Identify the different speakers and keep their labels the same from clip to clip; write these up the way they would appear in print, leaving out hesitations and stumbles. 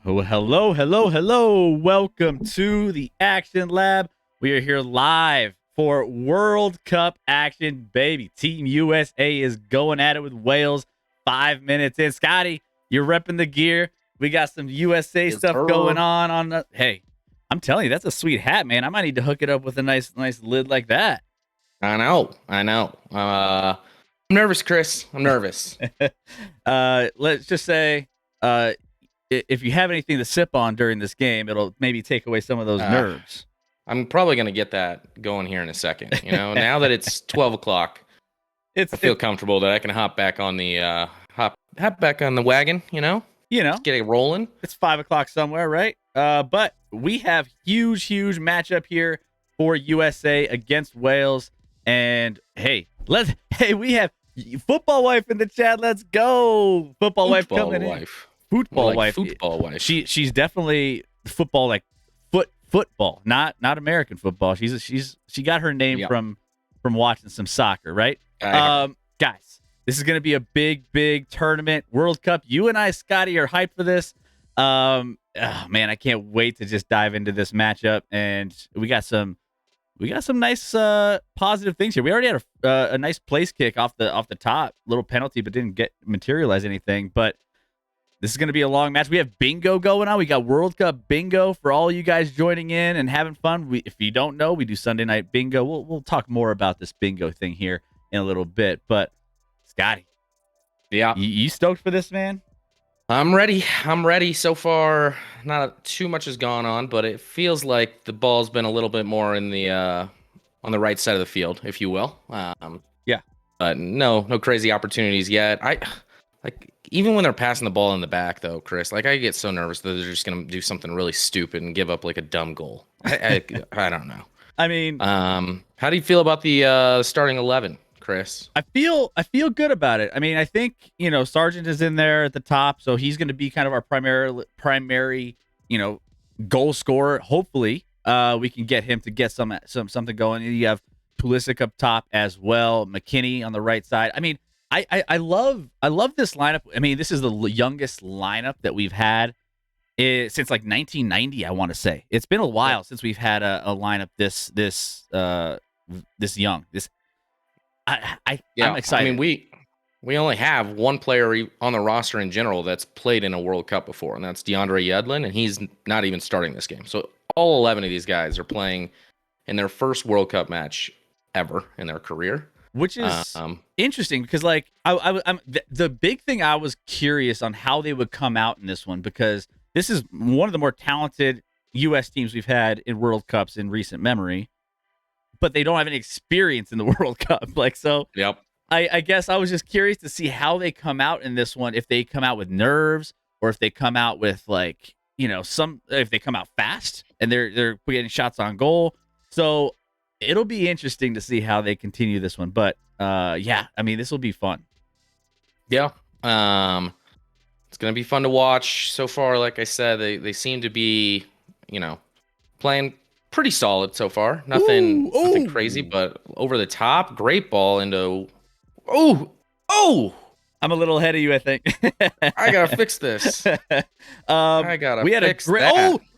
Speaker 1: Oh, hello, hello, hello. Welcome to the Action Lab. We are here live for World Cup action, baby. Team USA is going at it with Wales. 5 minutes in. Scotty, you're repping the gear. We got some USA stuff going on the. Hey, I'm telling you, that's a sweet hat, man. I might need to hook it up with a nice lid like that.
Speaker 2: I know. I'm nervous, Chris. I'm nervous.
Speaker 1: Let's just say, if you have anything to sip on during this game, it'll maybe take away some of those nerves.
Speaker 2: I'm probably going to get that going here in a second. You know, now that it's 12 o'clock, I feel comfortable that I can hop back on the hop back on the wagon. Just get it rolling.
Speaker 1: It's 5 o'clock somewhere, right? But we have huge matchup here for USA against Wales, and we have Football Wife in the chat. Let's go, Football Wife coming in. Football wife. She's definitely football, like football, not American football. She got her name from watching some soccer, right? Guys, this is gonna be a big tournament, World Cup. You and I, Scotty, are hyped for this. Man, I can't wait to just dive into this matchup, and we got some nice positive things here. We already had a nice place kick off the top, little penalty, but didn't materialize anything, but. This is going to be a long match. We have bingo going on. We got World Cup bingo for all you guys joining in and having fun. If you don't know, we do Sunday night bingo. We'll talk more about this bingo thing here in a little bit. But Scotty, you stoked for this, man?
Speaker 2: I'm ready. So far, not too much has gone on, but it feels like the ball's been a little bit more in the on the right side of the field, if you will. But no crazy opportunities yet. Even when they're passing the ball in the back, though, Chris, I get so nervous that they're just going to do something really stupid and give up a dumb goal. I don't know.
Speaker 1: I mean,
Speaker 2: how do you feel about the starting 11, Chris?
Speaker 1: I feel good about it. I mean, I think, Sargent is in there at the top, so he's going to be kind of our primary, goal scorer. Hopefully, we can get him to get something going. You have Pulisic up top as well, McKinney on the right side. I mean, I love this lineup. I mean, this is the youngest lineup that we've had since 1990. I want to say it's been a while since we've had a lineup this young. I'm excited.
Speaker 2: I mean, we only have one player on the roster in general that's played in a World Cup before, and that's DeAndre Yedlin, and he's not even starting this game. So all 11 of these guys are playing in their first World Cup match ever in their career.
Speaker 1: Which is interesting because, I'm the big thing I was curious on how they would come out in this one, because this is one of the more talented U.S. teams we've had in World Cups in recent memory, but they don't have any experience in the World Cup.
Speaker 2: Yep.
Speaker 1: I guess I was just curious to see how they come out in this one, if they come out with nerves or if they come out with if they come out fast and they're getting shots on goal. So it'll be interesting to see how they continue this one. But I mean, this will be fun.
Speaker 2: Yeah. It's going to be fun to watch. So far, like I said, they seem to be, playing pretty solid so far. Nothing crazy, but over the top. Great ball into
Speaker 1: I'm a little ahead of you, I think.
Speaker 2: I got to fix this.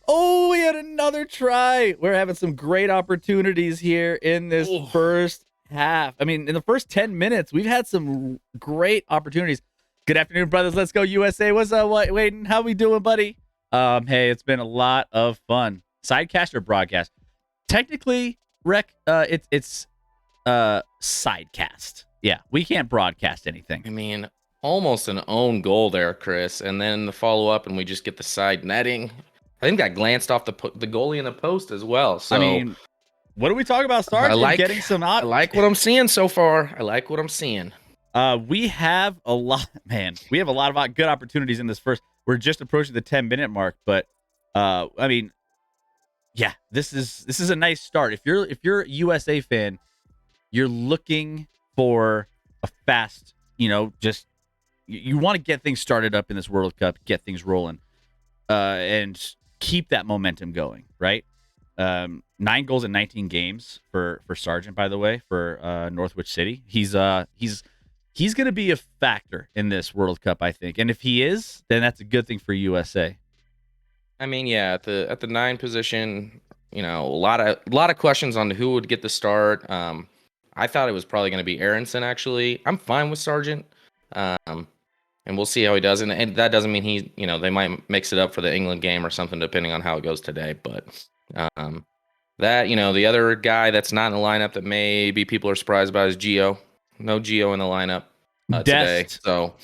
Speaker 2: We
Speaker 1: had another try. We're having some great opportunities here in this first half. I mean, in the first 10 minutes, we've had some great opportunities. Good afternoon, brothers. Let's go USA. What's up, Wayden? How we doing, buddy? Hey, it's been a lot of fun. Sidecast or broadcast? Technically, it's sidecast. Yeah, we can't broadcast anything.
Speaker 2: I mean, almost an own goal there, Chris. And then the follow-up, and we just get the side netting. I think that glanced off the goalie in the post as well. So
Speaker 1: I mean, what do we talk about, Sargent? Getting some
Speaker 2: I like what I'm seeing so far. I like what I'm seeing.
Speaker 1: We have a lot, man. We have a lot of good opportunities in this first. We're just approaching the 10-minute mark, but I mean, yeah, this is a nice start. If you're a USA fan, you're looking for a fast, just you want to get things started up in this World Cup, get things rolling, and keep that momentum going, right? 9 goals in 19 games for Sargent, by the way, for Northwich City. He's going to be a factor in this World Cup, I think. And if he is, then that's a good thing for USA.
Speaker 2: I mean, yeah, at the 9 position, a lot of questions on who would get the start. I thought it was probably going to be Aronson. Actually, I'm fine with Sargent, and we'll see how he does. And that doesn't mean they might mix it up for the England game or something, depending on how it goes today. But the other guy that's not in the lineup that maybe people are surprised about is Gio. No Gio in the lineup today. So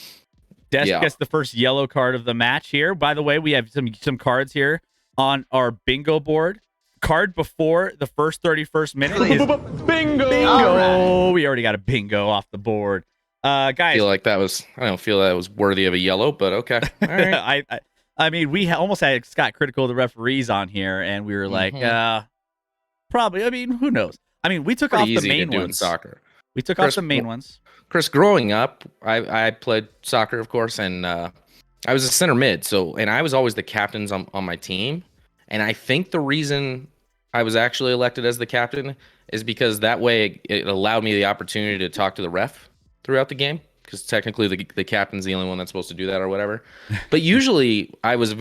Speaker 1: Dest gets the first yellow card of the match here. By the way, we have some cards here on our bingo board. Card before the first 31st minute is bingo. Right. We already got a bingo off the board. Guys,
Speaker 2: I don't feel that was worthy of a yellow, but okay. All right.
Speaker 1: I mean, we almost had Scott critical of the referees on here, and we were like, probably. I mean, who knows? I mean, we took off the main ones.
Speaker 2: In soccer.
Speaker 1: We took off the main ones.
Speaker 2: Chris, growing up, I played soccer, of course, and I was a center mid. And I was always the captains on my team. And I think the reason I was actually elected as the captain is because that way it allowed me the opportunity to talk to the ref throughout the game. Because technically the captain's the only one that's supposed to do that or whatever. But usually I was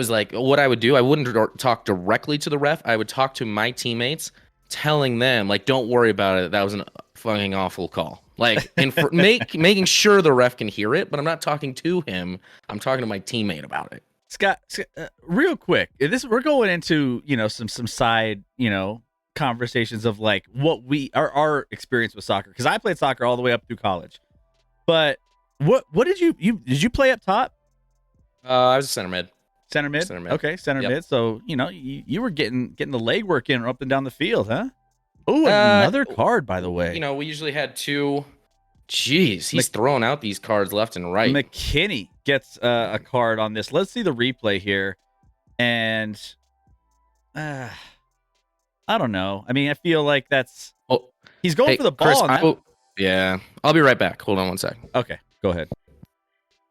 Speaker 2: like, what I would do, I wouldn't talk directly to the ref. I would talk to my teammates, telling them, like, don't worry about it. That was a fucking awful call. Like, and making sure the ref can hear it, but I'm not talking to him. I'm talking to my teammate about it.
Speaker 1: Scott, real quick, we're going into some side conversations of like what our experience with soccer, because I played soccer all the way up through college. But what did you play up top?
Speaker 2: I was a center mid.
Speaker 1: Center mid. Okay, center mid. So you were getting the legwork in up and down the field, huh? Oh, another card, by the way.
Speaker 2: We usually had 2. Jeez, he's throwing out these cards left and right.
Speaker 1: McKinney gets a card on this. Let's see the replay here. And I don't know. I mean, I feel like he's going for the ball.
Speaker 2: Chris, I'll be right back. Hold on one sec.
Speaker 1: Okay, go ahead.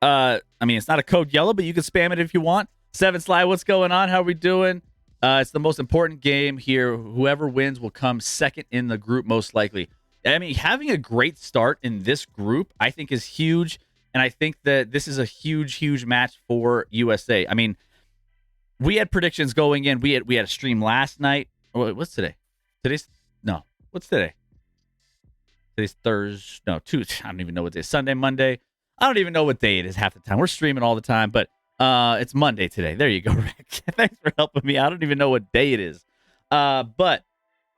Speaker 1: I mean, it's not a code yellow, but you can spam it if you want. 7 Sly, what's going on? How are we doing? It's the most important game here. Whoever wins will come second in the group, most likely. I mean, having a great start in this group, I think, is huge. And I think that this is a huge, huge match for USA. I mean, we had predictions going in. We had a stream last night. What's today? What's today? Today's Thursday. No, Tuesday. I don't even know what day. Sunday, Monday. I don't even know what day it is half the time. We're streaming all the time, but it's Monday today. There you go, Rick. Thanks for helping me. I don't even know what day it is. But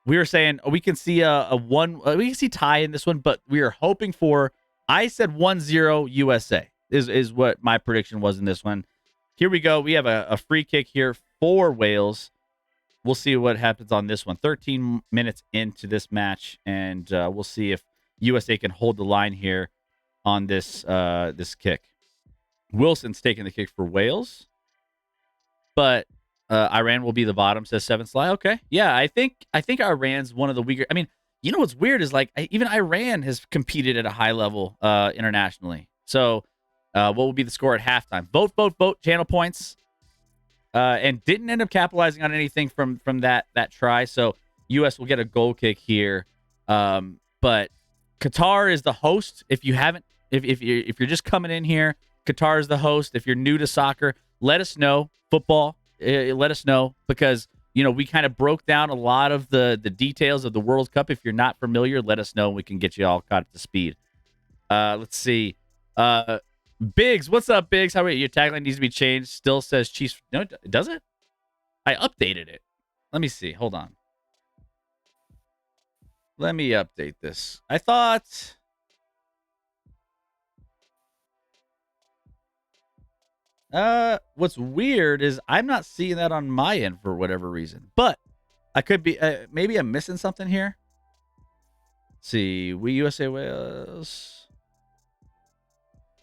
Speaker 1: we were saying we can see we can see tie in this one, but we are hoping for. I said 1-0 USA is what my prediction was in this one. Here we go. We have a free kick here for Wales. We'll see what happens on this one. 13 minutes into this match, and we'll see if USA can hold the line here on this kick. Wilson's taking the kick for Wales, but Iran will be the bottom, says 7 Sly. Okay, yeah, I think Iran's one of the weaker. I mean, you know what's weird is like even Iran has competed at a high level internationally. So, what will be the score at halftime? Vote! Channel points, and didn't end up capitalizing on anything from that try. So, U.S. will get a goal kick here, but Qatar is the host. If you haven't, if you're just coming in here, Qatar is the host. If you're new to soccer, let us know. Football, let us know, because we kind of broke down a lot of the details of the World Cup. If you're not familiar, let us know and we can get you all caught up to speed. Let's see. Biggs, what's up, Biggs? How are you? Your tagline needs to be changed. Still says Chiefs. No, does it? I updated it. Let me see. Hold on. Let me update this. I thought. What's weird is I'm not seeing that on my end for whatever reason, but I could be. Maybe I'm missing something here. Let's see, we USA Wales.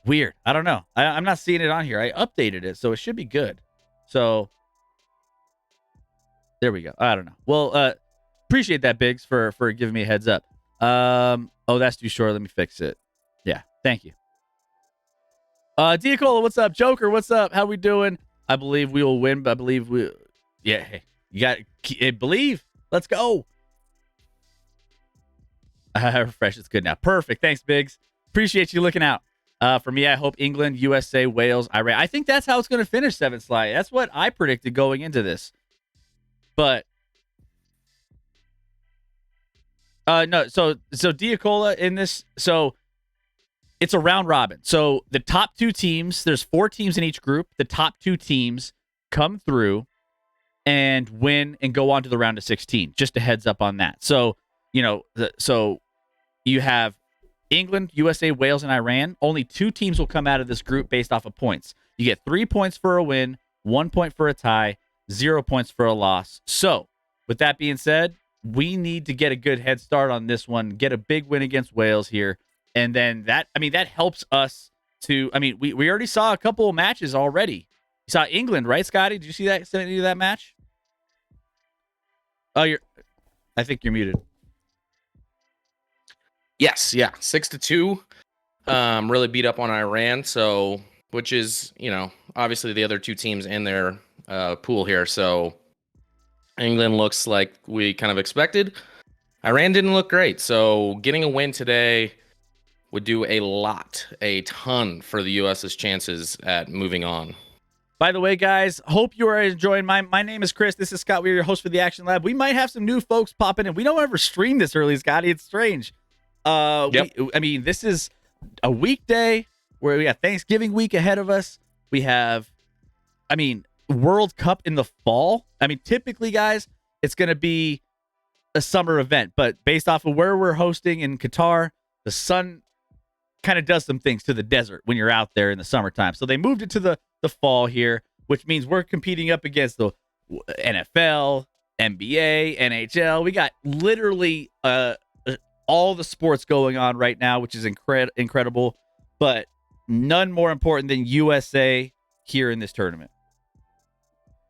Speaker 1: Weird. I don't know. I'm not seeing it on here. I updated it, so it should be good. So there we go. I don't know. Well, appreciate that, Biggs, for giving me a heads up. Oh, that's too short. Let me fix it. Yeah, thank you. Diacola, what's up? Joker, what's up? How we doing? I believe we will win, but I believe we. Yeah, hey, you got believe. Let's go. Refresh. It's good now. Perfect. Thanks, Biggs. Appreciate you looking out. For me, I hope England, USA, Wales, Iran. I think that's how it's going to finish, Seven Sly. That's what I predicted going into this. But no, so Diacola in this, so it's a round robin. So the top two teams, there's 4 teams in each group. The top 2 teams come through and win and go on to the round of 16. Just a heads up on that. So, so you have England, USA, Wales, and Iran. Only 2 teams will come out of this group based off of points. You get 3 points for a win, 1 point for a tie, 0 points for a loss. So, with that being said, we need to get a good head start on this one, get a big win against Wales here. And then that helps us to, we already saw a couple of matches already. You saw England, right, Scotty? Did you see that match? Oh, I think you're muted.
Speaker 2: Yes, yeah, 6-2. Really beat up on Iran, so which is, obviously the other 2 teams in their pool here. So England looks like we kind of expected. Iran didn't look great, so getting a win today would do a ton for the U.S.'s chances at moving on.
Speaker 1: By the way, guys, hope you are enjoying. My name is Chris. This is Scott. We're your host for the Action Lab. We might have some new folks popping in. We don't ever stream this early, Scotty. It's strange.
Speaker 2: Yep.
Speaker 1: This is a weekday where we got Thanksgiving week ahead of us. We have, World Cup in the fall. Typically, guys, it's going to be a summer event, but based off of where we're hosting in Qatar, the sun kind of does some things to the desert when you're out there in the summertime. So they moved it to the fall here, which means we're competing up against the NFL, NBA, NHL. We got literally all the sports going on right now, which is incredible, but none more important than USA here in this tournament.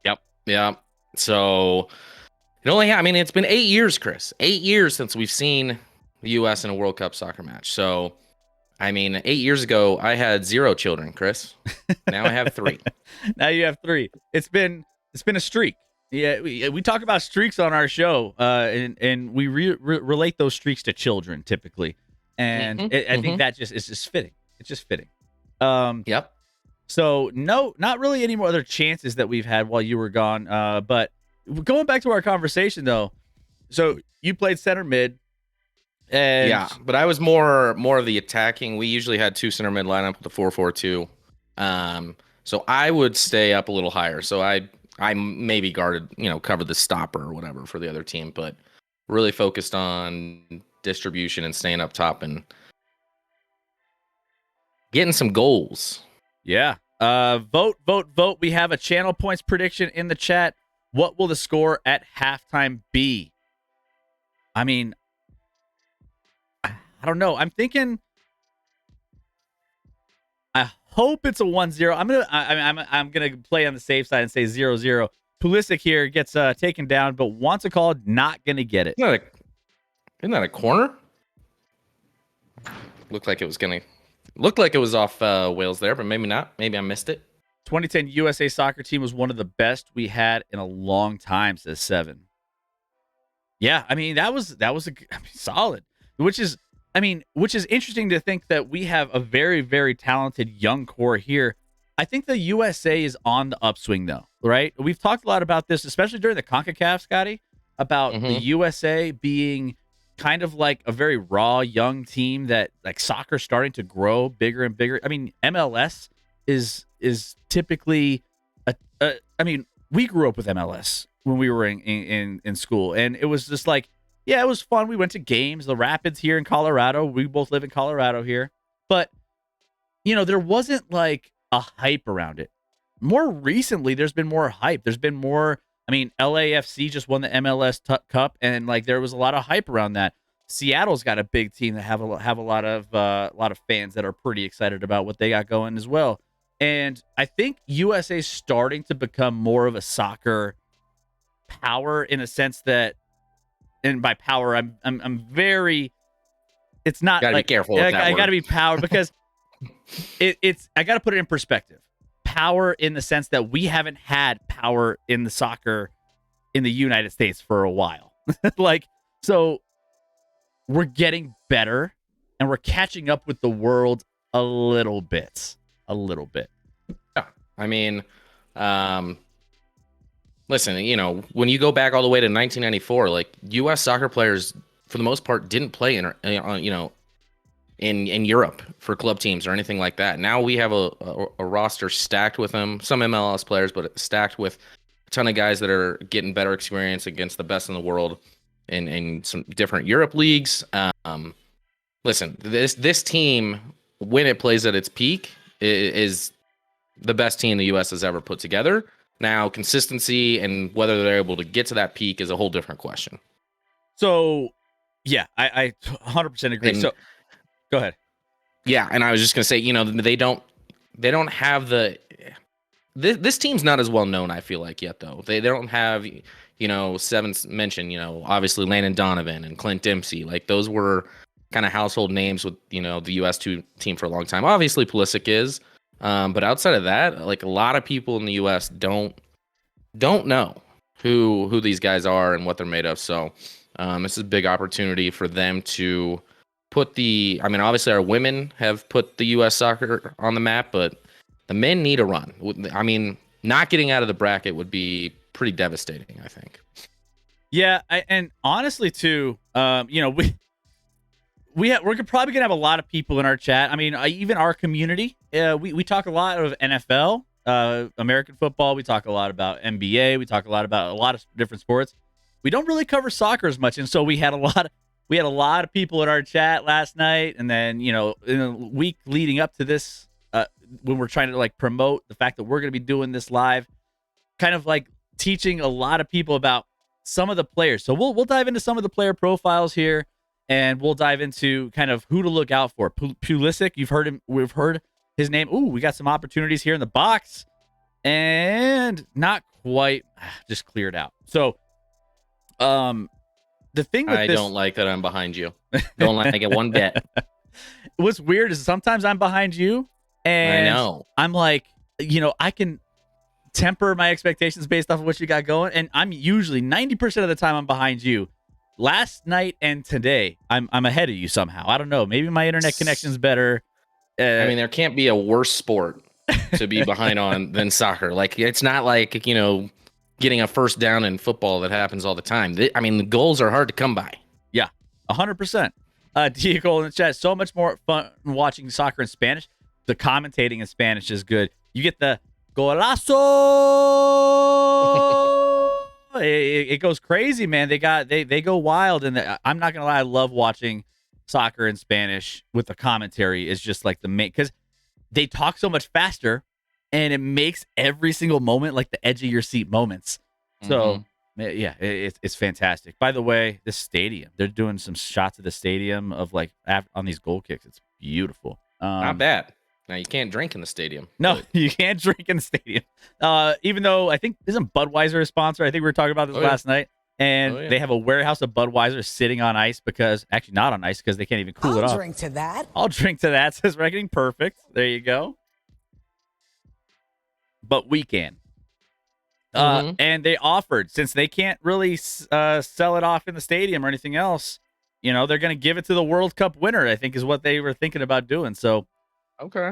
Speaker 2: Yep. Yeah. So it's been 8 years, Chris. 8 years since we've seen the U.S. in a World Cup soccer match. So, 8 years ago, I had 0 children, Chris. Now I have 3.
Speaker 1: Now you have 3. It's been a streak. Yeah, we talk about streaks on our show, and we relate those streaks to children typically, and I think that it's just fitting. It's just fitting.
Speaker 2: Yep.
Speaker 1: So no, not really any more other chances that we've had while you were gone. But going back to our conversation though, so you played center mid. And
Speaker 2: yeah, but I was more of the attacking. We usually had 2 center mid lineup with the 4-4-2. So I would stay up a little higher. So I maybe guarded, covered the stopper or whatever for the other team, but really focused on distribution and staying up top and getting some goals.
Speaker 1: Yeah. Vote. We have a channel points prediction in the chat. What will the score at halftime be? I don't know. I'm thinking. I hope it's a 1-0. I'm gonna play on the safe side and say 0-0. Pulisic here gets taken down, but wants a call. Not gonna get it.
Speaker 2: Isn't that a corner? Looked like it was off Wales there, but maybe not. Maybe I missed it.
Speaker 1: 2010 USA soccer team was one of the best we had in a long time, says 7. Yeah, that was solid. Which is interesting to think that we have a very, very talented young core here. I think the USA is on the upswing, though, right? We've talked a lot about this, especially during the CONCACAF, Scotty, about the USA being kind of like a very raw, young team that, like, soccer's starting to grow bigger and bigger. MLS is typically we grew up with MLS when we were in school, and it was just like, yeah, it was fun. We went to games, the Rapids here in Colorado. We both live in Colorado here. But, there wasn't like a hype around it. more recently, there's been more hype. There's been more. I mean, LAFC just won the MLS Cup, and like there was a lot of hype around that. Seattle's got a big team that have a lot of fans that are pretty excited about what they got going as well. And I think USA is starting to become more of a soccer power in a sense that, and by power, I'm very. It's not
Speaker 2: gotta
Speaker 1: like
Speaker 2: be careful. With that
Speaker 1: I
Speaker 2: word.
Speaker 1: gotta be power because it's. I gotta put it in perspective. Power in the sense that we haven't had power in the soccer in the United States for a while. Like, so we're getting better and we're catching up with the world a little bit.
Speaker 2: Yeah. I mean, listen, you know, when you go back all the way to 1994, like U.S. soccer players, for the most part, didn't play in Europe for club teams or anything like that. Now we have a roster stacked with them, some MLS players, but stacked with a ton of guys that are getting better experience against the best in the world in some different Europe leagues. Listen, this team, when it plays at its peak, is the best team the U.S. has ever put together. Now, consistency and whether they're able to get to that peak is a whole different question.
Speaker 1: So, yeah, I 100% agree. So, go ahead.
Speaker 2: Yeah, and I was just gonna say, you know, they don't have this team's not as well known, I feel like, yet though. They don't have, you know, Seven's mentioned, you know, obviously Landon Donovan and Clint Dempsey. Like those were kind of household names with, you know, the US2 team for a long time. Obviously Pulisic is, but outside of that, like a lot of people in the US don't know who these guys are and what they're made of. So this is a big opportunity for them to put obviously our women have put the U.S. soccer on the map, but the men need a run. I mean, not getting out of the bracket would be pretty devastating, I think.
Speaker 1: Yeah, and honestly, too, you know, we're probably gonna have a lot of people in our chat. I mean, even our community. We talk a lot of NFL, American football. We talk a lot about NBA. We talk a lot about a lot of different sports. We don't really cover soccer as much, and so we had a lot of people in our chat last night, and then, you know, in a week leading up to this, when we're trying to like promote the fact that we're going to be doing this live, kind of like teaching a lot of people about some of the players. So we'll dive into some of the player profiles here, and we'll dive into kind of who to look out for. Pulisic, we've heard his name. Ooh, we got some opportunities here in the box, and not quite just cleared out. So, the thing with
Speaker 2: I don't like that I'm behind you. Don't like it one bit.
Speaker 1: What's weird is sometimes I'm behind you, and
Speaker 2: I know.
Speaker 1: I'm like, you know, I can temper my expectations based off of what you got going, and I'm usually 90% of the time I'm behind you. Last night and today, I'm ahead of you somehow. I don't know. Maybe my internet connection's better.
Speaker 2: I mean, there can't be a worse sport to be behind on than soccer. Like, it's not like, you know, getting a first down in football that happens all the time. I mean, the goals are hard to come by.
Speaker 1: Yeah, 100%. Diego in the chat, so much more fun watching soccer in Spanish. The commentating in Spanish is good. You get the golazo. it goes crazy, man. They go wild, and I'm not gonna lie, I love watching soccer in Spanish with the commentary. Is just like the main, because they talk so much faster, and it makes every single moment like the edge of your seat moments. So, yeah, it's fantastic. By the way, this stadium, they're doing some shots of the stadium of like on these goal kicks. It's beautiful.
Speaker 2: Not bad. Now, you can't drink in the stadium.
Speaker 1: No,
Speaker 2: but
Speaker 1: you can't drink in the stadium. Even though I think, isn't Budweiser a sponsor? I think we were talking about this last night. And they have a warehouse of Budweiser sitting on ice actually not on ice, because they can't even cool it off.
Speaker 3: I'll drink to that.
Speaker 1: I'll drink to that, says Reckoning. Perfect. There you go. But we can. And they offered, since they can't really sell it off in the stadium or anything else, you know, they're going to give it to the World Cup winner, I think is what they were thinking about doing. So,
Speaker 2: okay.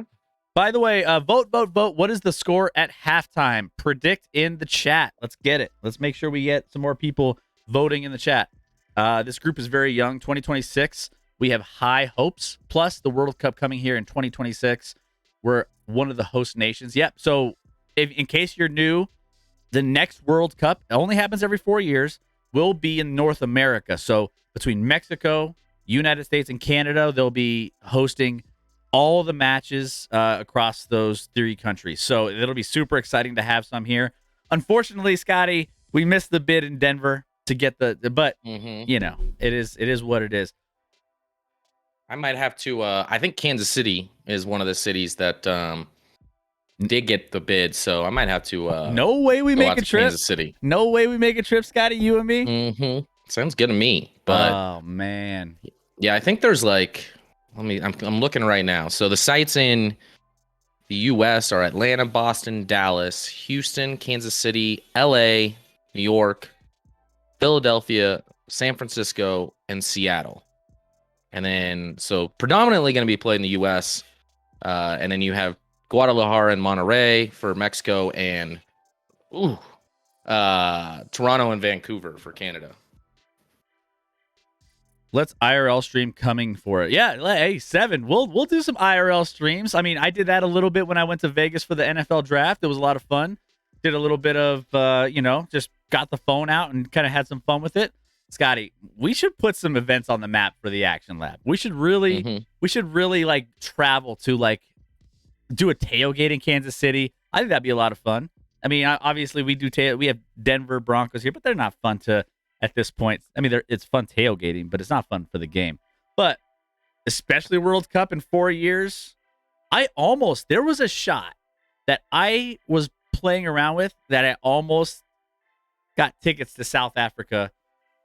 Speaker 1: By the way, vote. What is the score at halftime? Predict in the chat. Let's get it. Let's make sure we get some more people voting in the chat. This group is very young. 2026. We have high hopes. Plus, the World Cup coming here in 2026. We're one of the host nations. Yep. So, in case you're new, the next World Cup, it only happens every 4 years, will be in North America. So, between Mexico, United States, and Canada, they'll be hosting all the matches across those 3 countries. So it'll be super exciting to have some here. Unfortunately, Scotty, we missed the bid in Denver to get but you know, it is what it is.
Speaker 2: I might have to. I think Kansas City is one of the cities that did get the bid, so I might have to.
Speaker 1: No way we make a trip.
Speaker 2: Kansas City.
Speaker 1: No way we make a trip, Scotty. You and me.
Speaker 2: Sounds good to me. But
Speaker 1: oh man,
Speaker 2: yeah, I think there's like. I'm looking right now. So the sites in the U.S. are Atlanta, Boston, Dallas, Houston, Kansas City, L.A., New York, Philadelphia, San Francisco, and Seattle. And then, so predominantly going to be played in the U.S. And then you have Guadalajara and Monterrey for Mexico, and Toronto and Vancouver for Canada.
Speaker 1: Let's IRL stream coming for it. Yeah, hey, 7. We'll do some IRL streams. I mean, I did that a little bit when I went to Vegas for the NFL draft. It was a lot of fun. Did a little bit of, just got the phone out and kind of had some fun with it. Scotty, we should put some events on the map for the Action Lab. We should really, like travel to like do a tailgate in Kansas City. I think that'd be a lot of fun. I mean, obviously we have Denver Broncos here, but they're not fun to at this point. I mean, it's fun tailgating, but it's not fun for the game. But especially World Cup in 4 years, there was a shot that I was playing around with that I almost got tickets to South Africa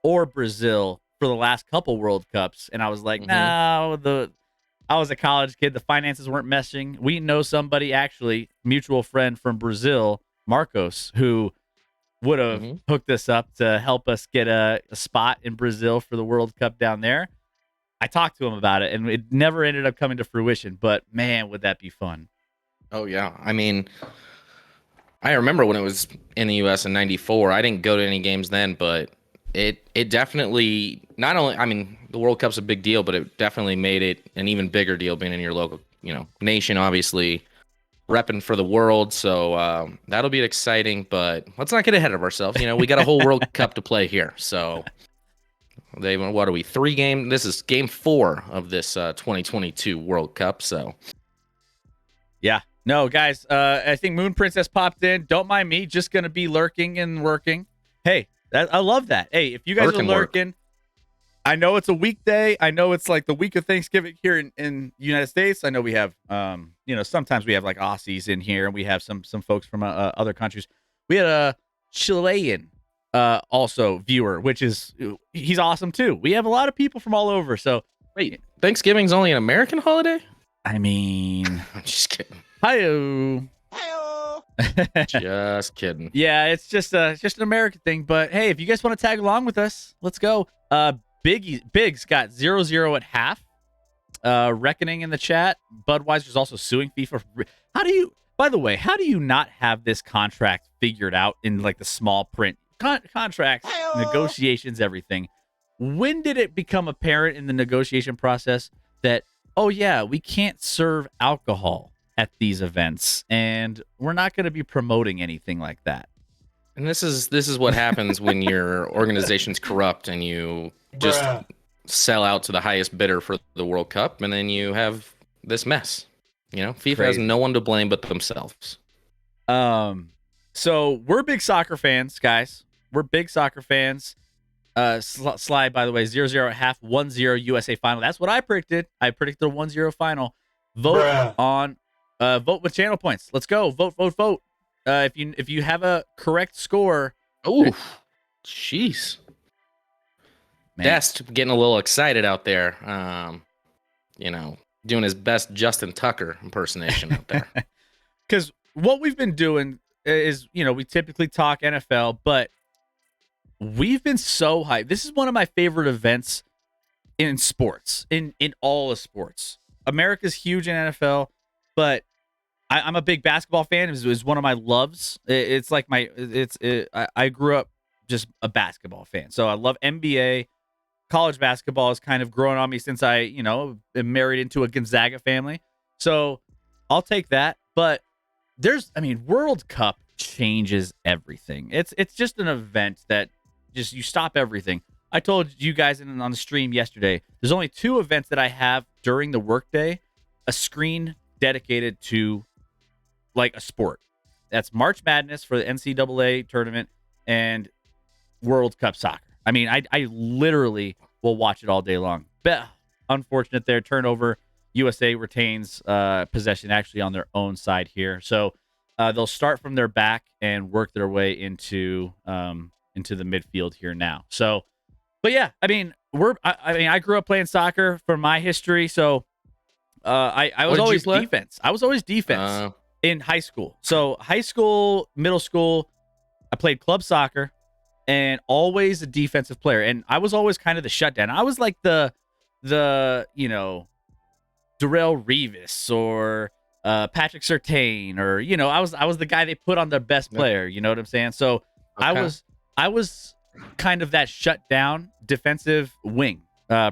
Speaker 1: or Brazil for the last couple World Cups. And I was like, no, I was a college kid. The finances weren't meshing. We know somebody, actually, mutual friend from Brazil, Marcos, who would have hooked us up to help us get a spot in Brazil for the World Cup down there. I talked to him about it, and it never ended up coming to fruition. But, man, would that be fun.
Speaker 2: Oh, yeah. I mean, I remember when it was in the U.S. in 94. I didn't go to any games then, but it definitely not only, I mean, the World Cup's a big deal, but it definitely made it an even bigger deal being in your local, nation, obviously repping for the world. So that'll be exciting, but let's not get ahead of ourselves. We got a whole World Cup to play here. So what are we, 3 games? This is game 4 of this 2022 World Cup. So
Speaker 1: yeah. No, guys, I think Moon Princess popped in. Don't mind me, just going to be lurking and working. Hey, I love that. Hey, if you guys are lurking, I know it's a weekday. I know it's like the week of Thanksgiving here in the United States. I know we have, sometimes we have like Aussies in here, and we have some folks from other countries. We had a Chilean also viewer, he's awesome too. We have a lot of people from all over. So
Speaker 2: wait, Thanksgiving's only an American holiday?
Speaker 1: I mean,
Speaker 2: I'm just kidding.
Speaker 1: Hi-oh.
Speaker 2: Just kidding.
Speaker 1: Yeah, it's just an American thing. But hey, if you guys want to tag along with us, let's go. Big's got 0-0 at half. Reckoning in the chat. Budweiser's also suing FIFA. How do you not have this contract figured out in like the small print? Contracts, negotiations, everything. When did it become apparent in the negotiation process that, oh yeah, we can't serve alcohol at these events, and we're not going to be promoting anything like that?
Speaker 2: And this is what happens when your organization's corrupt and you just sell out to the highest bidder for the World Cup, and then you have this mess. FIFA has no one to blame but themselves.
Speaker 1: So we're big soccer fans, guys. We're big soccer fans. Slide, by the way, 0-0 at half, 1-0 USA final. That's what I predicted. I predicted a 1-0 final. Vote with channel points. Let's go. Vote. If you have a correct score.
Speaker 2: Oh, jeez. Dest getting a little excited out there. Doing his best Justin Tucker impersonation out there.
Speaker 1: Because what we've been doing is, we typically talk NFL, but we've been so hyped. This is one of my favorite events in sports, in all of sports. America's huge in NFL, but I'm a big basketball fan. It was one of my loves. It's like I grew up just a basketball fan. So I love NBA. College basketball has kind of grown on me since I, am married into a Gonzaga family. So I'll take that. But World Cup changes everything. It's just an event that just, you stop everything. I told you guys on the stream yesterday, there's only 2 events that I have during the workday a screen dedicated to like a sport. That's March Madness for the NCAA tournament and World Cup soccer. I mean, I literally will watch it all day long. But unfortunate there, turnover. USA retains possession actually on their own side here. So they'll start from their back and work their way into the midfield here now. So, but yeah, I mean, I grew up playing soccer from my history. So I was always defense. I was always defense in high school. So high school, middle school, I played club soccer and always a defensive player. And I was always kind of the shutdown. I was like the Darrelle Revis or Patrick Surtain, or I was the guy they put on their best player. You know what I'm saying? So okay. I was kind of that shutdown defensive wing,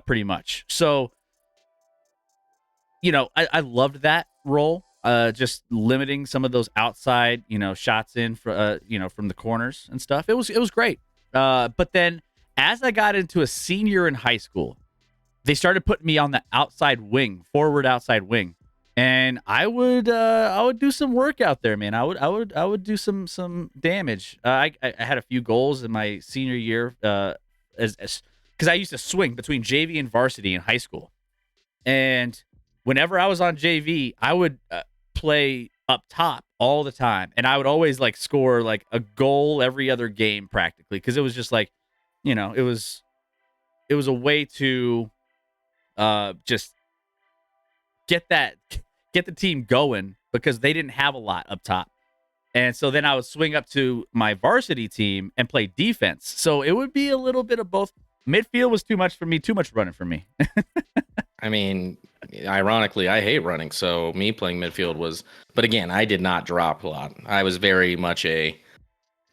Speaker 1: pretty much. So I loved that role, just limiting some of those outside shots in for from the corners and stuff. It was great. But then as I got into a senior in high school, they started putting me on the outside wing, forward outside wing, and I would do some work out there, man. I would do some damage. I had a few goals in my senior year, because I used to swing between JV and varsity in high school, and whenever I was on JV, I would play up top all the time, and I would always like score like a goal every other game practically, because it was just like, it was a way to just get the team going, because they didn't have a lot up top. And so then I would swing up to my varsity team and play defense. So it would be a little bit of both. Midfield was too much for me, too much running for me.
Speaker 2: I mean, ironically, I hate running. So me playing midfield was, but again, I did not drop a lot. I was very much a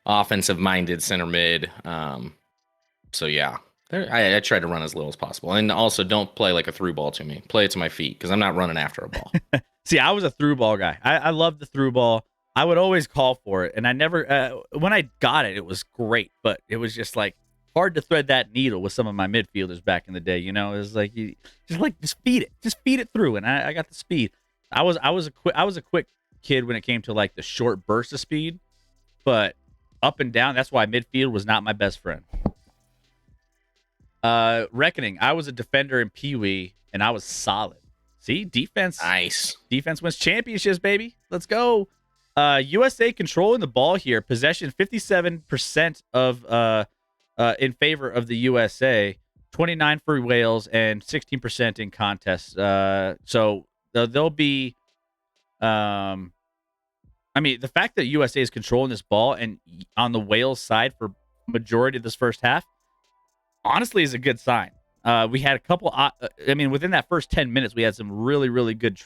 Speaker 2: offensive minded center mid. So yeah. I try to run as little as possible. And also don't play like a through ball to me. Play it to my feet, because I'm not running after a ball.
Speaker 1: See, I was a through ball guy. I loved the through ball. I would always call for it. And I never, when I got it, it was great. But it was just like hard to thread that needle with some of my midfielders back in the day. It was like, just feed it. Just feed it through. And I got the speed. I was a quick kid when it came to like the short burst of speed. But up and down, that's why midfield was not my best friend. Reckoning, I was a defender in Pee Wee, and I was solid. See, defense.
Speaker 2: Nice.
Speaker 1: Defense wins championships, baby. Let's go. USA controlling the ball here. Possession 57% of in favor of the USA, 29 for Wales, and 16% in contests. So they'll be. I mean, the fact that USA is controlling this ball and on the Wales side for majority of this first half, honestly, is a good sign. We had a couple. Within that first 10 minutes, we had some really, really good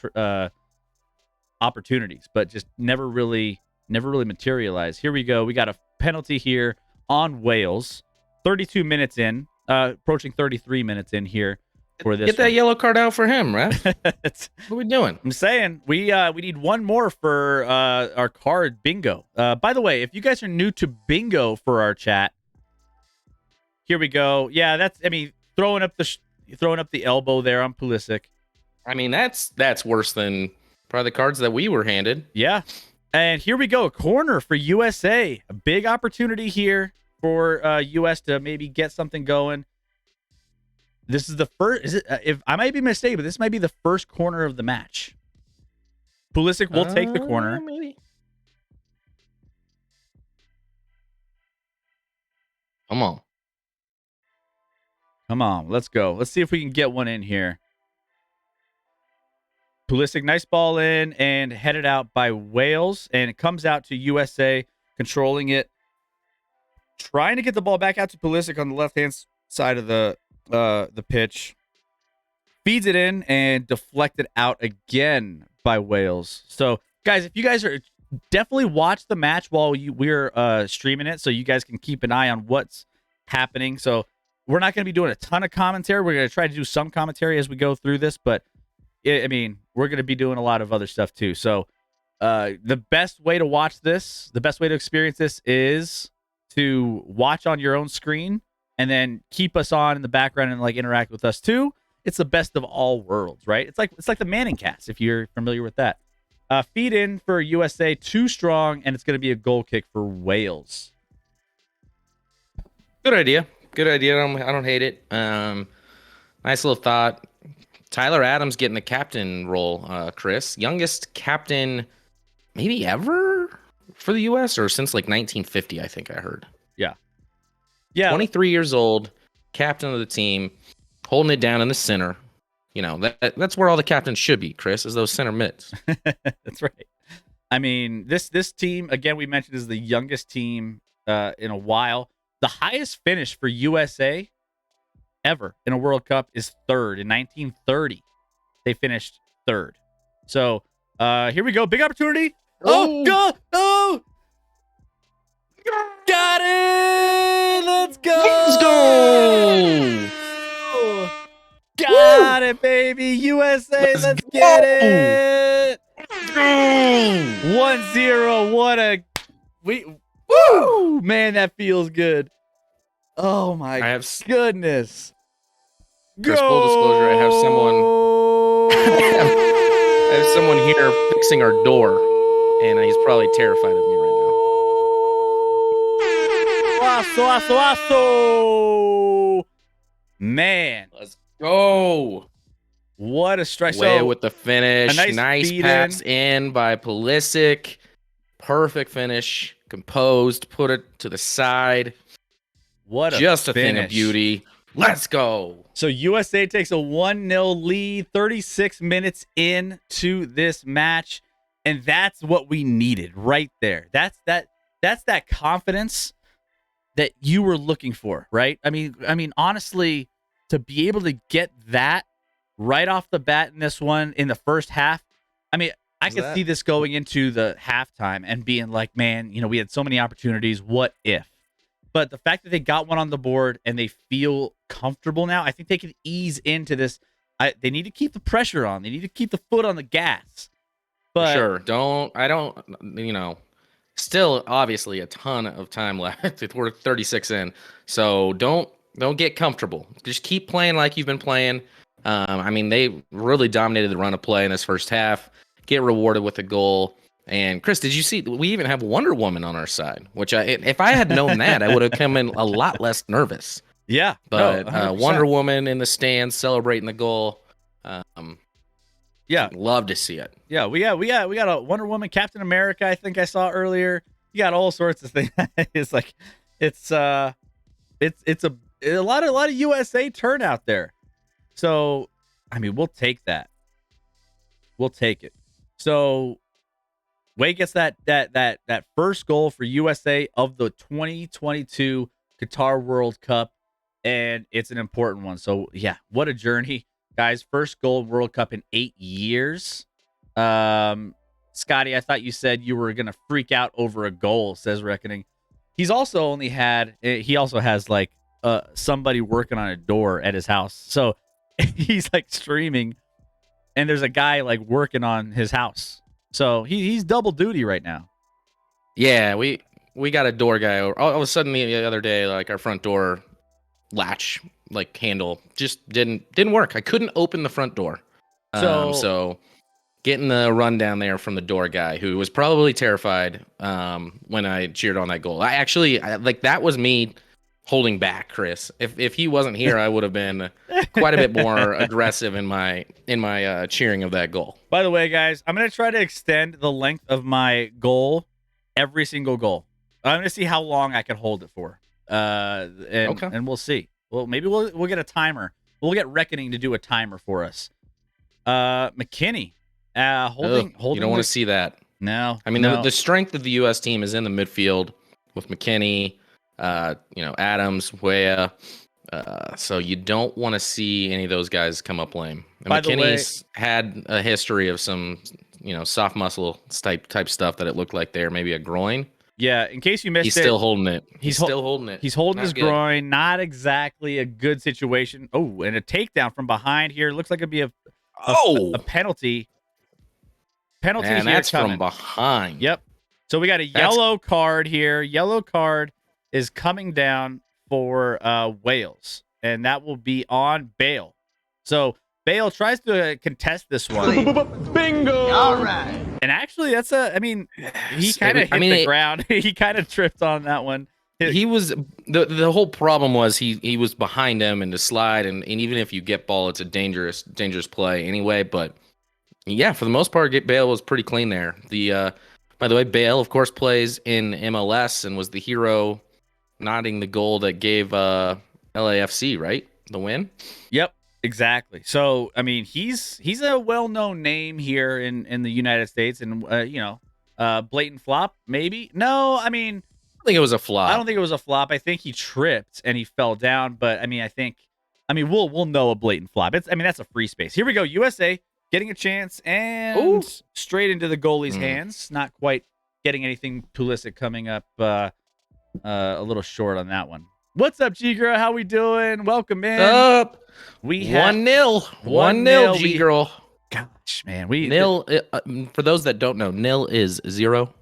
Speaker 1: opportunities, but just never really materialized. Here we go. We got a penalty here on Wales. 32 minutes in, approaching 33 minutes in here for this.
Speaker 2: Get that yellow card out for him, right? What are we doing?
Speaker 1: I'm saying we need one more for our card bingo. By the way, if you guys are new to bingo for our chat. Here we go. Yeah, throwing up the elbow there on Pulisic.
Speaker 2: I mean, that's worse than probably the cards that we were handed.
Speaker 1: Yeah. And here we go. A corner for USA. A big opportunity here for US to maybe get something going. This is the first. If I might be mistaken, but this might be the first corner of the match. Pulisic will take the corner.
Speaker 2: Maybe. Come on,
Speaker 1: let's go. Let's see if we can get one in here. Pulisic, nice ball in and headed out by Wales, and it comes out to USA, controlling it, trying to get the ball back out to Pulisic on the left-hand side of the pitch. Feeds it in and deflected out again by Wales. So, guys, if you guys are definitely watch the match while we're streaming it, so you guys can keep an eye on what's happening. So. We're not going to be doing a ton of commentary. We're going to try to do some commentary as we go through this, but we're going to be doing a lot of other stuff too. So the best way to watch this, the best way to experience this is to watch on your own screen and then keep us on in the background and like interact with us too. it's the best of all worlds, right? It's like the Manning cast, if you're familiar with that. Feed in for USA, too strong, and it's going to be a goal kick for Wales.
Speaker 2: Good idea. Good idea. I don't hate it. Nice little thought. Tyler Adams getting the captain role, Chris. Youngest captain maybe ever for the U.S. or since like 1950, I think I heard.
Speaker 1: Yeah. Yeah.
Speaker 2: 23 years old, captain of the team, holding it down in the center. You know, that's where all the captains should be, Chris, is those center mids.
Speaker 1: That's right. I mean, this team, again, we mentioned is the youngest team in a while. The highest finish for USA ever in a World Cup is third. In 1930, they finished third. So here we go. Big opportunity. Oh, go. Oh. Got it. Let's go.
Speaker 2: Let's go.
Speaker 1: Got it, baby. USA, let's get it. 1-0. What a woo! Man, that feels good. Oh my goodness.
Speaker 2: Chris, full disclosure, I have someone here fixing our door, and he's probably terrified of me right
Speaker 1: now. Asso. Man.
Speaker 2: Let's go.
Speaker 1: What a strike.
Speaker 2: Way with the finish.
Speaker 1: A
Speaker 2: nice pass in by Pulisic. Perfect finish. Composed. Put it to the side.
Speaker 1: What
Speaker 2: just a
Speaker 1: finish.
Speaker 2: Thing of beauty. Let's go.
Speaker 1: So USA takes a 1-0 lead 36 minutes into this match. And that's what we needed right there. That's that confidence that you were looking for, right? I mean, honestly, to be able to get that right off the bat in this one in the first half, I mean, I could see this going into the halftime and being like, man, we had so many opportunities. What if? But the fact that they got one on the board and they feel comfortable now, I think they can ease into this. They need to keep the pressure on. They need to keep the foot on the gas. But
Speaker 2: sure, still obviously a ton of time left. We're 36 in, so don't get comfortable. Just keep playing like you've been playing. I mean, they really dominated the run of play in this first half. Get rewarded with a goal. And Chris, did you see? We even have Wonder Woman on our side, which if I had known that, I would have come in a lot less nervous.
Speaker 1: Yeah,
Speaker 2: but Wonder Woman in the stands celebrating the goal.
Speaker 1: Yeah,
Speaker 2: love to see it.
Speaker 1: Yeah, we got a Wonder Woman, Captain America. I think I saw earlier. You got all sorts of things. It's like it's a lot of USA turnout there. So I mean, we'll take that. We'll take it. So Wade gets that first goal for USA of the 2022 Qatar World Cup, and it's an important one. So yeah, what a journey, guys! First goal World Cup in 8 years. Scotty, I thought you said you were gonna freak out over a goal. Says Reckoning. He also has like somebody working on a door at his house. So he's like streaming, and there's a guy like working on his house. So he's double duty right now.
Speaker 2: Yeah, we got a door guy. All of a sudden the other day, like our front door latch, like handle, just didn't work. I couldn't open the front door. So getting the rundown there from the door guy, who was probably terrified when I cheered on that goal. That was me holding back, Chris. If he wasn't here, I would have been quite a bit more aggressive in my cheering of that goal.
Speaker 1: By the way, guys, I'm gonna try to extend the length of my goal, every single goal. I'm gonna see how long I can hold it for, and we'll see. Well, maybe we'll get a timer. We'll get Reckoning to do a timer for us. McKennie, holding.
Speaker 2: You don't want to see that.
Speaker 1: No,
Speaker 2: I mean the strength of the U.S. team is in the midfield with McKennie. Adams, Weah. So you don't want to see any of those guys come up lame. And McKennie's had a history of some, soft muscle type stuff that it looked like there, maybe a groin.
Speaker 1: Yeah, in case you missed
Speaker 2: he's still holding it. He's still holding it.
Speaker 1: He's holding his groin. Not exactly a good situation. Oh, and a takedown from behind here. Looks like it'd be a penalty. Penalty
Speaker 2: and
Speaker 1: here
Speaker 2: that's
Speaker 1: coming
Speaker 2: from behind.
Speaker 1: Yep. So we got a yellow card here. Yellow card is coming down for Wales, and that will be on Bale. So Bale tries to contest this one.
Speaker 3: Bingo! All right.
Speaker 1: And actually, that's he kind of hit the ground. He kind of tripped on that one.
Speaker 2: He was the whole problem was he was behind him and the slide, and even if you get ball, it's a dangerous play anyway. But yeah, for the most part, Bale was pretty clean there. By the way, Bale of course plays in MLS and was the hero, nodding the goal that gave LAFC the win.
Speaker 1: Yep. Exactly. So, I mean, he's a well-known name here in the United States, and blatant flop, maybe. No, I mean,
Speaker 2: I think it was a flop.
Speaker 1: I don't think it was a flop. I think he tripped and he fell down. But I mean, we'll know a blatant flop. That's a free space. Here we go. USA getting a chance and straight into the goalie's hands. Not quite getting anything. Pulisic coming up a little short on that one. What's up, G-Girl? How we doing? Welcome in.
Speaker 2: Up.
Speaker 1: We have
Speaker 2: 1-0. 1-0, G-Girl.
Speaker 1: Gosh, man.
Speaker 2: Nil. For those that don't know, nil is 0.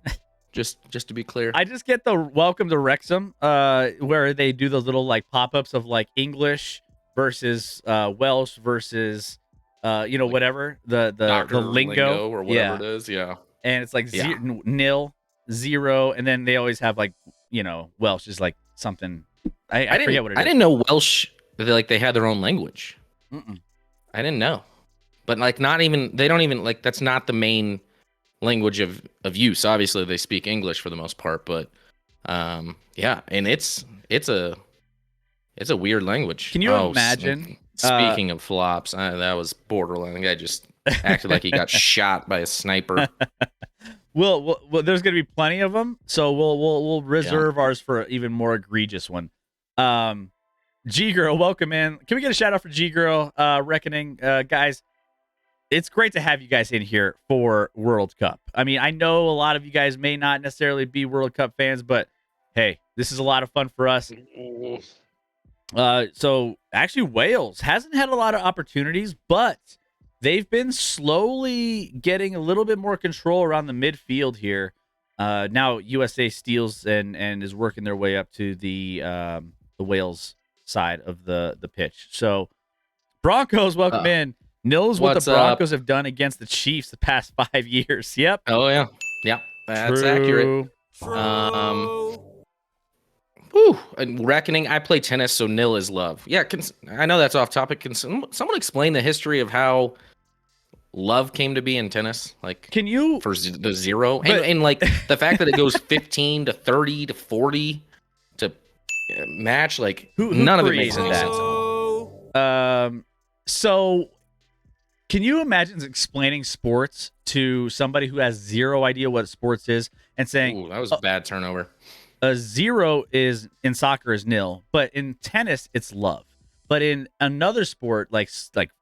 Speaker 2: Just to be clear.
Speaker 1: I just get the welcome to Wrexham, where they do those little like pop-ups of like English versus Welsh versus whatever the lingo
Speaker 2: or whatever it is. Yeah.
Speaker 1: And it's like nil, 0, and then they always have like Welsh is like something. I forget what it is.
Speaker 2: I didn't know Welsh. They had their own language.
Speaker 1: Mm-mm.
Speaker 2: I didn't know, but like they don't even like that's not the main language of use. Obviously, they speak English for the most part, but yeah, and it's a weird language.
Speaker 1: Can you imagine?
Speaker 2: Speaking of flops, that was borderline. The guy just acted like he got shot by a sniper.
Speaker 1: Well, there's gonna be plenty of them, so we'll reserve ours for an even more egregious one. G-Girl, welcome in. Can we get a shout out for G-Girl Reckoning? Guys, it's great to have you guys in here for World Cup. I mean, I know a lot of you guys may not necessarily be World Cup fans, but hey, this is a lot of fun for us. So actually Wales hasn't had a lot of opportunities, but they've been slowly getting a little bit more control around the midfield here. Now USA steals and is working their way up to the Wales side of the pitch. So Broncos, welcome in. Knows what the Broncos have done against the Chiefs the past 5 years. Yep.
Speaker 2: Oh yeah. Yep. That's accurate. And Reckoning, I play tennis, so nil is love. Yeah, I know that's off topic. Can someone explain the history of how love came to be in tennis? Like,
Speaker 1: can you
Speaker 2: for the 0 and like the fact that it goes 15 to 30 to 40 to match, like who none of it makes sense.
Speaker 1: So can you imagine explaining sports to somebody who has zero idea what sports is and saying,
Speaker 2: "Ooh, that was a bad turnover."
Speaker 1: A 0 is in soccer is nil, but in tennis it's love. But in another sport like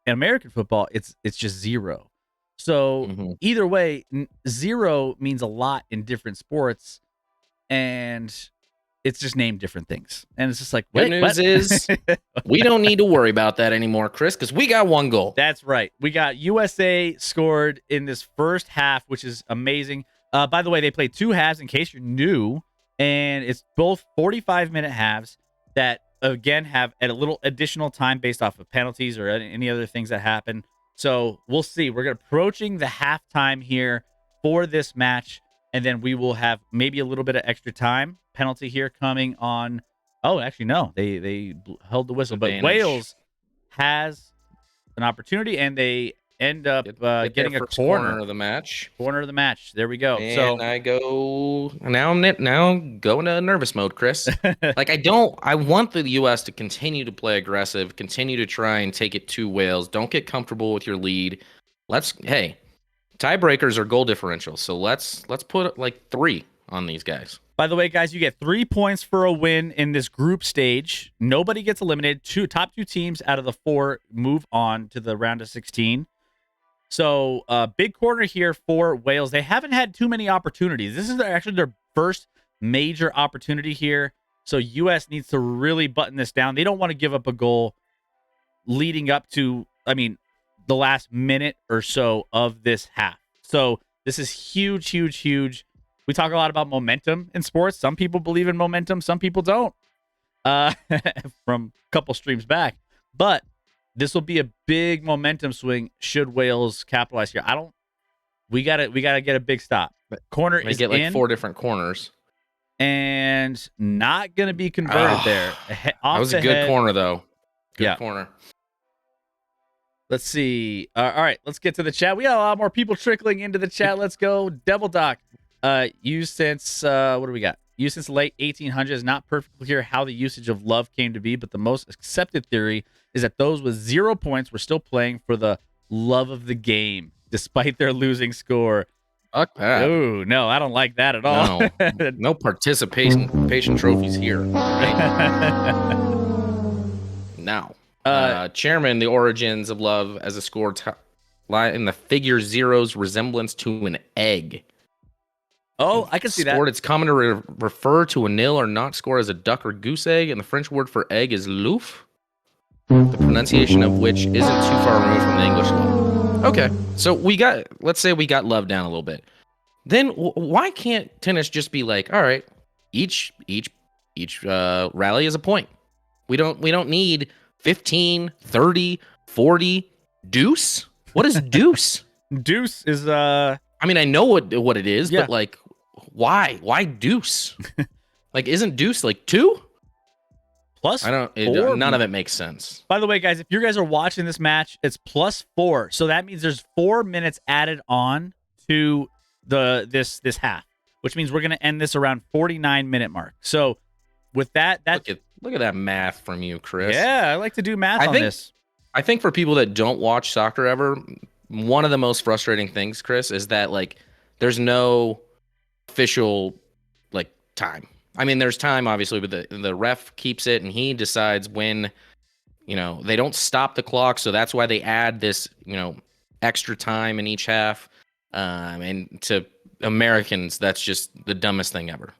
Speaker 1: American football, it's just 0. So either way, 0 means a lot in different sports, and it's just named different things. And it's just like,
Speaker 2: good news is we don't need to worry about that anymore, Chris, because we got 1 goal.
Speaker 1: That's right. We got USA scored in this first half, which is amazing. By the way, they played 2 halves in case you're new. And it's both 45-minute halves that, again, have a little additional time based off of penalties or any other things that happen. So we'll see. We're approaching the halftime here for this match, and then we will have maybe a little bit of extra time penalty here coming on. Oh, actually, no. They held the whistle.
Speaker 2: Advantage.
Speaker 1: But Wales has an opportunity, and they end up getting a corner
Speaker 2: of the match.
Speaker 1: Corner of the match. There we go.
Speaker 2: And
Speaker 1: so
Speaker 2: I go now. I'm going to nervous mode, Chris. I want the U.S. to continue to play aggressive, continue to try and take it to Wales. Don't get comfortable with your lead. Tiebreakers are goal differential, so let's put like 3 on these guys.
Speaker 1: By the way, guys, you get 3 points for a win in this group stage. Nobody gets eliminated. Top 2 teams out of the 4 move on to the round of 16. So, big corner here for Wales. They haven't had too many opportunities. This is actually their first major opportunity here. So, U.S. needs to really button this down. They don't want to give up a goal leading up to, the last minute or so of this half. So, this is huge, huge, huge. We talk a lot about momentum in sports. Some people believe in momentum. Some people don't. From a couple streams back. But this will be a big momentum swing should Wales capitalize here. We gotta get a big stop. Corner
Speaker 2: They
Speaker 1: is
Speaker 2: get like
Speaker 1: in
Speaker 2: 4 different corners.
Speaker 1: and not gonna be converted there.
Speaker 2: That was a good corner though. Good corner.
Speaker 1: Let's see. All right, let's get to the chat. We got a lot more people trickling into the chat. Let's go. Devil Doc. Used since what do we got? Used since late 1800s. Not perfectly clear how the usage of love came to be, but the most accepted theory is that those with 0 points were still playing for the love of the game, despite their losing score.
Speaker 2: Fuck that.
Speaker 1: Oh no, I don't like that at all.
Speaker 2: No participation trophies here. Right? Now. Chairman, the origins of love as a score lie in the figure zero's resemblance to an egg.
Speaker 1: Oh, I can see that.
Speaker 2: It's common to refer to a nil or not score as a duck or goose egg, and the French word for egg is louf, the pronunciation of which isn't too far removed from the English love. Okay, so let's say we got love down a little bit. Then why can't tennis just be like, all right, each rally is a point. We don't need 15, 30, 40, deuce? What is deuce?
Speaker 1: Deuce is
Speaker 2: I mean, I know what it is, but like why? Why deuce? Like isn't deuce like 2?
Speaker 1: Plus
Speaker 2: none of it makes sense.
Speaker 1: By the way, guys, if you guys are watching this match, it's +4. So that means there's 4 minutes added on to this half, which means we're going to end this around 49-minute mark. So with that
Speaker 2: look at that math from you, Chris.
Speaker 1: Yeah, I like to do math on this.
Speaker 2: I think for people that don't watch soccer ever, one of the most frustrating things, Chris, is that like there's no official like time. I mean, there's time obviously, but the ref keeps it and he decides when, they don't stop the clock, so that's why they add this, extra time in each half. And to Americans, that's just the dumbest thing ever.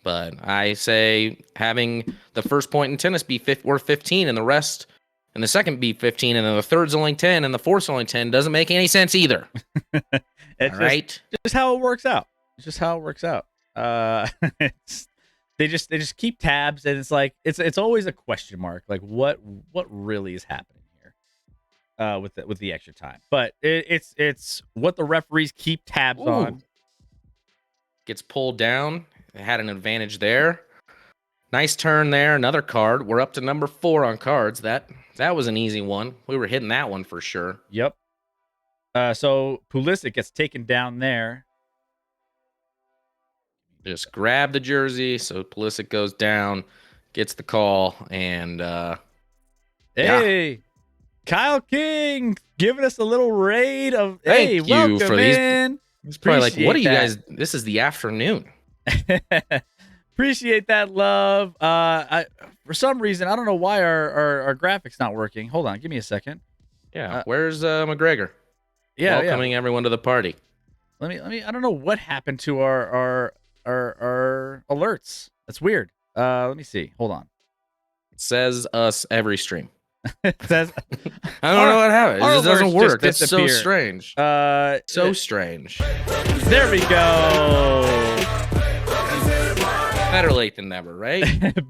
Speaker 2: But I say having the first point in tennis be worth 15 and the rest and the second be 15 and then the third's only 10 and the fourth's only 10 doesn't make any sense either.
Speaker 1: It's just how it works out. It's just how it works out. They just keep tabs and it's like it's always a question mark. Like what really is happening here with the extra time. But it's what the referees keep tabs on.
Speaker 2: Gets pulled down. It had an advantage there. Nice turn there. Another card. We're up to number 4 on cards. That was an easy one. We were hitting that one for sure.
Speaker 1: Yep. So Pulisic gets taken down there.
Speaker 2: Just grab the jersey. So Pulisic goes down, gets the call, and
Speaker 1: hey, Kyle King giving us a little raid of
Speaker 2: Thank you
Speaker 1: welcome
Speaker 2: for
Speaker 1: in.
Speaker 2: He's probably like, what are you guys? This is the afternoon.
Speaker 1: Appreciate that love. For some reason, I don't know why our graphics not working. Hold on, give me a second.
Speaker 2: Yeah, where's McGregor? Welcoming everyone to the party.
Speaker 1: Let me. I don't know what happened to our alerts. That's weird. Let me see. Hold on.
Speaker 2: It says us every stream.
Speaker 1: It says
Speaker 2: I don't know what happened. It just doesn't work. It's so
Speaker 1: disappear.
Speaker 2: strange. So strange.
Speaker 1: There we go.
Speaker 2: Better late than never, right?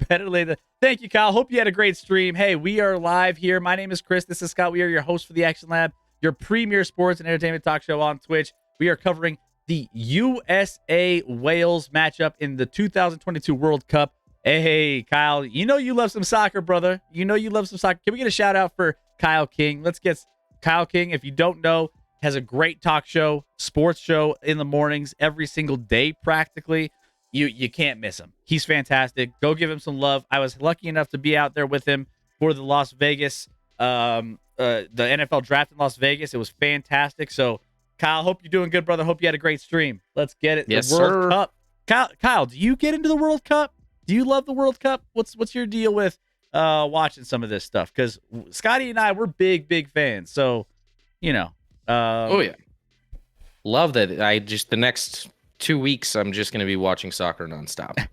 Speaker 1: Better late than. Thank you, Kyle. Hope you had a great stream. Hey, we are live here. My name is Chris. This is Scott. We are your host for the Action Lab, your premier sports and entertainment talk show on Twitch. We are covering the USA Wales matchup in the 2022 World Cup. Hey, Kyle, you know you love some soccer, brother. You know you love some soccer. Can we get a shout out for Kyle King? Let's get Kyle King. If you don't know, has a great talk show, sports show in the mornings every single day practically. You can't miss him. He's fantastic. Go give him some love. I was lucky enough to be out there with him for the Las Vegas, the NFL draft in Las Vegas. It was fantastic. So, Kyle, hope you're doing good, brother. Hope you had a great stream. Let's get it.
Speaker 2: Yes,
Speaker 1: the World
Speaker 2: sir.
Speaker 1: Cup. Kyle, do you get into the World Cup? Do you love the World Cup? What's your deal with watching some of this stuff? Because Scotty and I, we're big fans. So,
Speaker 2: oh yeah, love that. The next 2 weeks, I'm just going to be watching soccer nonstop.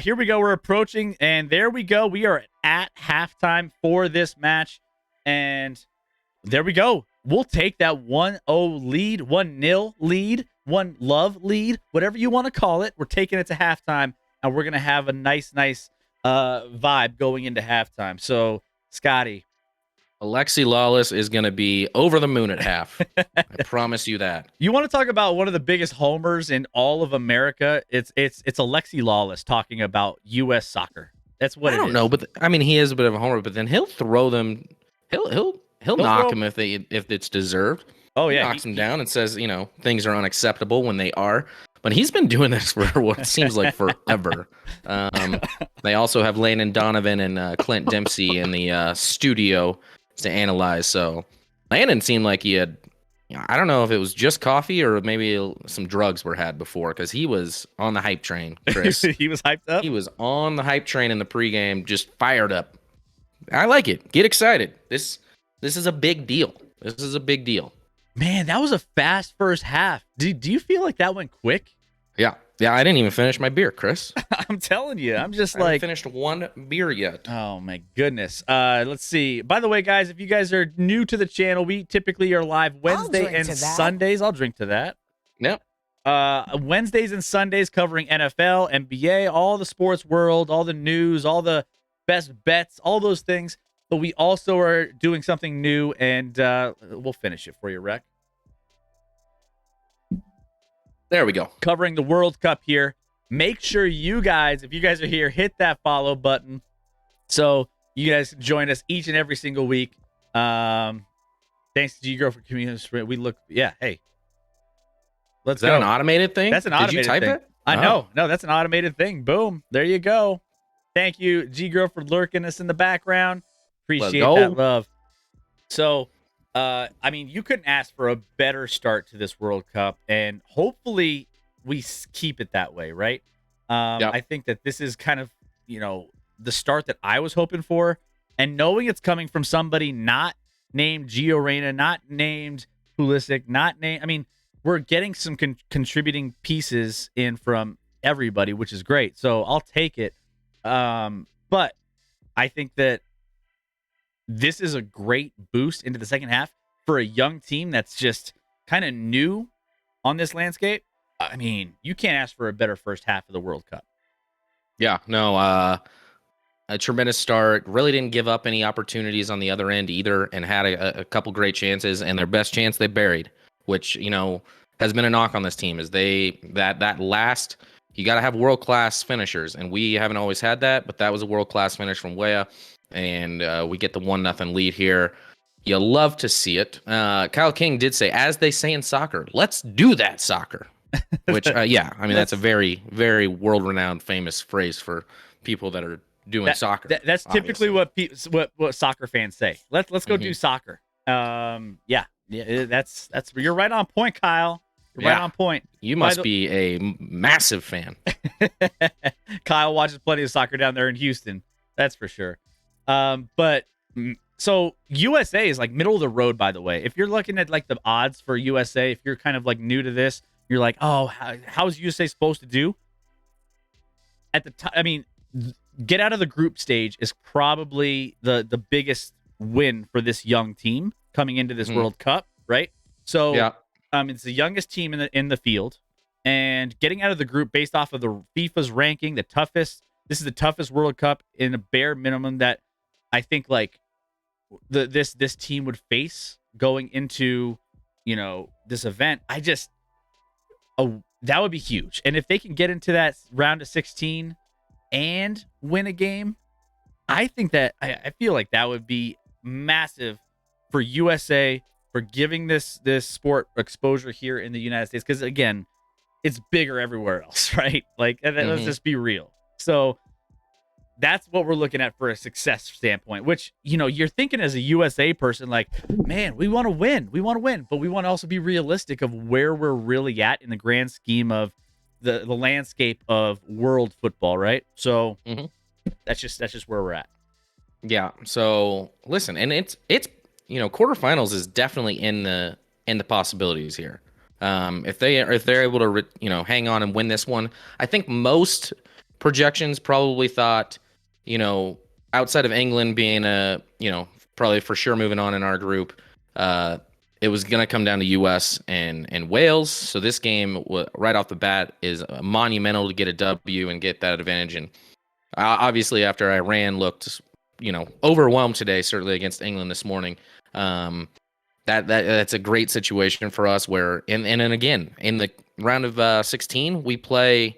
Speaker 1: Here we go. We're approaching, and there we go. We are at halftime for this match, and there we go. We'll take that 1-0 lead, 1-0 lead, 1-love lead, whatever you want to call it. We're taking it to halftime, and we're going to have a nice vibe going into halftime. So, Scotty,
Speaker 2: Alexi Lawless is going to be over the moon at half. I promise you that.
Speaker 1: You want to talk about one of the biggest homers in all of America? It's Alexi Lawless talking about U.S. soccer. That's what
Speaker 2: I don't know, but I mean, he is a bit of a homer. But then he'll throw them. He'll knock them if it's deserved.
Speaker 1: Oh yeah,
Speaker 2: he knocks them down and says, things are unacceptable when they are. But he's been doing this for what seems like forever. They also have Landon Donovan and Clint Dempsey in the studio to analyze. So Landon seemed like he had, I don't know if it was just coffee or maybe some drugs were had before, because he was on the hype train, Chris.
Speaker 1: He was hyped up?
Speaker 2: He was on the hype train in the pregame, just fired up. I like it. Get excited. This is a big deal. This is a big deal.
Speaker 1: Man, that was a fast first half. Do you feel like that went quick?
Speaker 2: Yeah, I didn't even finish my beer, Chris.
Speaker 1: I'm telling you, I'm just
Speaker 2: I haven't finished one beer yet.
Speaker 1: Oh my goodness. Let's see. By the way, guys, if you guys are new to the channel, we typically are live Wednesday and Sundays. I'll drink to that.
Speaker 2: Yep.
Speaker 1: Wednesdays and Sundays covering NFL, NBA, all the sports world, all the news, all the best bets, all those things. But we also are doing something new, and we'll finish it for you, Rec.
Speaker 2: There we go.
Speaker 1: Covering the World Cup here. Make sure you guys, if you guys are here, hit that follow button so you guys join us each and every single week. Thanks to G-Girl for community. Hey. Let's go.
Speaker 2: Is that an automated thing?
Speaker 1: That's an automated
Speaker 2: Did you type
Speaker 1: thing.
Speaker 2: it?
Speaker 1: I know. No, that's an automated thing. Boom. There you go. Thank you, G-Girl, for lurking us in the background. Appreciate that love. So, you couldn't ask for a better start to this World Cup, and hopefully we keep it that way, right?
Speaker 2: Yep.
Speaker 1: I think that this is kind of, the start that I was hoping for, and knowing it's coming from somebody not named Gio Reyna, not named Pulisic, we're getting some contributing pieces in from everybody, which is great. So I'll take it. But I think that this is a great boost into the second half for a young team that's just kind of new on this landscape. I mean, you can't ask for a better first half of the World Cup.
Speaker 2: Yeah, no, a tremendous start. Really didn't give up any opportunities on the other end either, and had a couple great chances, and their best chance they buried, which, has been a knock on this team, is that last, you got to have world-class finishers, and we haven't always had that, but that was a world-class finish from Weah. And we get the 1-0 lead here. You love to see it. Kyle King did say, as they say in soccer, let's do that soccer. Which, that's a very, very world-renowned, famous phrase for people that are doing soccer.
Speaker 1: That's typically what soccer fans say. Let's go do soccer. That's you're right on point, Kyle. You're right on point.
Speaker 2: You must be a massive fan.
Speaker 1: Kyle watches plenty of soccer down there in Houston. That's for sure. So USA is like middle of the road, by the way. If you're looking at like the odds for USA, if you're kind of like new to this, you're like, oh, how is USA supposed to do? At the time, get out of the group stage is probably the biggest win for this young team coming into this World Cup, right? So it's the youngest team in the field, and getting out of the group based off of the FIFA's ranking, this is the toughest World Cup in a bare minimum that I think like this team would face going into, this event. That would be huge. And if they can get into that round of 16 and win a game, I think that I feel like that would be massive for USA, for giving this sport exposure here in the United States. Because again, it's bigger everywhere else, right? Like, let's just be real. So that's what we're looking at for a success standpoint, which, you're thinking as a USA person, like, man, we want to win, but we want to also be realistic of where we're really at in the grand scheme of the landscape of world football, right? So that's just where we're at.
Speaker 2: Yeah. So listen, and it's quarterfinals is definitely in the possibilities here. If they're able to hang on and win this one, I think most projections probably thought, outside of England being probably for sure moving on in our group, it was going to come down to US and Wales. So this game right off the bat is monumental to get a W and get that advantage. And obviously after Iran looked overwhelmed today, certainly against England this morning. That's a great situation for us where, and again, in the round of 16, we play,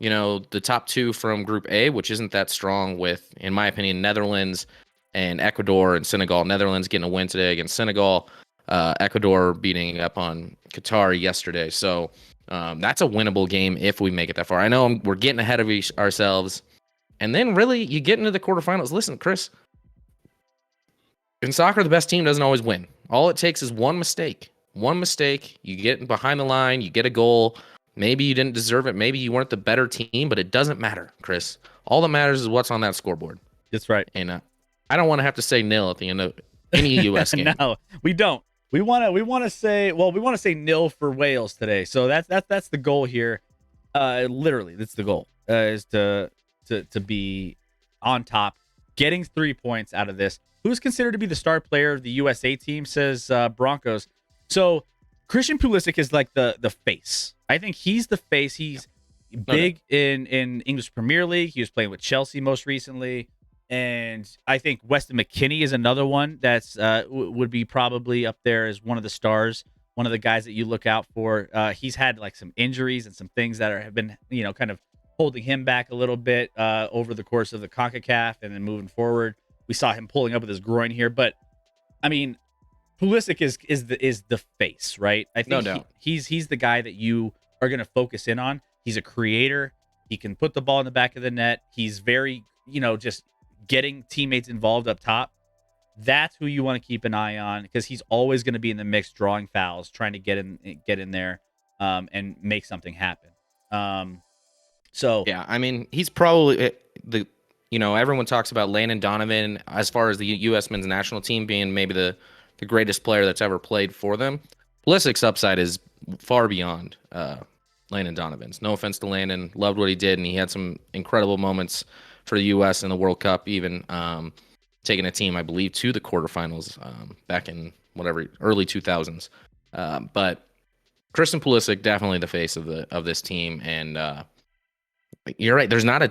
Speaker 2: the top two from Group A, which isn't that strong with, in my opinion, Netherlands and Ecuador and Senegal. Netherlands getting a win today against Senegal, Ecuador beating up on Qatar yesterday. So that's a winnable game if we make it that far. I know we're getting ahead of ourselves. And then really you get into the quarterfinals. Listen, Chris, in soccer, the best team doesn't always win. All it takes is one mistake. One mistake, you get behind the line, you get a goal. Maybe you didn't deserve it. Maybe you weren't the better team, but it doesn't matter, Chris. All that matters is what's on that scoreboard.
Speaker 1: That's right.
Speaker 2: And I don't want to have to say nil at the end of any U.S. game.
Speaker 1: No, we don't. We want to say nil for Wales today. So that's the goal here. Literally, that's the goal. Is to be on top, getting 3 points out of this. Who's considered to be the star player of the USA team, says Broncos. So Christian Pulisic is like the face. I think he's the face. He's big in English Premier League. He was playing with Chelsea most recently. And I think Weston McKennie is another one that's would be probably up there as one of the stars, one of the guys that you look out for. He's had like some injuries and some things that have been, kind of holding him back a little bit over the course of the CONCACAF and then moving forward. We saw him pulling up with his groin here, but I mean, Pulisic is the face, right? I think
Speaker 2: no doubt.
Speaker 1: He's the guy that you are going to focus in on. He's a creator. He can put the ball in the back of the net. He's very, just getting teammates involved up top. That's who you want to keep an eye on because he's always going to be in the mix, drawing fouls, trying to get in there, and make something happen. So
Speaker 2: yeah, I mean, he's probably everyone talks about Landon Donovan as far as the U.S. men's national team being maybe the greatest player that's ever played for them. Pulisic's upside is far beyond Landon Donovan's. No offense to Landon, loved what he did, and he had some incredible moments for the U.S. in the World Cup, even taking a team, I believe, to the quarterfinals back in early 2000s. But Christian Pulisic, definitely the face of this team, and you're right. There's not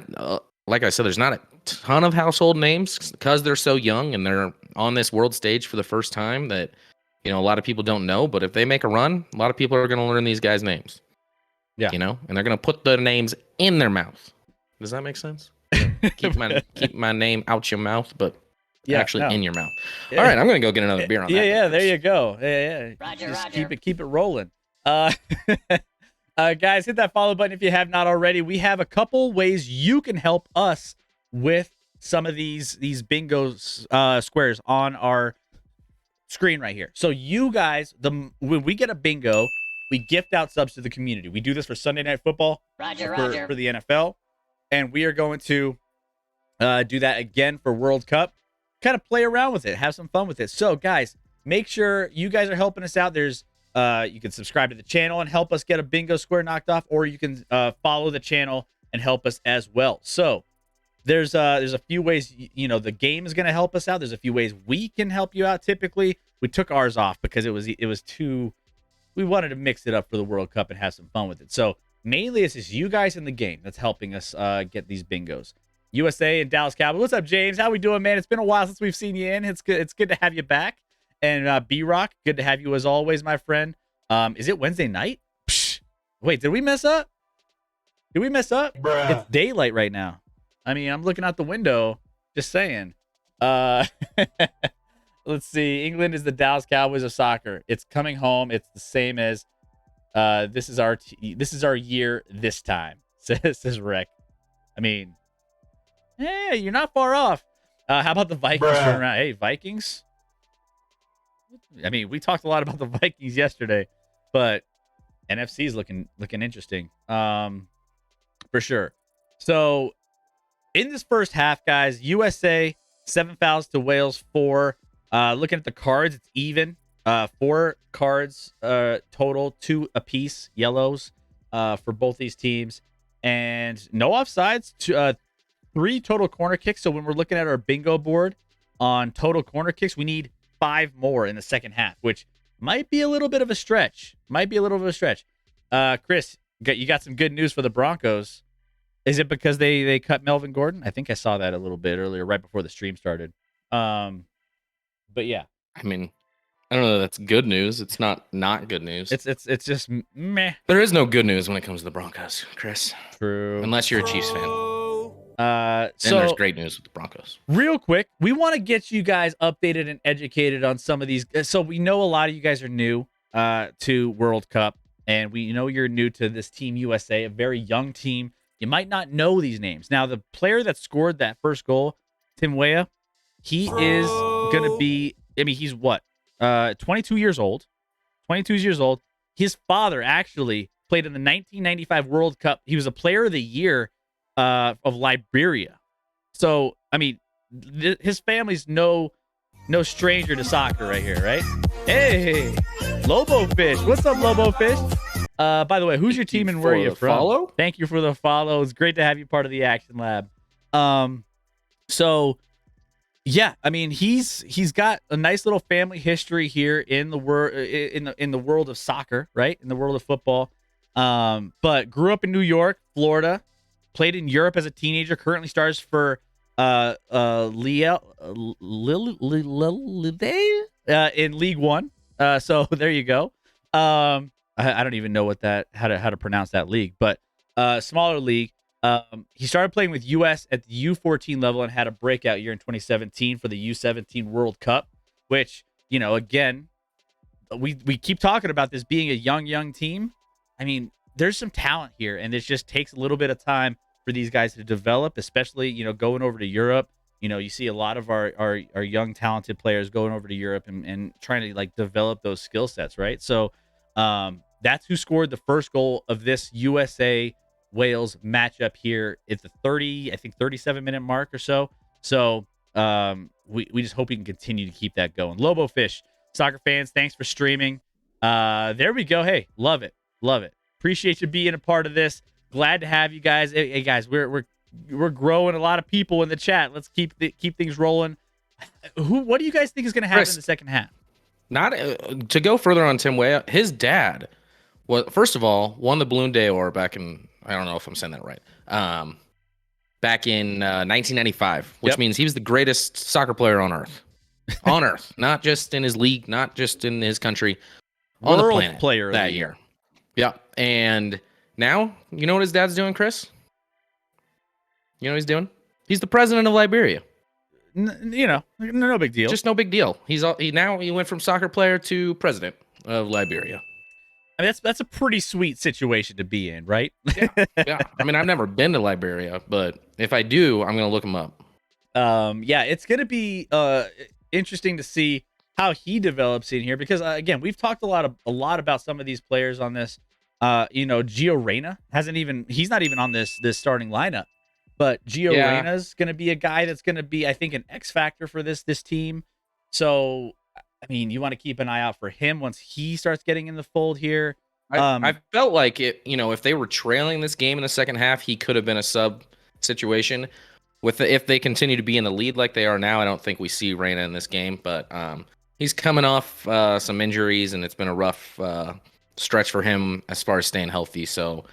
Speaker 2: like I said, there's not a ton of household names because they're so young and they're on this world stage for the first time that, a lot of people don't know. But if they make a run, a lot of people are going to learn these guys' names.
Speaker 1: Yeah.
Speaker 2: And they're going to put the names in their mouth. Does that make sense? Keep my name out your mouth, but actually in your mouth. Yeah. All right, I'm going to go get another beer on that.
Speaker 1: Yeah, there you go. Yeah. Roger. Keep it rolling. Guys, hit that follow button if you have not already. We have a couple ways you can help us with some of these bingo squares on our screen right here. So you guys, when we get a bingo, we gift out subs to the community. We do this for Sunday Night Football, for the NFL, and we are going to do that again for World Cup. Kind of play around with it, have some fun with it. So guys, make sure you guys are helping us out. There's you can subscribe to the channel and help us get a bingo square knocked off, or you can follow the channel and help us as well. So there's a few ways, the game is going to help us out. There's a few ways we can help you out. Typically, we took ours off because it was too, we wanted to mix it up for the World Cup and have some fun with it. So mainly it's just you guys in the game that's helping us get these bingos. USA and Dallas Cowboys. What's up, James? How we doing, man? It's been a while since we've seen you in. It's good to have you back. And B-Rock, good to have you as always, my friend. Is it Wednesday night? Psh, wait, did we mess up? Bruh. It's daylight right now. I mean, I'm looking out the window, just saying. Let's see. England is the Dallas Cowboys of soccer. It's coming home. It's the same as this is our year this time, says Rick. I mean, hey, you're not far off. How about the Vikings turn around? Hey, Vikings. I mean, we talked a lot about the Vikings yesterday, but NFC is looking interesting, for sure. So in this first half, guys, USA 7 fouls to Wales 4. Looking at the cards, it's even. 4 cards total, 2 apiece, yellows for both these teams, and no offsides. 3 total corner kicks. So when we're looking at our bingo board on total corner kicks, we need 5 more in the second half, which might be a little bit of a stretch. Chris, you got some good news for the Broncos. Is it because they cut Melvin Gordon? I think I saw that a little bit earlier, right before the stream started. But yeah,
Speaker 2: I mean, I don't know that that's good news. It's not good news.
Speaker 1: it's just meh.
Speaker 2: There is no good news when it comes to the Broncos, Chris.
Speaker 1: True.
Speaker 2: Unless you're a Chiefs fan.
Speaker 1: So
Speaker 2: there's great news with the Broncos.
Speaker 1: Real quick, we want to get you guys updated and educated on some of these. So we know a lot of you guys are new to World Cup, and we know you're new to this Team USA, a very young team. You might not know these names. Now, the player that scored that first goal, Tim Weah, he is going to be, I mean, he's what? 22 years old. 22 years old. His father actually played in the 1995 World Cup. He was a player of the year of Liberia. So, I mean, his family's no stranger to soccer right here, right? Hey, Lobo Fish. What's up, Lobo Fish? By the way, who's your team and where are you from?
Speaker 2: Follow?
Speaker 1: Thank you for the follow. It's great to have you part of the Action Lab. So yeah, I mean, he's got a nice little family history here in the world in the world of soccer, right? In the world of football. But grew up in New York, Florida, played in Europe as a teenager, currently stars for in League One. So there you go. I don't even know what how to pronounce that league, but smaller league. He started playing with US at the U14 level and had a breakout year in 2017 for the U17 World Cup, which, you know, again, we keep talking about this being a young team. I mean, there's some talent here, and it just takes a little bit of time for these guys to develop, especially, you know, going over to Europe. You know, you see a lot of our young talented players going over to Europe and trying to like develop those skill sets, right? So that's who scored the first goal of this USA Wales matchup here at the 37-minute mark or so. So we just hope we can continue to keep that going. Lobo Fish, soccer fans, thanks for streaming. There we go. Hey, love it. Appreciate you being a part of this. Glad to have you guys. Hey guys, we're growing a lot of people in the chat. Let's keep things rolling. What do you guys think is going to happen in the second half?
Speaker 2: Not to go further on Tim Weah, his dad, first of all, won the Balloon d'Or back in, I don't know if I'm saying that right, back in 1995, which means he was the greatest soccer player on earth. On earth, not just in his league, not just in his country, on the planet
Speaker 1: player
Speaker 2: that year. Yeah, and now, you know what his dad's doing, Chris? You know what he's doing? He's the president of Liberia.
Speaker 1: No big deal.
Speaker 2: Just no big deal. He went from soccer player to president of Liberia.
Speaker 1: I mean, that's a pretty sweet situation to be in, right?
Speaker 2: Yeah. I mean, I've never been to Liberia, but if I do, I'm gonna look him up.
Speaker 1: Yeah, it's gonna be interesting to see how he develops in here because again, we've talked a lot about some of these players on this. Gio Reyna he's not even on this starting lineup. But Gio Reyna's going to be a guy that's going to be, I think, an X factor for this team. So, I mean, you want to keep an eye out for him once he starts getting in the fold here.
Speaker 2: I felt like it. You know, if they were trailing this game in the second half, he could have been a sub situation. If they continue to be in the lead like they are now, I don't think we see Reyna in this game. But he's coming off some injuries, and it's been a rough stretch for him as far as staying healthy. So,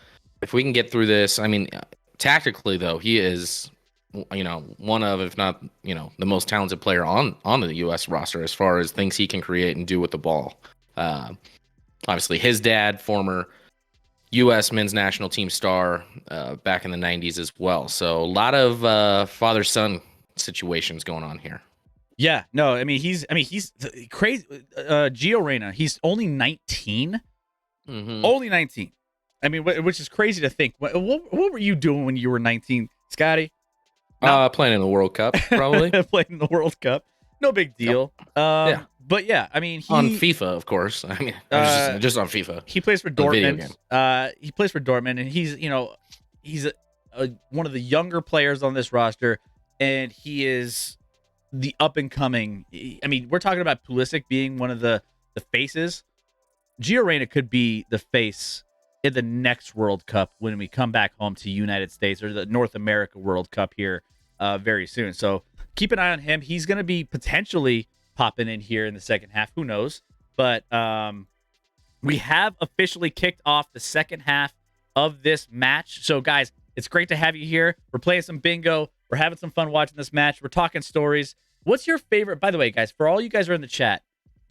Speaker 2: if we can get through this, I mean. Tactically, though, he is, one of, if not, the most talented player on the U.S. roster as far as things he can create and do with the ball. Obviously, his dad, former U.S. men's national team star back in the 90s as well. So a lot of father-son situations going on here.
Speaker 1: Yeah, no, I mean, he's crazy. Gio Reyna, he's only 19. Mm-hmm. Only 19. I mean, which is crazy to think. What were you doing when you were 19, Scotty?
Speaker 2: Playing in the World Cup, probably.
Speaker 1: Playing in the World Cup. No big deal. Yep. But yeah, I mean,
Speaker 2: on FIFA, of course. I mean, just on FIFA.
Speaker 1: He plays for Dortmund. He plays for Dortmund, and he's one of the younger players on this roster, and he is the up and coming. I mean, we're talking about Pulisic being one of the faces. Gio Reyna could be the face in the next World Cup when we come back home to United States or the North America World Cup here very soon. So keep an eye on him. He's going to be potentially popping in here in the second half. Who knows? But we have officially kicked off the second half of this match. So guys, It's great to have you here. We're playing some bingo. We're having some fun watching this match. We're talking stories. What's your favorite, by the way, guys, for all you guys who are in the chat,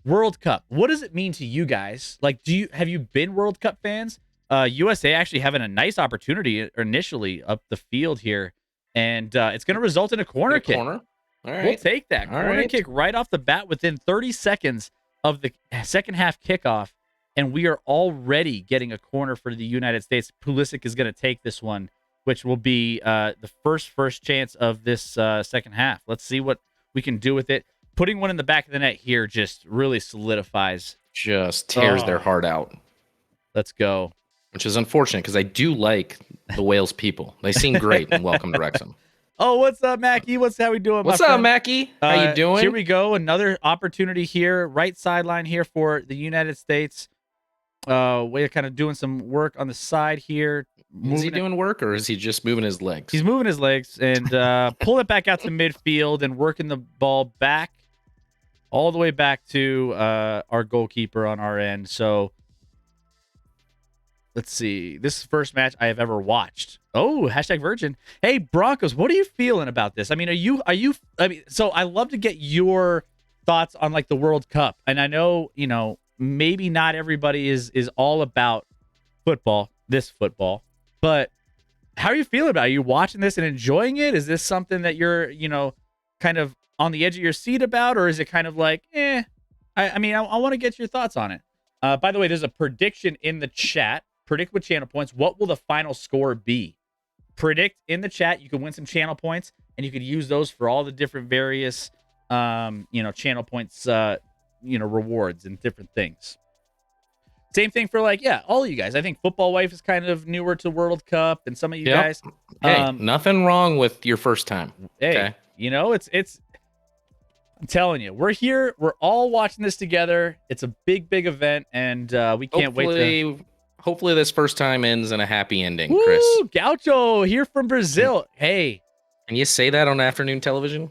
Speaker 1: World Cup, what does it mean to you guys? Like, have you been World Cup fans? USA actually having a nice opportunity initially up the field here, and it's going to result in a corner kick.
Speaker 2: Corner. All right.
Speaker 1: We'll take that. Corner kick right off the bat within 30 seconds of the second half kickoff, and we are already getting a corner for the United States. Pulisic is going to take this one, which will be the first chance of this second half. Let's see what we can do with it. Putting one in the back of the net here just really solidifies.
Speaker 2: Just tears their heart out.
Speaker 1: Let's go.
Speaker 2: Which is unfortunate because I do like the Wales people. They seem great and welcome to Wrexham.
Speaker 1: Oh, what's up, Mackie? How we doing?
Speaker 2: What's up, Mackie? How you doing?
Speaker 1: Here we go. Another opportunity here. Right sideline here for the United States. We're kind of doing some work on the side here.
Speaker 2: Is he doing work or is he just moving his legs?
Speaker 1: He's moving his legs and pull it back out to midfield and working the ball back all the way back to our goalkeeper on our end. So let's see. This is the first match I have ever watched. Oh, #Virgin. Hey, Broncos, what are you feeling about this? I mean, so I love to get your thoughts on like the World Cup. And I know, maybe not everybody is all about football, but how are you feeling about it? Are you watching this and enjoying it? Is this something that you're, kind of on the edge of your seat about, or is it kind of like, I want to get your thoughts on it. By the way, there's a prediction in the chat. Predict with channel points. What will the final score be? Predict in the chat. You can win some channel points, and you could use those for all the different various, channel points, rewards and different things. Same thing for all of you guys. I think Football Wife is kind of newer to World Cup, and some of you guys.
Speaker 2: Hey, nothing wrong with your first time.
Speaker 1: Hey,
Speaker 2: okay?
Speaker 1: It's. I'm telling you, we're here. We're all watching this together. It's a big event, and we can't wait to.
Speaker 2: Hopefully, this first time ends in a happy ending,
Speaker 1: Woo,
Speaker 2: Chris.
Speaker 1: Gaucho here from Brazil. Hey.
Speaker 2: Can you say that on afternoon television?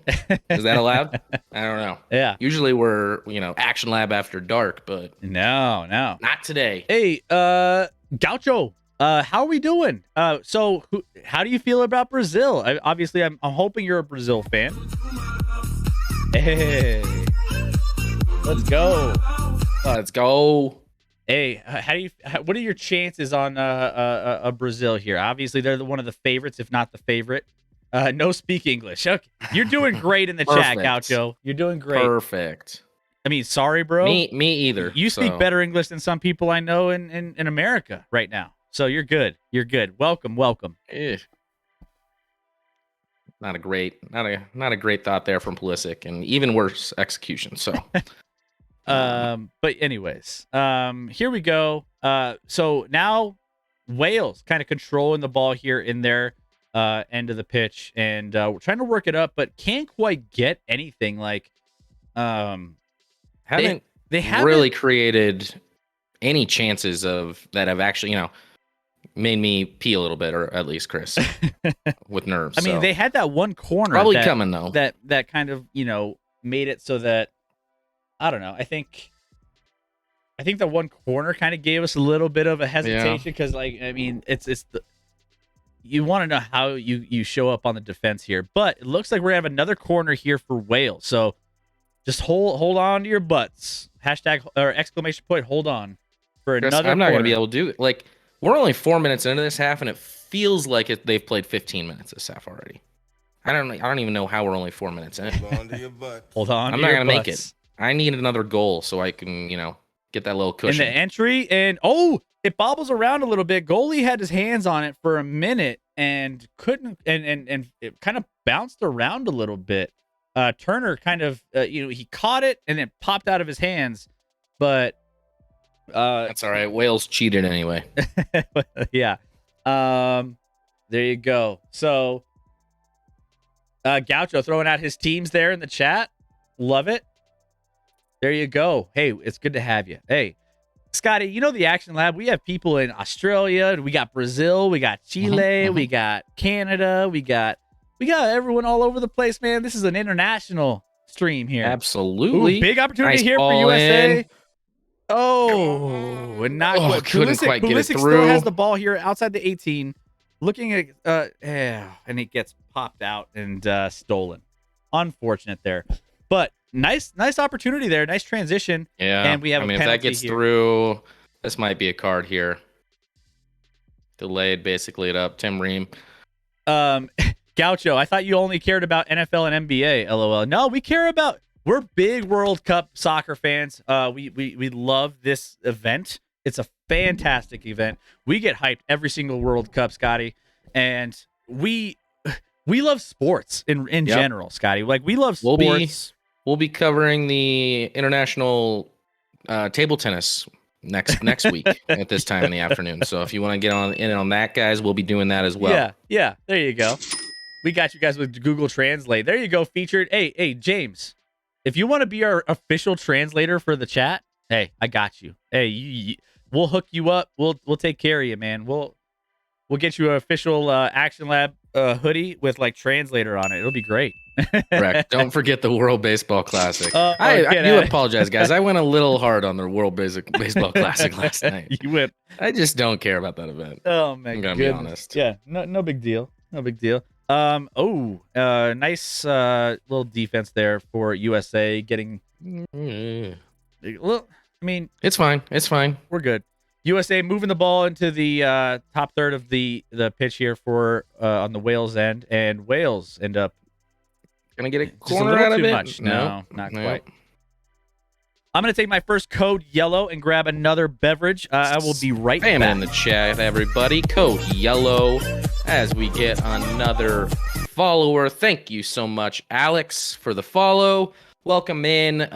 Speaker 2: Is that allowed? I don't know.
Speaker 1: Yeah.
Speaker 2: Usually we're, Action Lab after dark, but
Speaker 1: no.
Speaker 2: Not today.
Speaker 1: Hey, Gaucho, how are we doing? How do you feel about Brazil? Obviously, I'm hoping you're a Brazil fan. Hey. Let's go.
Speaker 2: Let's go.
Speaker 1: Hey, what are your chances on Brazil here? Obviously, they're one of the favorites, if not the favorite. No speak English. Okay. You're doing great in the chat, Gaucho. You're doing great.
Speaker 2: Perfect.
Speaker 1: I mean, sorry, bro.
Speaker 2: Me either.
Speaker 1: You speak better English than some people I know in America right now. So you're good. You're good. Welcome.
Speaker 2: Not a great thought there from Pulisic, and even worse execution. So,
Speaker 1: but anyways, here we go. So now Wales kind of controlling the ball here in their end of the pitch, and we're trying to work it up, but can't quite get anything. They haven't
Speaker 2: really created any chances of that have actually, made me pee a little bit, or at least Chris, with nerves.
Speaker 1: I mean, they had that one corner
Speaker 2: probably coming though.
Speaker 1: That kind of made it so that I don't know. I think the one corner kind of gave us a little bit of a hesitation because, it's the. You want to know how you show up on the defense here, but it looks like we're gonna have another corner here for Wales. So just hold on to your butts. #! Hold on for
Speaker 2: Chris,
Speaker 1: another.
Speaker 2: I'm not
Speaker 1: corner.
Speaker 2: gonna be able to do it. Like, we're only 4 minutes into this half, and it feels like they've played 15 minutes this half already. I don't even know how we're only 4 minutes in.
Speaker 3: Hold on to your butt.
Speaker 1: Hold on.
Speaker 2: I'm not gonna make it. I need another goal so I can get that little cushion.
Speaker 1: In the entry, and it bobbles around a little bit. Goalie had his hands on it for a minute and couldn't, and it kind of bounced around a little bit. Turner kind of, he caught it and it popped out of his hands, but
Speaker 2: that's all right. Wales cheated anyway.
Speaker 1: Yeah. There you go. So, Gaucho throwing out his teams there in the chat. Love it. There you go. Hey, it's good to have you. Hey, Scotty, the Action Lab, we have people in Australia, we got Brazil, we got Chile, we got Canada, we got everyone all over the place, man. This is an international stream here.
Speaker 2: Absolutely.
Speaker 1: Ooh, big opportunity here for USA. In. Oh, and not
Speaker 2: couldn't quite get it through.
Speaker 1: Still has the ball here outside the 18. looking at and it gets popped out and stolen. Unfortunate there, but nice opportunity there. Nice transition.
Speaker 2: Yeah,
Speaker 1: and we have.
Speaker 2: If that gets through, this might be a card here. Delayed, basically it up. Tim Ream.
Speaker 1: Gaucho, I thought you only cared about NFL and NBA. LOL. No, we care about. We're big World Cup soccer fans. We love this event. It's a fantastic event. We get hyped every single World Cup, Scotty, and we love sports in general, Scotty. Like we love sports.
Speaker 2: We'll be covering the international table tennis next week at this time in the afternoon. So if you want to get on that, guys, we'll be doing that as well.
Speaker 1: Yeah. There you go. We got you guys with Google Translate. There you go, featured. Hey, James, if you want to be our official translator for the chat, hey, I got you. Hey, we'll hook you up. We'll take care of you, man. We'll get you an official Action Lab hoodie with like translator on it. It'll be great.
Speaker 2: Correct. Don't forget the World Baseball Classic. I do apologize, guys. I went a little hard on the World Baseball Classic last night.
Speaker 1: You went.
Speaker 2: I just don't care about that event.
Speaker 1: Oh man,
Speaker 2: I'm gonna be honest.
Speaker 1: Yeah, no big deal. No big deal. Nice little defense there for USA getting. Well, I mean,
Speaker 2: it's fine.
Speaker 1: We're good. USA moving the ball into the top third of the pitch here for on the Wales end, and Wales end up
Speaker 2: gonna get a corner out of it.
Speaker 1: Much. No, not quite. I'm gonna take my first code yellow and grab another beverage. I will be right back.
Speaker 2: In the chat, everybody. Code yellow as we get another follower. Thank you so much, Alex, for the follow. Welcome in.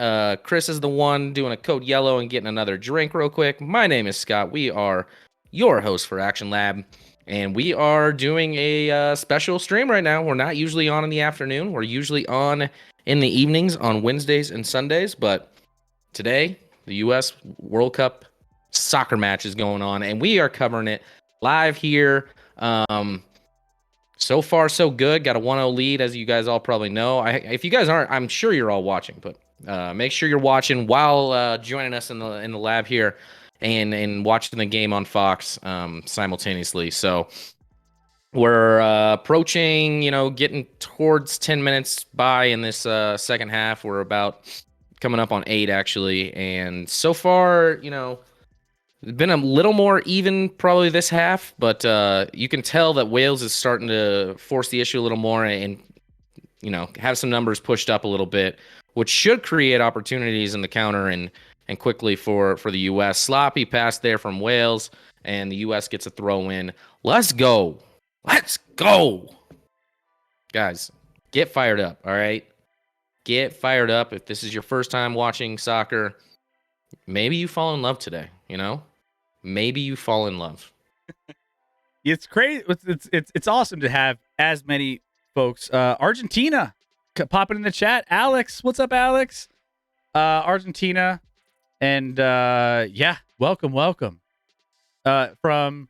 Speaker 2: Chris is the one doing a code yellow and getting another drink real quick. My name is Scott. We are your host for Action Lab, and we are doing a special stream right now. We're not usually on in the afternoon. We're usually on in the evenings on Wednesdays and Sundays, but today the U.S. World Cup soccer match is going on, and we are covering it live here. So far, so good. Got a 1-0 lead, as you guys all probably know. If you guys aren't, I'm sure you're all watching, but make sure you're watching while joining us in the lab here and watching the game on Fox simultaneously. So we're approaching, getting towards 10 minutes by in this second half. We're about coming up on 8, actually. And so far, it's been a little more even probably this half, but you can tell that Wales is starting to force the issue a little more and, have some numbers pushed up a little bit, which should create opportunities in the counter and quickly for the U.S. Sloppy pass there from Wales, and the U.S. gets a throw in. Let's go. Guys, get fired up, all right? Get fired up. If this is your first time watching soccer, maybe you fall in love today, Maybe you fall in love.
Speaker 1: It's crazy. It's awesome to have as many folks. Argentina popping in the chat. Alex, what's up, Alex? Argentina, and welcome. From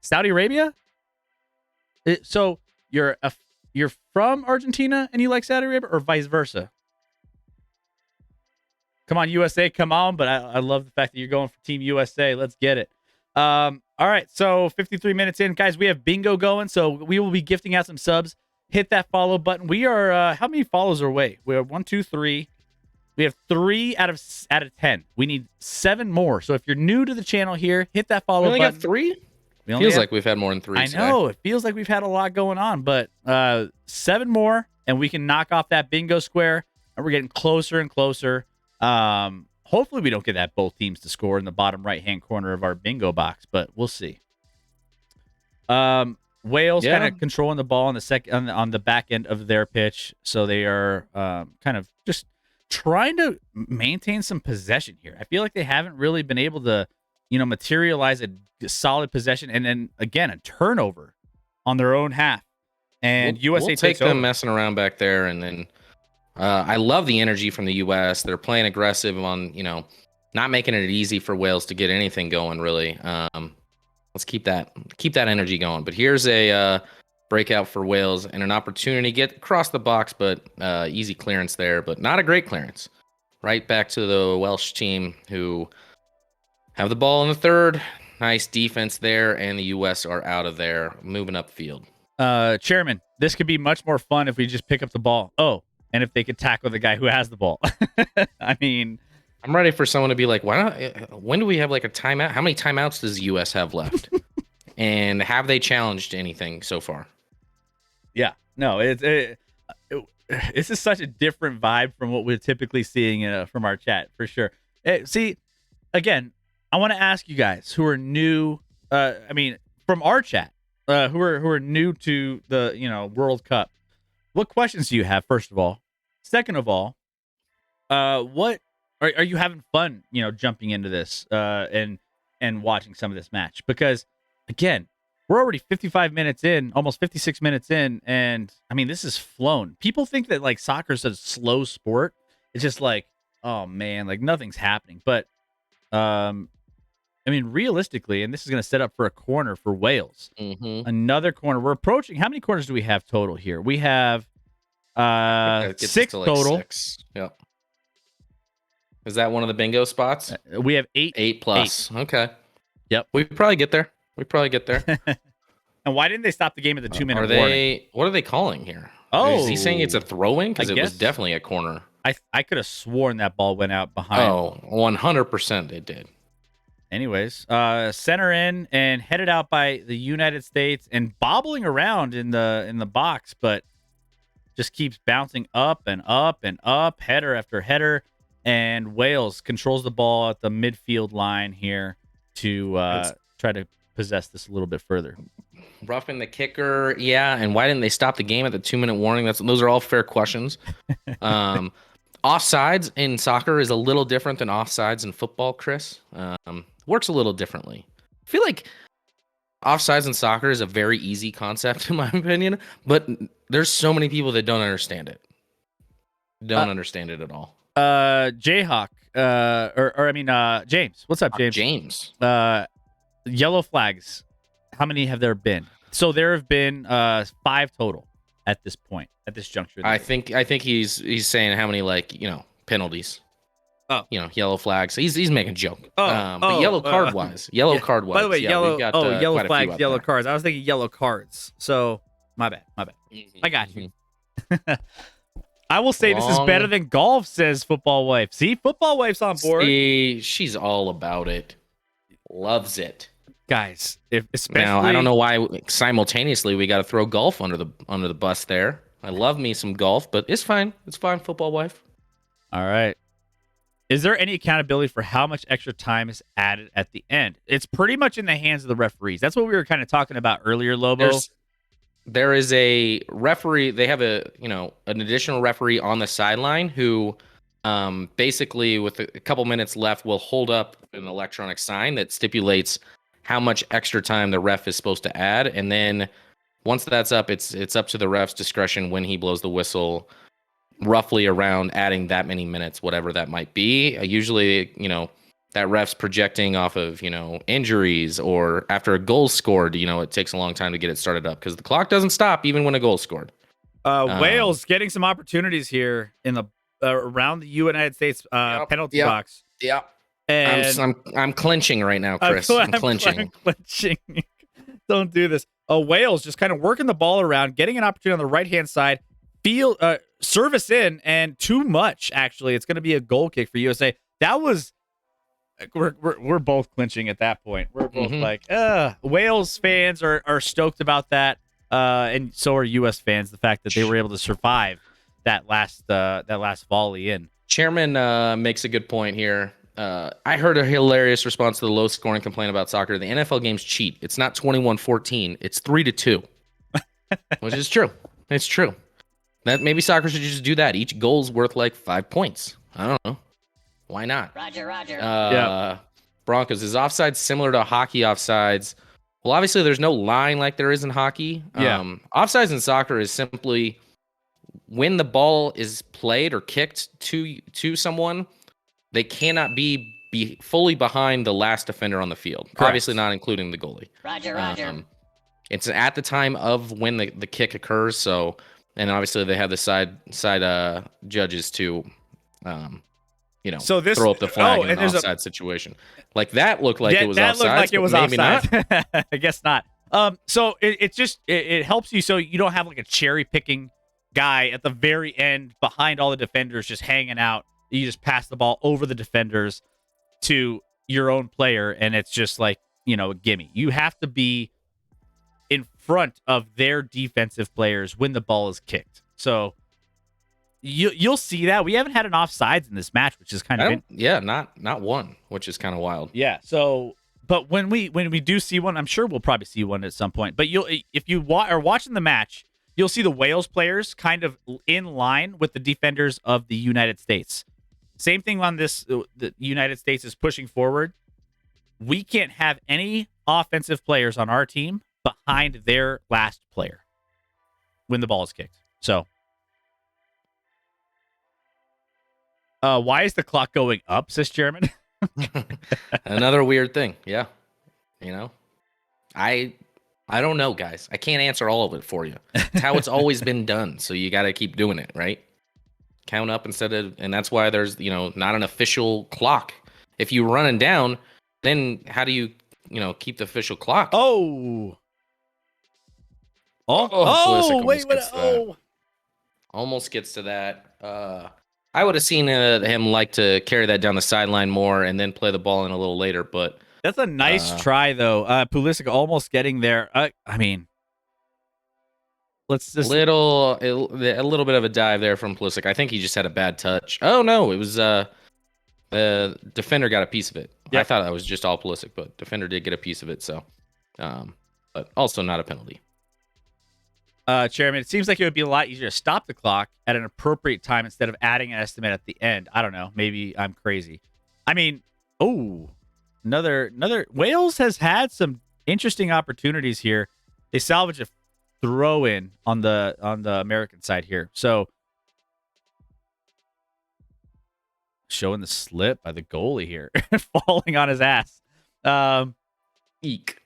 Speaker 1: Saudi Arabia. So you're from Argentina and you like Saudi Arabia, or vice versa? Come on, USA, come on. But I love the fact that you're going for Team USA. Let's get it. All right, so 53 minutes in. Guys, we have bingo going, so we will be gifting out some subs. Hit that follow button. We are, how many follows are away? We have 1, 2, 3. We have 3 out of 10. We need 7 more. So if you're new to the channel here, hit that follow button.
Speaker 2: We only got 3? Feels like we've had more than 3.
Speaker 1: I know. It feels like we've had a lot going on, but 7 more, and we can knock off that bingo square, and we're getting closer and closer. Hopefully we don't get that both teams to score in the bottom right-hand corner of our bingo box, but we'll see. Wales kind of controlling the ball on the on the back end of their pitch, so they are kind of just trying to maintain some possession here. I feel like they haven't really been able to, materialize a solid possession, and then again a turnover on their own half. And USA
Speaker 2: we'll take them messing around back there, and then I love the energy from the U.S. They're playing aggressive on, not making it easy for Wales to get anything going, really. Let's keep that energy going. But here's a breakout for Wales and an opportunity to get across the box, but easy clearance there, but not a great clearance. Right back to the Welsh team, who have the ball in the third. Nice defense there, and the U.S. are out of there, moving up field.
Speaker 1: Chairman, this could be much more fun if we just pick up the ball. Oh, and if they could tackle the guy who has the ball. I mean,
Speaker 2: I'm ready for someone to be like, why not? When do we have like a timeout? How many timeouts does the U.S. have left? And have they challenged anything so far?
Speaker 1: Yeah, no, this is such a different vibe from what we're typically seeing from our chat, for sure. See, again, I want to ask you guys who are new. From our chat, who are new to the World Cup. What questions do you have? First of all, second of all, what are you having fun? Jumping into this and watching some of this match, because again, we're already 55 minutes in, almost 56 minutes in, and I mean, this is flown. People think that like soccer is a slow sport. It's just like, oh man, like nothing's happening. But realistically, and this is going to set up for a corner for Wales.
Speaker 2: Mm-hmm.
Speaker 1: Another corner. We're approaching. How many corners do we have total here? We have 6 total.
Speaker 2: 6. Yep. Is that one of the bingo spots?
Speaker 1: We have 8.
Speaker 2: 8 plus.
Speaker 1: 8.
Speaker 2: Okay.
Speaker 1: Yep.
Speaker 2: We probably get there.
Speaker 1: And why didn't they stop the game at the 2-minute warning?
Speaker 2: What are they calling here?
Speaker 1: Oh,
Speaker 2: is he saying it's a throw-in? Because it was definitely a corner.
Speaker 1: I could have sworn that ball went out behind.
Speaker 2: Oh, 100% it did.
Speaker 1: Anyways, center in and headed out by the United States and bobbling around in the box, but just keeps bouncing up and up and up, header after header, and Wales controls the ball at the midfield line here to try to possess this a little bit further.
Speaker 2: Roughing the kicker, yeah, and why didn't they stop the game at the 2-minute warning? Those are all fair questions. Offsides in soccer is a little different than offsides in football, Chris. Works a little differently. I feel like offsides in soccer is a very easy concept, in my opinion, but there's so many people that don't understand it. Understand it at all.
Speaker 1: Jayhawk, James. What's up, James?
Speaker 2: James.
Speaker 1: Yellow flags. How many have there been? So there have been 5 total at this point, at this juncture.
Speaker 2: I think he's saying how many penalties.
Speaker 1: Oh,
Speaker 2: yellow flags. He's making a joke. But yellow card wise. By
Speaker 1: the way, yellow flags, yellow cards. I was thinking yellow cards. So my bad.
Speaker 2: Mm-hmm.
Speaker 1: I got you. I will say this is better than golf, says Football Wife. See, Football Wife's on board.
Speaker 2: See, she's all about it. Loves it.
Speaker 1: Guys, especially
Speaker 2: now, I don't know why simultaneously we got to throw golf under the bus there. I love me some golf, but it's fine. It's fine, Football Wife.
Speaker 1: All right. Is there any accountability for how much extra time is added at the end? It's pretty much in the hands of the referees. That's what we were kind of talking about earlier, Lobo.
Speaker 2: There is a referee. They have an additional referee on the sideline who basically with a couple minutes left will hold up an electronic sign that stipulates how much extra time the ref is supposed to add. And then once that's up, it's up to the ref's discretion when he blows the whistle, roughly around adding that many minutes, whatever that might be. Usually, that ref's projecting off of, injuries or after a goal scored, it takes a long time to get it started up because the clock doesn't stop even when a goal scored.
Speaker 1: Wales getting some opportunities here in the around the United States penalty box.
Speaker 2: Yeah.
Speaker 1: And
Speaker 2: I'm clinching right now, Chris. I'm clinching.
Speaker 1: I'm clinching. Don't do this. Wales just kind of working the ball around, getting an opportunity on the right-hand side, service in, and too much, actually. It's going to be a goal kick for USA. That was... We're both clinching at that point. We're both like, Wales fans are stoked about that, and so are U.S. fans. The fact that they were able to survive that last volley in.
Speaker 2: Chairman makes a good point here. I heard a hilarious response to the low scoring complaint about soccer. The NFL games cheat. It's not 21-14. It's 3-2, which is true. It's true. That maybe soccer should just do that. Each goal's worth like 5 points. I don't know. Why not?
Speaker 3: Roger.
Speaker 2: Broncos, is offsides similar to hockey offsides? Well, obviously there's no line like there is in hockey. Offsides in soccer is simply when the ball is played or kicked to someone, they cannot be fully behind the last defender on the field.
Speaker 1: Correct.
Speaker 2: Obviously not including the goalie.
Speaker 3: Roger.
Speaker 2: It's at the time of when the kick occurs. So, and obviously they have the side judges to
Speaker 1: So this
Speaker 2: throw up the flag in
Speaker 1: and
Speaker 2: an
Speaker 1: there's
Speaker 2: offside situation. Like that looked like it was
Speaker 1: that
Speaker 2: offside.
Speaker 1: looked like it was
Speaker 2: maybe
Speaker 1: offside.
Speaker 2: not.
Speaker 1: I guess not. So it just it helps you so you don't have like a cherry picking guy at the very end behind all the defenders just hanging out. You just pass the ball over the defenders to your own player, and it's just like, a gimme. You have to be in front of their defensive players when the ball is kicked. So you'll see that. We haven't had an offsides in this match, which is kind of
Speaker 2: not one, which is kind of wild.
Speaker 1: Yeah. So, but when we do see one, I'm sure we'll probably see one at some point. But if you are watching the match, you'll see the Wales players kind of in line with the defenders of the United States. Same thing on this. The United States is pushing forward. We can't have any offensive players on our team behind their last player when the ball is kicked. So, why is the clock going up, says Chairman?
Speaker 2: Another weird thing. Yeah. I don't know, guys. I can't answer all of it for you. It's how it's always been done. So you got to keep doing it, right? Count up and that's why there's, not an official clock. If you're running down, then how do you, keep the official clock?
Speaker 1: Oh, wait, what? Oh,
Speaker 2: almost gets to that. I would have seen him like to carry that down the sideline more and then play the ball in a little later, but
Speaker 1: that's a nice try though. Pulisic almost getting there. I mean, let's just
Speaker 2: a little bit of a dive there from Pulisic. I think he just had a bad touch. Oh no, it was the defender got a piece of it. Yep. I thought that was just all Pulisic, but defender did get a piece of it. So, but also not a penalty.
Speaker 1: Chairman, it seems like it would be a lot easier to stop the clock at an appropriate time instead of adding an estimate at the end. I don't know. Maybe I'm crazy. I mean, another Wales has had some interesting opportunities here. They salvaged a throw in on the American side here. So showing the slip by the goalie here, falling on his ass.
Speaker 2: Eek.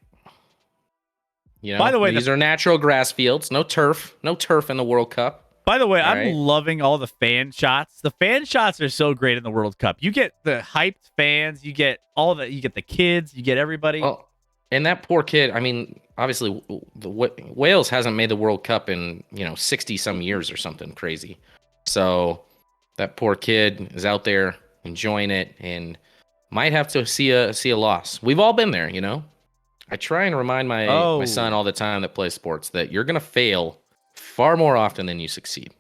Speaker 1: By the way,
Speaker 2: these are natural grass fields, no turf in the World Cup.
Speaker 1: By the way, I'm loving all the fan shots. The fan shots are so great in the World Cup. You get the hyped fans, you get the kids, you get everybody.
Speaker 2: Well, and that poor kid, I mean, obviously Wales hasn't made the World Cup in, 60 some years or something crazy. So that poor kid is out there enjoying it and might have to see a loss. We've all been there, I try and remind my son all the time that plays sports that you're going to fail far more often than you succeed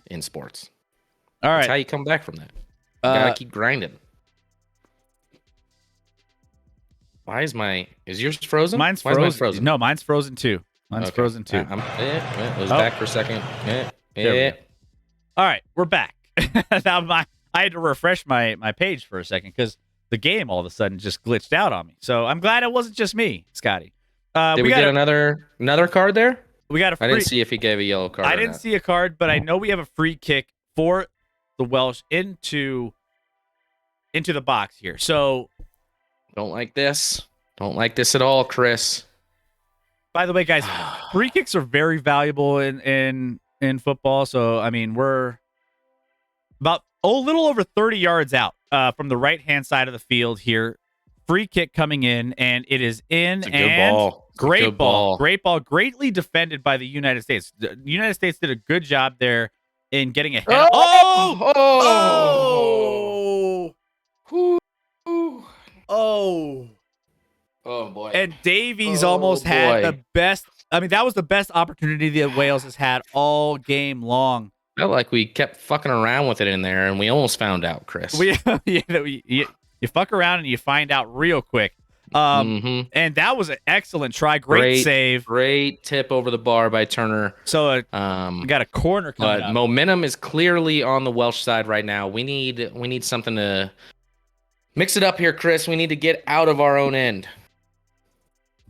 Speaker 2: in sports.
Speaker 1: All right.
Speaker 2: That's how you come back from that. You got to keep grinding. Is yours frozen?
Speaker 1: Mine's frozen. No, mine's frozen too. Mine's frozen too.
Speaker 2: It was back for a second.
Speaker 1: All right, we're back. Now I had to refresh my page for a second because the game all of a sudden just glitched out on me. So I'm glad it wasn't just me, Scotty.
Speaker 2: Did we get another card there?
Speaker 1: We got a free...
Speaker 2: I didn't see if he gave a yellow card.
Speaker 1: I didn't see a card, but I know we have a free kick for the Welsh into the box here. So
Speaker 2: don't like this. Don't like this at all, Chris.
Speaker 1: By the way, guys, free kicks are very valuable in football. So I mean, we're about a little over 30 yards out from the right-hand side of the field here. Free kick coming in, and it is in.
Speaker 2: It's a good ball.
Speaker 1: Great ball. Great ball. Greatly defended by the United States. The United States did a good job there in getting ahead.
Speaker 2: Oh boy.
Speaker 1: And Davies almost had the best. I mean, that was the best opportunity that Wales has had all game long.
Speaker 2: Felt like we kept fucking around with it in there, and we almost found out, Chris.
Speaker 1: You fuck around and you find out real quick. And that was an excellent try. Great save.
Speaker 2: Great tip over the bar by Turner.
Speaker 1: So we got a corner coming up.
Speaker 2: Momentum is clearly on the Welsh side right now. We need something to mix it up here, Chris. We need to get out of our own end.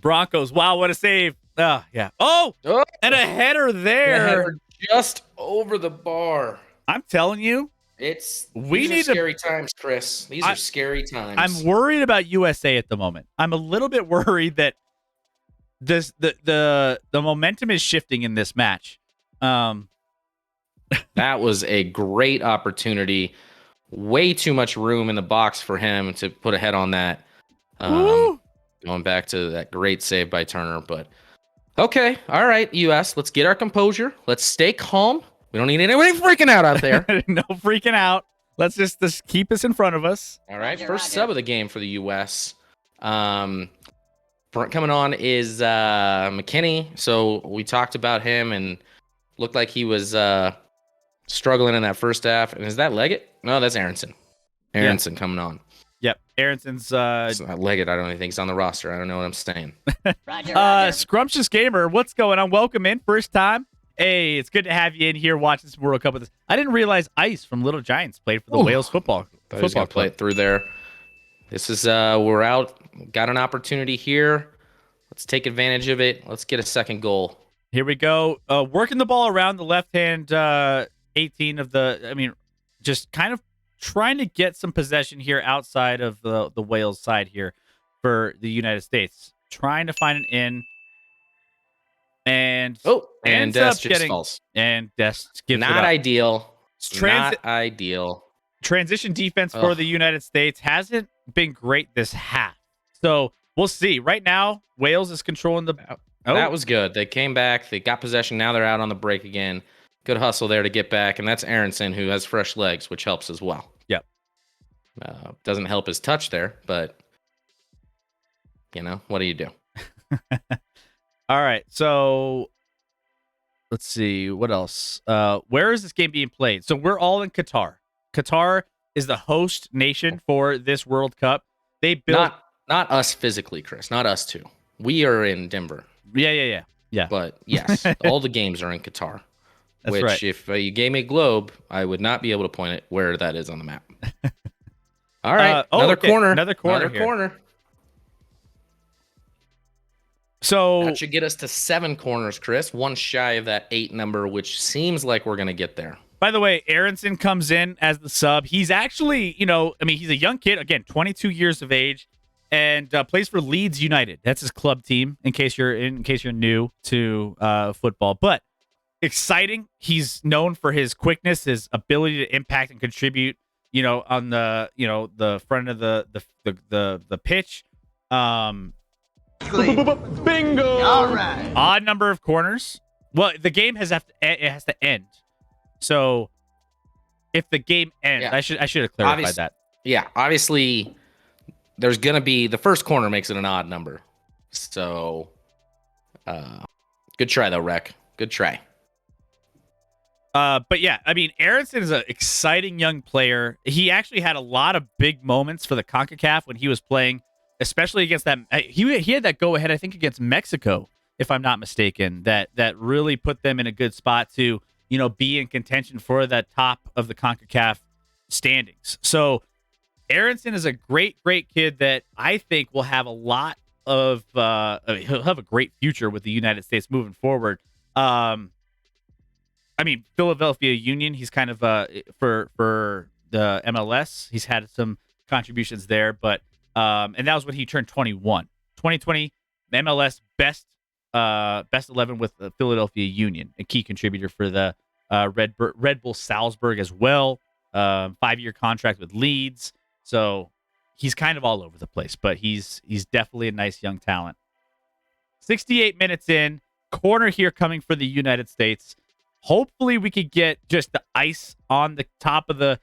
Speaker 1: Broncos. Wow, what a save. Yeah. Oh, and a header there.
Speaker 2: A header just over the bar.
Speaker 1: I'm telling you.
Speaker 2: These are scary times, Chris. These are scary times.
Speaker 1: I'm worried about USA at the moment. I'm a little bit worried that the momentum is shifting in this match.
Speaker 2: That was a great opportunity. way too much room in the box for him to put a head on that. Going back to that great save by Turner. But okay, all right, US, let's get our composure. Let's stay calm. We don't need anybody freaking out there.
Speaker 1: No freaking out. Let's just keep this in front of us.
Speaker 2: All right, first sub of the game for the US. Coming on is McKinney. So we talked about him and looked like he was struggling in that first half. And is that Leggett? No, that's Aronson. Aronson coming on.
Speaker 1: Yep, Aronson's
Speaker 2: It's not Leggett. I don't even think he's on the roster. I don't know what I'm saying.
Speaker 1: Scrumptious Gamer, what's going on? Welcome in, first time. Hey, it's good to have you in here watching some World Cup with us. I didn't realize Ice from Little Giants played for the Wales football.
Speaker 2: Thought he was gonna play it through there. This is we're out. Got an opportunity here. Let's take advantage of it. Let's get a second goal.
Speaker 1: Here we go. Working the ball around the left hand 18 of the. I mean, just kind of trying to get some possession here outside of the Wales side here for the United States. Trying to find an in. And
Speaker 2: Dest just falls.
Speaker 1: And Dest gives
Speaker 2: not
Speaker 1: it up.
Speaker 2: Ideal. Not ideal.
Speaker 1: Transition defense for the United States hasn't been great this half. So we'll see. Right now, Wales is controlling the.
Speaker 2: That was good. They came back. They got possession. Now they're out on the break again. Good hustle there to get back. And that's Aronson, who has fresh legs, which helps as well.
Speaker 1: Yep.
Speaker 2: Doesn't help his touch there, but, what do you do?
Speaker 1: All right, so let's see what else. Where is this game being played? So we're all in Qatar. Qatar is the host nation for this World Cup. They built
Speaker 2: not us physically, Chris. Not us two. We are in Denver.
Speaker 1: Yeah.
Speaker 2: But yes, all the games are in Qatar.
Speaker 1: That's
Speaker 2: which,
Speaker 1: right.
Speaker 2: if you gave me a globe, I would not be able to point it where that is on the map. All right, another corner.
Speaker 1: So
Speaker 2: that should get us to 7 corners, Chris. One shy of that 8 number, which seems like we're going to get there.
Speaker 1: By the way, Aronson comes in as the sub. He's actually, he's a young kid, again, 22 years of age, and plays for Leeds United. That's his club team. In case you're new to football, but exciting. He's known for his quickness, his ability to impact and contribute. On the front of the pitch.
Speaker 3: Bingo! All right.
Speaker 1: Odd number of corners. Well, the game has to end. So, if the game ends, I should have clarified that.
Speaker 2: Yeah, obviously, there's gonna be the first corner makes it an odd number. So, good try though, Rec. Good try.
Speaker 1: But yeah, I mean, Aronson is an exciting young player. He actually had a lot of big moments for the CONCACAF when he was playing. Especially against that, he had that go ahead, I think, against Mexico, if I'm not mistaken. That really put them in a good spot to, be in contention for that top of the CONCACAF standings. So, Aronson is a great kid that I think will have a lot of. He'll have a great future with the United States moving forward. Philadelphia Union. He's kind of for the MLS. He's had some contributions there, but. And that was when he turned 21. 2020, MLS best 11 with the Philadelphia Union, a key contributor for the Red Bull Salzburg as well. 5-year contract with Leeds, so he's kind of all over the place. But he's definitely a nice young talent. 68 minutes in, corner here coming for the United States. Hopefully, we could get just the ice on the top of the.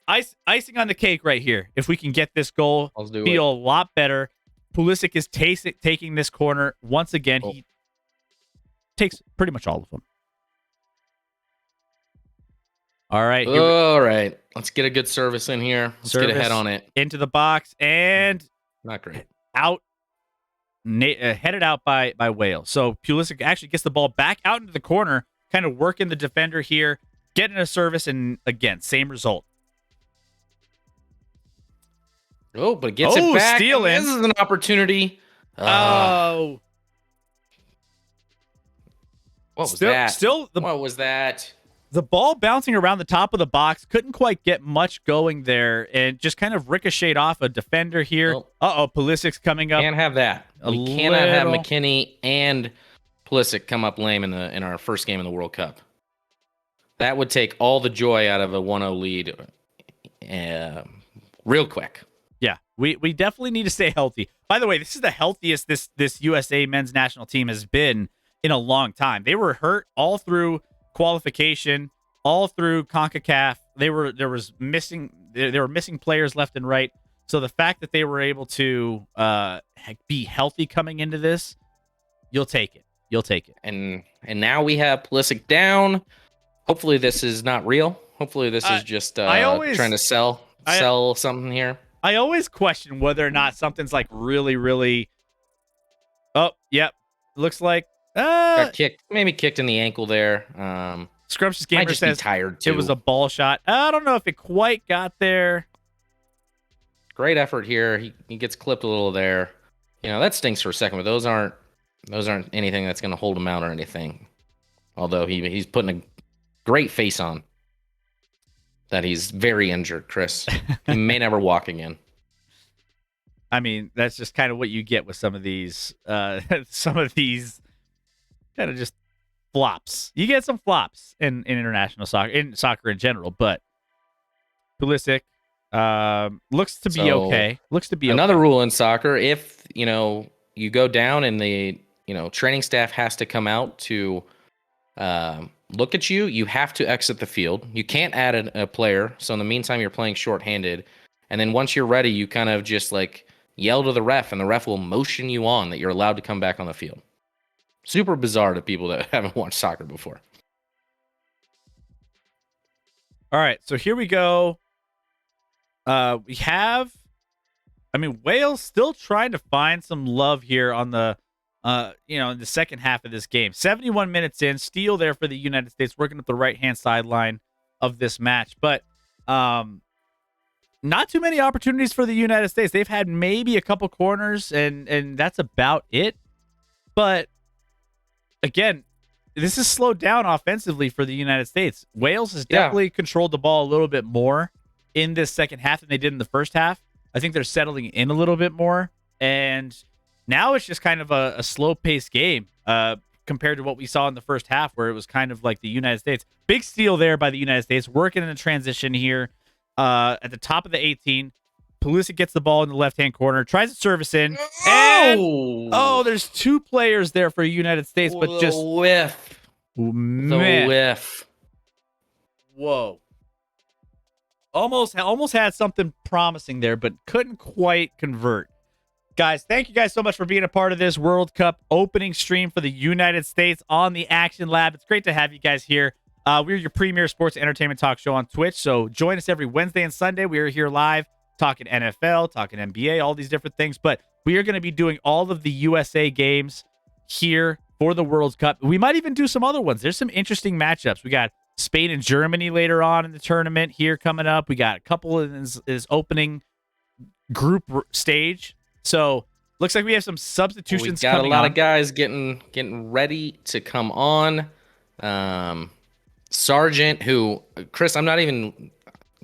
Speaker 1: Icing on the cake right here. If we can get this goal, feel a lot better. Pulisic is taking this corner once again. He takes pretty much all of them. All right.
Speaker 2: All right. Let's get a good service in here. Let's get a head on it.
Speaker 1: Into the box and
Speaker 2: not great.
Speaker 1: Headed out by Wales. So Pulisic actually gets the ball back out into the corner, kind of working the defender here, getting a service, and again, same result.
Speaker 2: Oh, but it gets it back.
Speaker 1: Stealing.
Speaker 2: This is an opportunity.
Speaker 1: Oh.
Speaker 2: What was that?
Speaker 1: What
Speaker 2: was that?
Speaker 1: The ball bouncing around the top of the box. Couldn't quite get much going there and just kind of ricocheted off a defender here. Pulisic's coming up.
Speaker 2: Can't have that. We cannot have McKinney and Pulisic come up lame in our first game in the World Cup. That would take all the joy out of a 1-0 lead real quick.
Speaker 1: Yeah, we definitely need to stay healthy. By the way, this is the healthiest this USA men's national team has been in a long time. They were hurt all through qualification, all through CONCACAF. They were missing players left and right. So the fact that they were able to be healthy coming into this, you'll take it. You'll take it.
Speaker 2: And now we have Pulisic down. Hopefully this is not real. Hopefully this is just trying to sell something here.
Speaker 1: I always question whether or not something's like really, really. Oh, yep. Looks like
Speaker 2: got kicked, maybe kicked in the ankle there.
Speaker 1: Scrumptious Gamer says
Speaker 2: tired too.
Speaker 1: It was a ball shot. I don't know if it quite got there.
Speaker 2: Great effort here. He gets clipped a little there. That stinks for a second, but those aren't anything that's going to hold him out or anything. Although he's putting a great face on that he's very injured, Chris. He may never walk again.
Speaker 1: I mean, that's just kind of what you get with some of these kind of just flops. You get some flops in international soccer, in soccer in general, but Pulisic looks to be okay. Looks to be
Speaker 2: another rule in soccer. If you go down and the training staff has to come out to look at you, you have to exit the field. You can't add a player. So in the meantime, you're playing shorthanded. And then once you're ready, you kind of just like yell to the ref, and the ref will motion you on that you're allowed to come back on the field. Super bizarre to people that haven't watched soccer before.
Speaker 1: All right, so here we go. We have, Wales still trying to find some love here on the, in the second half of this game. 71 minutes in, steal there for the United States, working up the right-hand sideline of this match. But not too many opportunities for the United States. They've had maybe a couple corners, and that's about it. But again, this is slowed down offensively for the United States. Wales has definitely controlled the ball a little bit more in this second half than they did in the first half. I think they're settling in a little bit more. And now it's just kind of a slow-paced game compared to what we saw in the first half, where it was kind of like the United States. Big steal there by the United States, working in a transition here at the top of the 18. Pulisic gets the ball in the left-hand corner, tries to service in, and there's two players there for the United States, but just
Speaker 2: whiff.
Speaker 1: Man.
Speaker 2: The whiff.
Speaker 1: Whoa. Almost had something promising there, but couldn't quite convert. Guys, thank you guys so much for being a part of this World Cup opening stream for the United States on the Action Lab. It's great to have you guys here. We're your premier sports entertainment talk show on Twitch, so join us every Wednesday and Sunday. We are here live talking NFL, talking NBA, all these different things, but we are going to be doing all of the USA games here for the World Cup. We might even do some other ones. There's some interesting matchups. We got Spain and Germany later on in the tournament here coming up. We got a couple in this opening group stage. So looks like we have some substitutions coming on.
Speaker 2: We got a lot of guys getting ready to come on. Sargent, who, Chris, I'm not even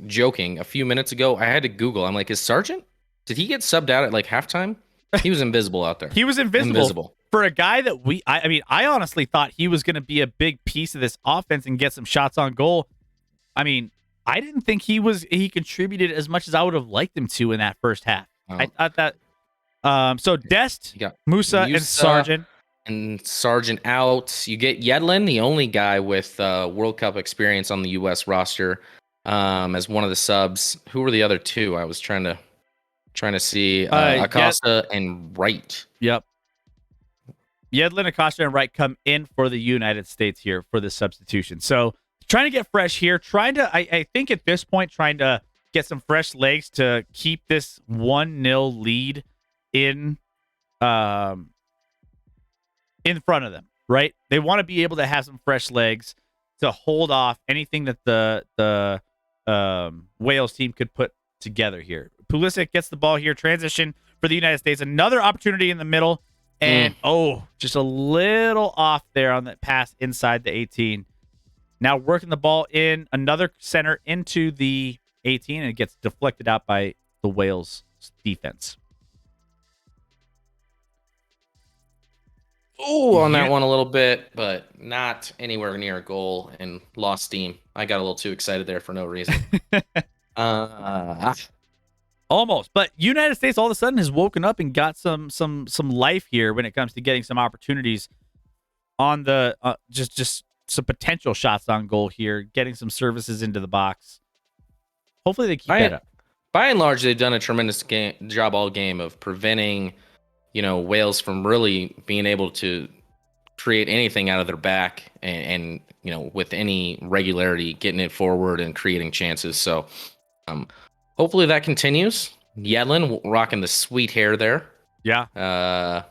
Speaker 2: joking. A few minutes ago, I had to Google. I'm like, is Sargent? Did he get subbed out at like halftime? He was invisible out there.
Speaker 1: He was invisible. For a guy that I honestly thought he was going to be a big piece of this offense and get some shots on goal. I didn't think he contributed as much as I would have liked him to in that first half. I thought that. So Dest, Musa, and Sargent.
Speaker 2: And Sargent out. You get Yedlin, the only guy with World Cup experience on the U.S. roster, as one of the subs. Who were the other two? I was trying to see. Acosta and Wright.
Speaker 1: Yep. Yedlin, Acosta, and Wright come in for the United States here for the substitution. So trying to get fresh here. I think at this point, trying to get some fresh legs to keep this 1-0 lead in front of them, right? They want to be able to have some fresh legs to hold off anything that the Wales team could put together here. Pulisic gets the ball here, transition for the United States. Another opportunity in the middle, and just a little off there on that pass inside the 18. Now working the ball in another center into the 18, and it gets deflected out by the Wales defense.
Speaker 2: On that one a little bit, but not anywhere near a goal, and lost steam. I got a little too excited there for no reason.
Speaker 1: Almost, but United States all of a sudden has woken up and got some life here when it comes to getting some opportunities on the just some potential shots on goal here, getting some services into the box. Hopefully they keep that up.
Speaker 2: By and large, they've done a tremendous job all game of preventing, Wales from really being able to create anything out of their back and with any regularity, getting it forward and creating chances. So hopefully that continues. Yedlin rocking the sweet hair there.
Speaker 1: Yeah.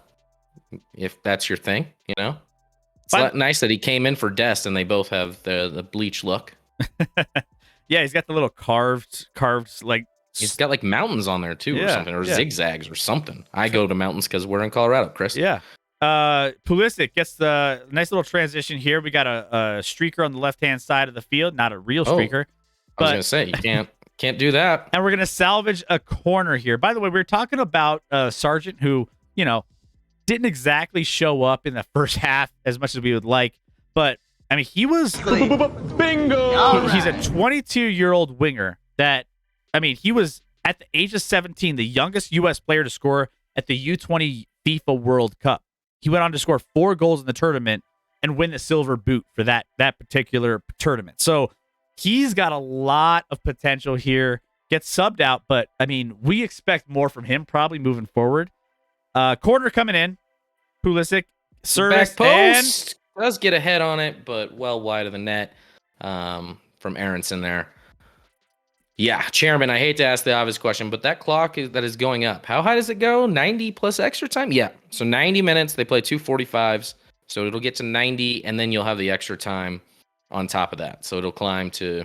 Speaker 2: If that's your thing, It's nice that he came in for Dest and they both have the bleach look.
Speaker 1: Yeah, he's got the little carved like.
Speaker 2: He's got like mountains on there too, or something, or zigzags or something. I go to mountains because we're in Colorado, Chris.
Speaker 1: Yeah. Pulisic gets the nice little transition here. We got a streaker on the left-hand side of the field, not a real streaker.
Speaker 2: I was gonna say you can't do that.
Speaker 1: And we're gonna salvage a corner here. By the way, we were talking about Sargent, who didn't exactly show up in the first half as much as we would like, but I mean he was
Speaker 3: Bingo.
Speaker 1: He's a 22-year-old winger that. I mean, he was at the age of 17, the youngest U.S. player to score at the U20 FIFA World Cup. He went on to score 4 goals in the tournament and win the silver boot for that particular tournament. So he's got a lot of potential here. Gets subbed out, but I mean, we expect more from him probably moving forward. Corner coming in. Pulisic service
Speaker 2: back post does get a head on it, but well wide of the net from Aronson there. Yeah, Chairman, I hate to ask the obvious question, but that clock that is going up. How high does it go? 90 plus extra time? Yeah. So 90 minutes. They play 2 45s. So it'll get to 90, and then you'll have the extra time on top of that. So it'll climb to,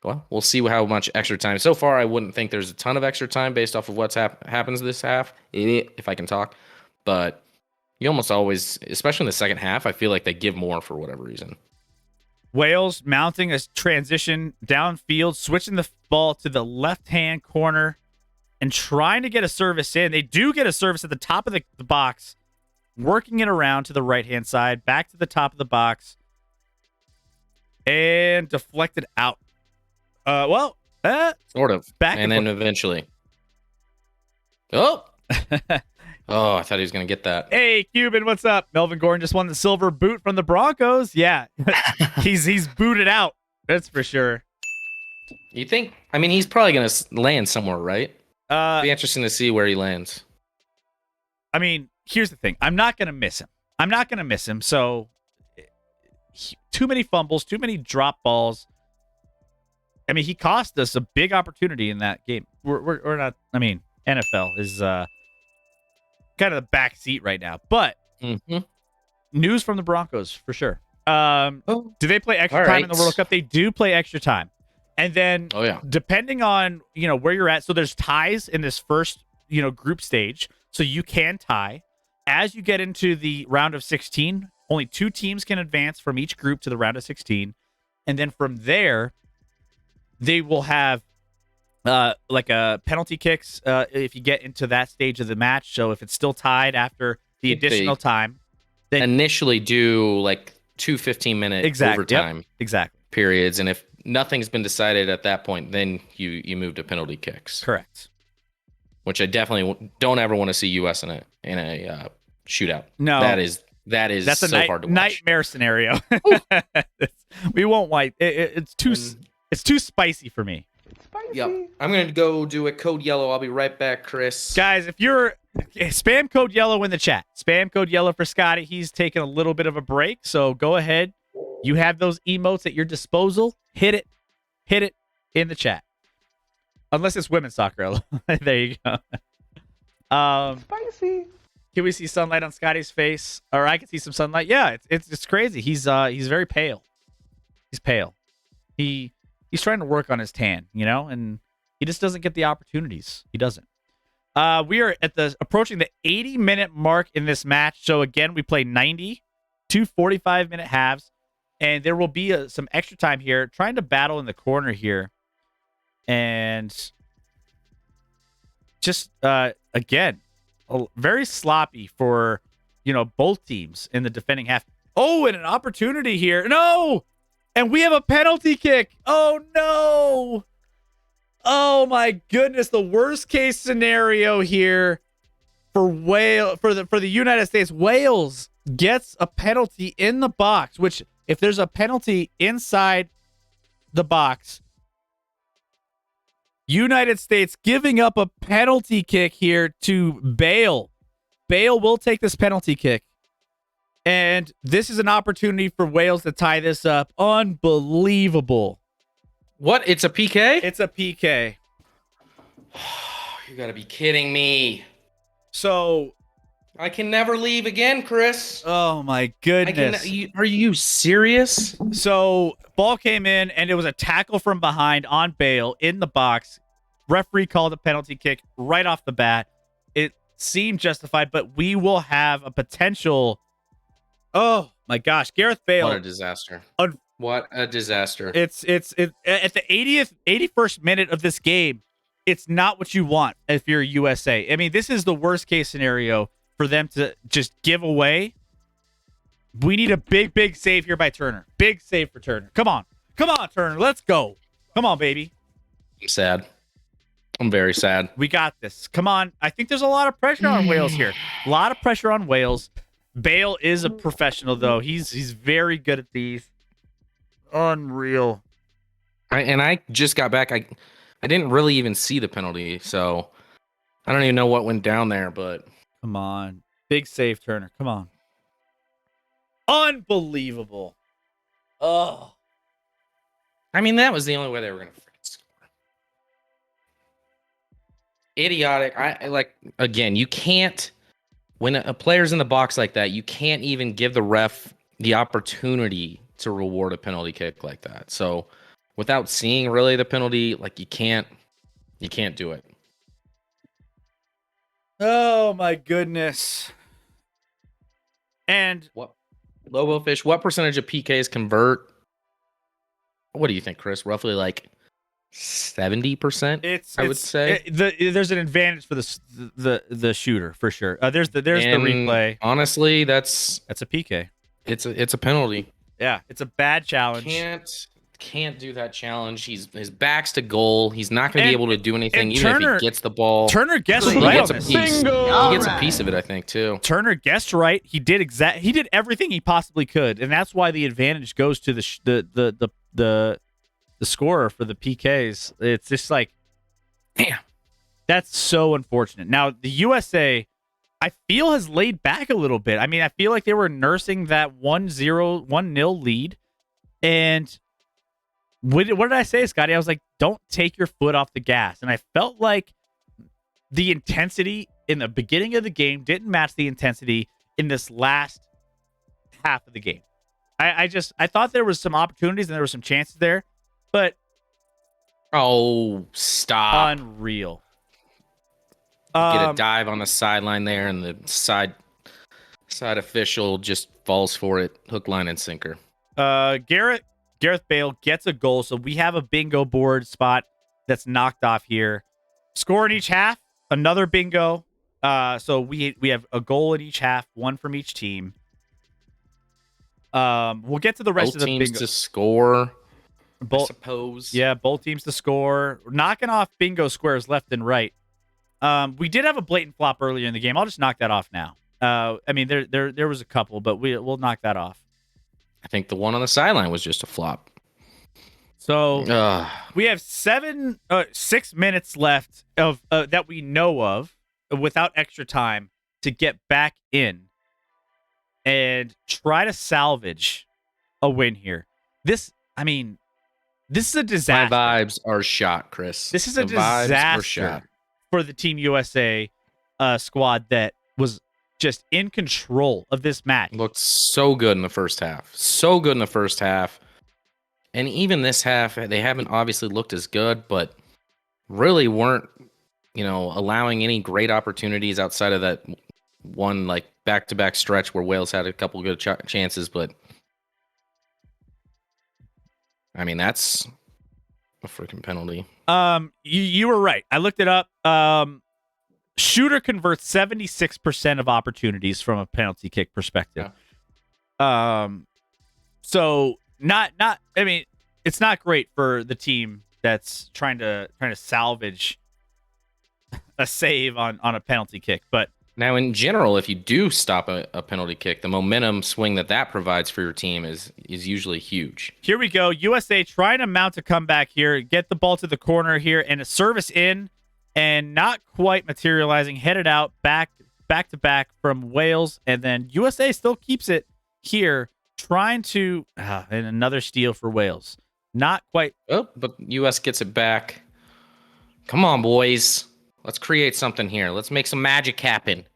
Speaker 2: well, we'll see how much extra time. So far, I wouldn't think there's a ton of extra time based off of what's happens this half, if I can talk. But you almost always, especially in the second half, I feel like they give more for whatever reason.
Speaker 1: Wales mounting a transition downfield, switching the ball to the left-hand corner and trying to get a service in. They do get a service at the top of the box, working it around to the right-hand side, back to the top of the box, and deflected out.
Speaker 2: Sort of.
Speaker 1: Back
Speaker 2: and then eventually. Oh! Oh, I thought he was going to get that.
Speaker 1: Hey, Cuban, what's up? Melvin Gordon just won the silver boot from the Broncos. Yeah, he's booted out. That's for sure.
Speaker 2: You think? I mean, he's probably going to land somewhere, right? Be interesting to see where he lands.
Speaker 1: I mean, here's the thing. I'm not going to miss him. So, too many fumbles, too many drop balls. I mean, he cost us a big opportunity in that game. We're not. I mean, NFL is kind of the back seat right now, but news from the Broncos for sure. Do they play extra time in the World Cup? They do play extra time, and then depending on where you're at, so there's ties in this first group stage, so you can tie. As you get into the round of 16, only 2 teams can advance from each group to the round of 16, and then from there, they will have like a penalty kicks if you get into that stage of the match. So if it's still tied after the additional time, then
Speaker 2: initially do like 2 15-minute overtime periods, and if nothing's been decided at that point, then you move to penalty kicks.
Speaker 1: Correct.
Speaker 2: Which I definitely don't ever want to see U.S. in a shootout.
Speaker 1: No,
Speaker 2: that's so hard to watch.
Speaker 1: Nightmare scenario. We won't wipe. It's too spicy for me.
Speaker 2: Yep. I'm going to go do a code yellow. I'll be right back, Chris.
Speaker 1: Guys, if you're spam code yellow in the chat. Spam code yellow for Scotty. He's taking a little bit of a break, so go ahead. You have those emotes at your disposal. Hit it in the chat. Unless it's women's soccer. There you go.
Speaker 3: Spicy.
Speaker 1: Can we see sunlight on Scotty's face? Or I can see some sunlight. Yeah, it's crazy. He's very pale. He's pale. He's trying to work on his tan, and he just doesn't get the opportunities. He doesn't. We are approaching the 80-minute mark in this match. So again, we play 90, 2 45-minute halves, and there will be some extra time here. Trying to battle in the corner here, and just again, very sloppy for both teams in the defending half. Oh, and an opportunity here. No. And we have a penalty kick. Oh, no. Oh my goodness, the worst case scenario here for the United States. Wales gets a penalty in the box, which if there's a penalty inside the box, United States giving up a penalty kick here to Bale. Bale will take this penalty kick. And this is an opportunity for Wales to tie this up. Unbelievable.
Speaker 2: What? It's a PK?
Speaker 1: It's a PK.
Speaker 2: You gotta be kidding me.
Speaker 1: So
Speaker 2: I can never leave again, Chris.
Speaker 1: oh my goodness.
Speaker 2: Are you serious?
Speaker 1: So ball came in and it was a tackle from behind on Bale in the box. Referee called a penalty kick right off the bat. It seemed justified, but we will have a potential. Oh my gosh, Gareth Bale.
Speaker 2: What a disaster. What a disaster.
Speaker 1: It's at the 81st minute of this game. It's not what you want if you're USA. I mean, this is the worst case scenario for them to just give away. We need a big save here by Turner. Big save for Turner. Come on, Turner. Let's go. Come on, baby.
Speaker 2: I'm sad. I'm very sad.
Speaker 1: We got this. Come on. I think there's a lot of pressure on Wales here. A lot of pressure on Wales. Bale is a professional, though. He's very good at these. Unreal.
Speaker 2: I just got back. I didn't really even see the penalty, so I don't even know what went down there, but
Speaker 1: Come on. Big save, Turner. Come on. Unbelievable. Oh.
Speaker 2: I mean, that was the only way they were going to freaking score. Idiotic. Again, you can't, when a player's in the box like that, you can't even give the ref the opportunity to reward a penalty kick like that. So without seeing really the penalty, like you can't do it.
Speaker 1: Oh my goodness. And
Speaker 2: What, Lobo Fish, what percentage of PKs convert? What do you think, Chris? Roughly like 70%. I would say
Speaker 1: there's an advantage for the shooter for sure. There's the replay.
Speaker 2: Honestly, that's
Speaker 1: a PK.
Speaker 2: It's a penalty.
Speaker 1: Yeah, it's a bad challenge.
Speaker 2: Can't do that challenge. His back's to goal. He's not going to be able to do anything even
Speaker 1: Turner,
Speaker 2: if he gets the ball.
Speaker 1: Turner guessed
Speaker 2: he
Speaker 1: right
Speaker 2: gets
Speaker 1: on
Speaker 2: a
Speaker 1: this.
Speaker 2: piece. He gets a piece of it, I think, too.
Speaker 1: Turner guessed right. He did everything he possibly could, and that's why the advantage goes to the scorer for the PKs. It's just like, damn, that's so unfortunate. Now the USA, I feel, has laid back a little bit. I mean, I feel like they were nursing that 1-0 lead, and what did I say, Scotty? I was like, don't take your foot off the gas. And I felt like the intensity in the beginning of the game didn't match the intensity in this last half of the game. I thought there was some opportunities and there were some chances there, but
Speaker 2: stop.
Speaker 1: Unreal.
Speaker 2: Get a dive on the sideline there, and the side official just falls for it, hook, line, and sinker.
Speaker 1: Gareth Bale gets a goal, so we have a bingo board spot that's knocked off here. Score in each half, another bingo. So we have a goal in each half, one from each team. We'll get to the rest of the bingo.
Speaker 2: Both teams to score, I suppose.
Speaker 1: Yeah, both teams to score. We're knocking off bingo squares left and right. We did have a blatant flop earlier in the game. I'll just knock that off now. I mean, there was a couple, but we'll knock that off.
Speaker 2: I think the one on the sideline was just a flop.
Speaker 1: So we have 6 minutes left of that we know of without extra time to get back in and try to salvage a win here. This is a disaster.
Speaker 2: My vibes are shot, Chris.
Speaker 1: This is a disaster for the Team USA squad that was just in control of this match.
Speaker 2: Looked so good in the first half. And even this half, they haven't obviously looked as good, but really weren't, allowing any great opportunities outside of that one like back-to-back stretch where Wales had a couple good chances. But I mean, that's a freaking penalty.
Speaker 1: You were right. I looked it up. Shooter converts 76% of opportunities from a penalty kick perspective. Yeah. So not I mean, it's not great for the team that's trying to salvage a save on a penalty kick. But
Speaker 2: now, in general, if you do stop a penalty kick, the momentum swing that provides for your team is usually huge.
Speaker 1: here we go. USA trying to mount a comeback here, get the ball to the corner here, and a service in, and not quite materializing. Headed out back to back from Wales, and then USA still keeps it here, trying to and another steal for Wales. Not quite.
Speaker 2: Oh, but US gets it back. Come on, boys. Let's create something here. Let's make some magic happen.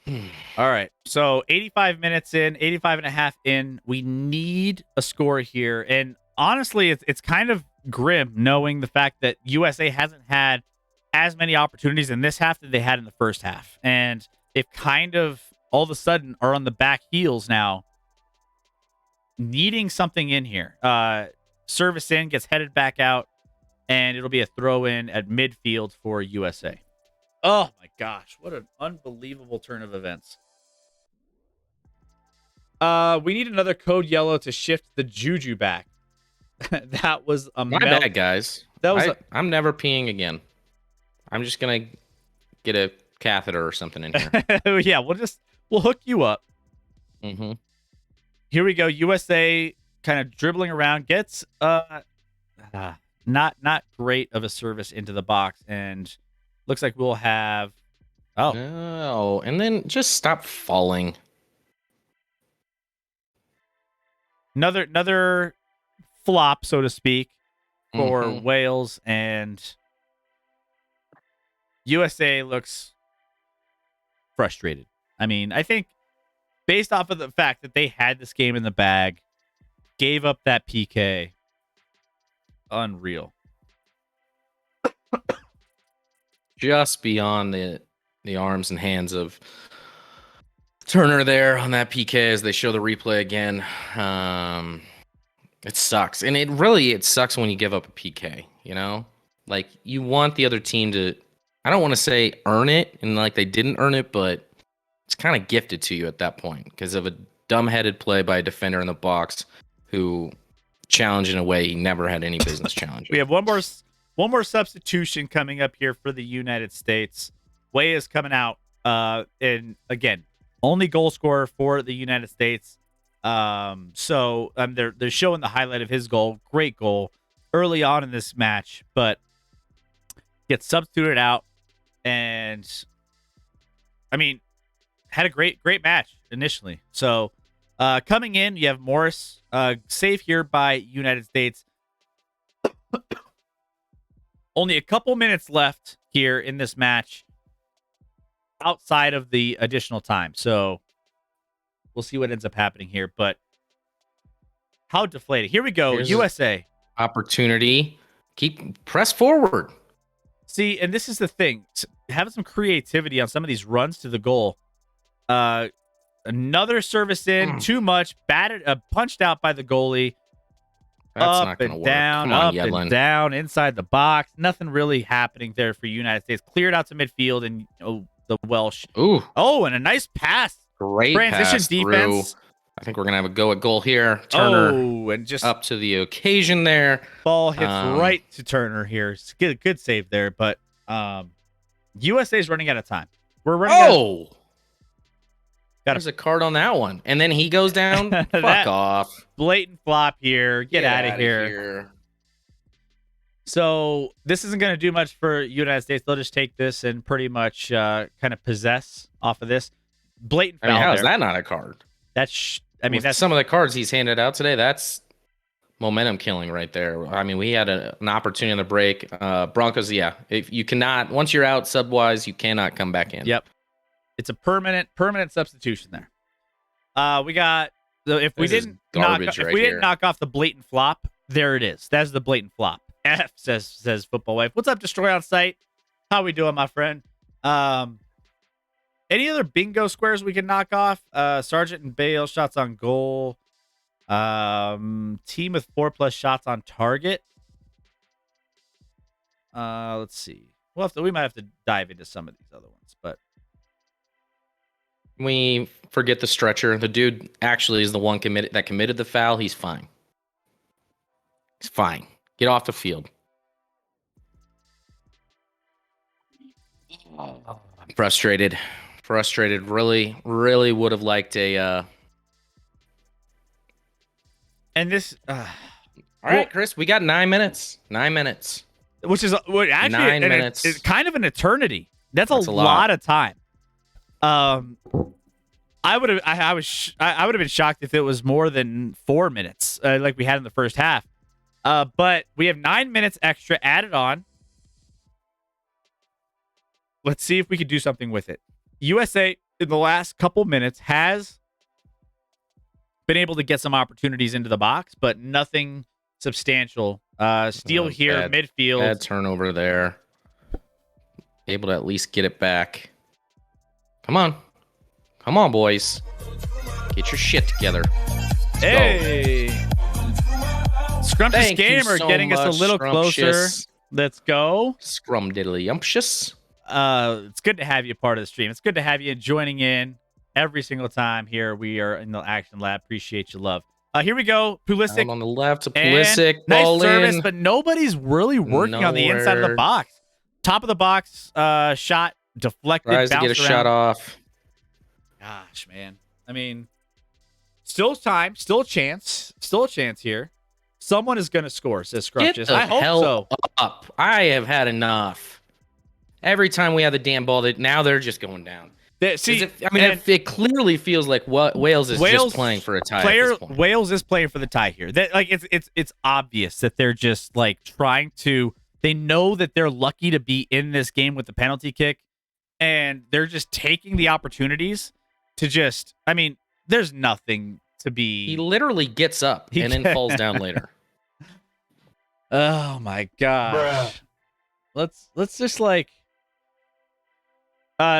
Speaker 1: All right. So 85 minutes in, 85 and a half in. We need a score here. And honestly, it's kind of grim knowing the fact that USA hasn't had as many opportunities in this half that they had in the first half. And they've kind of all of a sudden are on the back heels now, needing something in here. Service in, gets headed back out, and it'll be a throw in at midfield for USA. Oh my gosh, what an unbelievable turn of events. We need another code yellow to shift the juju back. That was a
Speaker 2: My bad, guys.
Speaker 1: That was
Speaker 2: I'm never peeing again. I'm just gonna get a catheter or something in here.
Speaker 1: yeah, we'll hook you up.
Speaker 2: Mm-hmm.
Speaker 1: Here we go. USA kind of dribbling around, gets not great of a service into the box, and looks like we'll have
Speaker 2: No, and then just stop falling.
Speaker 1: another flop, so to speak, for Wales, and USA looks frustrated. I mean, I think based off of the fact that they had this game in the bag, gave up that PK, unreal.
Speaker 2: Just beyond the arms and hands of Turner there on that PK as they show the replay again. It sucks. And it sucks when you give up a PK, you know? Like, you want the other team to, I don't want to say earn it, and like they didn't earn it, but it's kind of gifted to you at that point because of a dumb-headed play by a defender in the box who challenged in a way he never had any business challenging.
Speaker 1: We have one more substitution coming up here for the United States. Way is coming out, and again, only goal scorer for the United States. So they're showing the highlight of his goal. Great goal early on in this match, but gets substituted out, and I mean, had a great match initially. So coming in, you have Morris, save here by United States. Only a couple minutes left here in this match outside of the additional time. So we'll see what ends up happening here. But how deflated. Here we go.
Speaker 2: Here's
Speaker 1: USA.
Speaker 2: Opportunity. Press forward.
Speaker 1: See, and this is the thing. Having some creativity on some of these runs to the goal. Another service in. Too much. Punched out by the goalie.
Speaker 2: That's
Speaker 1: up
Speaker 2: not gonna
Speaker 1: and
Speaker 2: work.
Speaker 1: down,
Speaker 2: Come on,
Speaker 1: up
Speaker 2: Yedlin.
Speaker 1: and down, inside the box. Nothing really happening there for United States. Cleared out to midfield, and the Welsh.
Speaker 2: Ooh,
Speaker 1: Oh, and a nice pass.
Speaker 2: great
Speaker 1: Transition
Speaker 2: pass
Speaker 1: defense.
Speaker 2: through. I think we're gonna have a go at goal here. Turner
Speaker 1: Oh, and just
Speaker 2: up to the occasion there.
Speaker 1: ball hits right to Turner here. It's good save there, but USA is running out of time. We're running out.
Speaker 2: Oh, there's a card on that one, and then he goes down. Fuck off.
Speaker 1: Blatant flop here. Get out of here. So this isn't going to do much for United States. They'll just take this and pretty much kind of possess off of this. Blatant foul.
Speaker 2: I mean, how
Speaker 1: there.
Speaker 2: is that not a card?
Speaker 1: That's
Speaker 2: With some of the cards he's handed out today. That's momentum killing right there. I mean, we had an opportunity on the break. Broncos, yeah. If you cannot, once you're out sub-wise, you cannot come back in.
Speaker 1: Yep. It's a permanent substitution there. We got if we didn't knock off the blatant flop, there it is. That's the blatant flop. F says Football Wife. What's up, Destroy on site? How we doing, my friend? Any other bingo squares we can knock off? Sargent and Bale shots on goal. Team with 4+ shots on target. Let's see. We might have to dive into some of these other ones, but
Speaker 2: we forget the stretcher. The dude actually is the one committed the foul. He's fine. It's fine. Get off the field. I'm frustrated. Really, really would have liked a.
Speaker 1: And this.
Speaker 2: All right, Chris, we got 9 minutes. 9 minutes.
Speaker 1: Which is actually
Speaker 2: 9 minutes.
Speaker 1: It's kind of an eternity. That's a
Speaker 2: lot.
Speaker 1: lot of time. I would have been shocked if it was more than 4 minutes, like we had in the first half. But we have 9 minutes extra added on. Let's see if we could do something with it. USA in the last couple minutes has been able to get some opportunities into the box, but nothing substantial. Steal here, midfield.
Speaker 2: Bad turnover there. Able to at least get it back. Come on, boys. Get your shit together.
Speaker 1: Hey, Scrumptious Gamer
Speaker 2: so
Speaker 1: getting us a little closer. Let's go.
Speaker 2: Scrumdiddlyumptious.
Speaker 1: It's good to have you part of the stream. It's good to have you joining in every single time here. We are in the Action Lab. Appreciate your love. Here we go. Pulisic
Speaker 2: Out on the left to Pulisic.
Speaker 1: Nice service, but nobody's really working on the inside of the box. Top of the box, shot deflected.
Speaker 2: Tries to get a shot off.
Speaker 1: Gosh, man. I mean, still time, still a chance here. Someone is going to score, says Scrumptious. I hope so.
Speaker 2: Up. I have had enough. Every time we have the damn ball, now they're just going down. It clearly feels like Wales is just playing for a tie. At this point.
Speaker 1: Wales is playing for the tie here. It's obvious that they're just like trying to. They know that they're lucky to be in this game with the penalty kick, and they're just taking the opportunities to just. I mean, there's nothing to be.
Speaker 2: He literally gets up and then falls down later.
Speaker 1: Oh my gosh! Let's just like.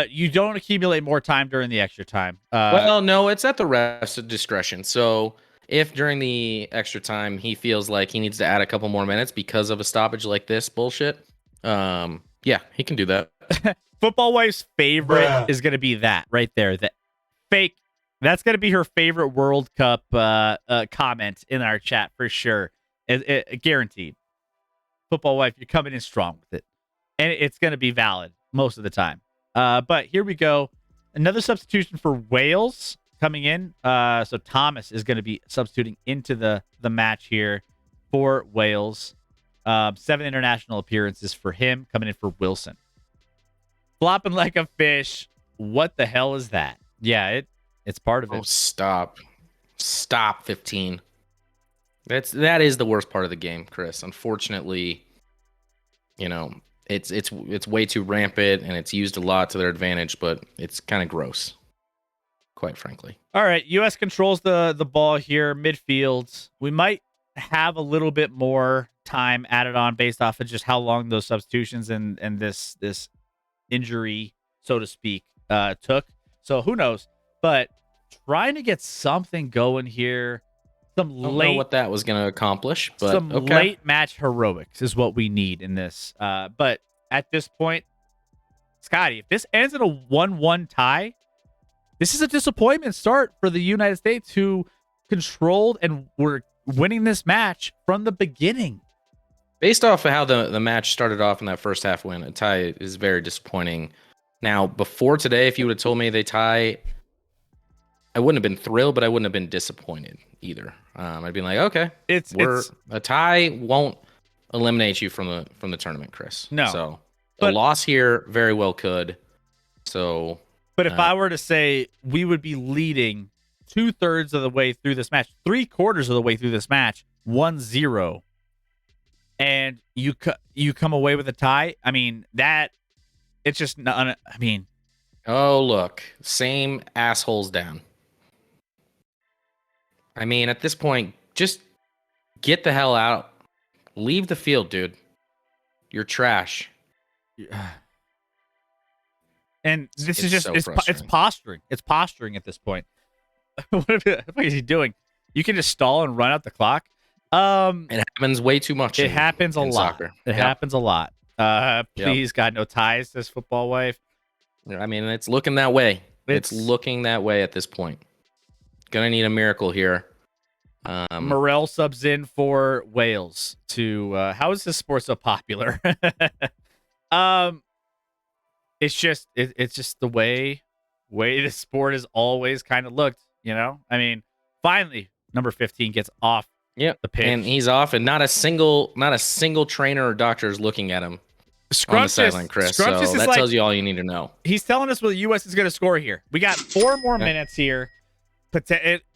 Speaker 1: You don't accumulate more time during the extra time.
Speaker 2: Well, no, it's at the ref's discretion. So if during the extra time he feels like he needs to add a couple more minutes because of a stoppage like this bullshit, yeah, he can do that.
Speaker 1: Football Wife's favorite is going to be that right there. The fake. That's going to be her favorite World Cup comment in our chat for sure. Guaranteed. Football Wife, you're coming in strong with it. And it's going to be valid most of the time. But here we go. Another substitution for Wales coming in. So Thomas is going to be substituting into the match here for Wales. 7 international appearances for him, coming in for Wilson. Flopping like a fish. What the hell is that? Yeah, it's part of it.
Speaker 2: Oh, stop, 15. That is the worst part of the game, Chris. Unfortunately, it's way too rampant and it's used a lot to their advantage, but it's kind of gross, quite frankly.
Speaker 1: All right, U.S. controls the ball here, midfield. We might have a little bit more time added on based off of just how long those substitutions and this injury, so to speak, took. So who knows? But trying to get something going here. I don't
Speaker 2: know what that was going to accomplish, but
Speaker 1: some late match heroics is what we need in this. But at this point, Scotty, if this ends in a 1-1 tie, this is a disappointment start for the United States, who controlled and were winning this match from the beginning.
Speaker 2: Based off of how the match started off in that first half win, a tie is very disappointing. Now, before today, if you would have told me they tie, I wouldn't have been thrilled, but I wouldn't have been disappointed either. I'd be like, okay, a tie won't eliminate you from the tournament, Chris.
Speaker 1: No.
Speaker 2: So the loss here very well could. So,
Speaker 1: but if I were to say we would be leading 2/3 of the way through this match, 3/4 of the way through this match, 1-0, and you come away with a tie. I mean, it's just not. I mean,
Speaker 2: oh look, same assholes down. I mean, at this point, just get the hell out. Leave the field, dude. You're trash.
Speaker 1: And this is just it's posturing. It's posturing at this point. What is he doing? You can just stall and run out the clock.
Speaker 2: It happens way too much.
Speaker 1: It happens a lot. It happens a lot. Please, God, no ties, says Football Wife.
Speaker 2: I mean, it's looking that way. It's looking that way at this point. Gonna need a miracle here.
Speaker 1: Morel subs in for Wales to how is this sport so popular? It's just it's just the way the sport has always kind of looked, you know? I mean, finally number 15 gets off
Speaker 2: Yep.
Speaker 1: the pitch.
Speaker 2: And he's off, and not a single trainer or doctor is looking at him on the sideline, Chris. So that tells you all you need to know.
Speaker 1: He's telling us what the U.S. is going to score here. We got 4 more minutes here,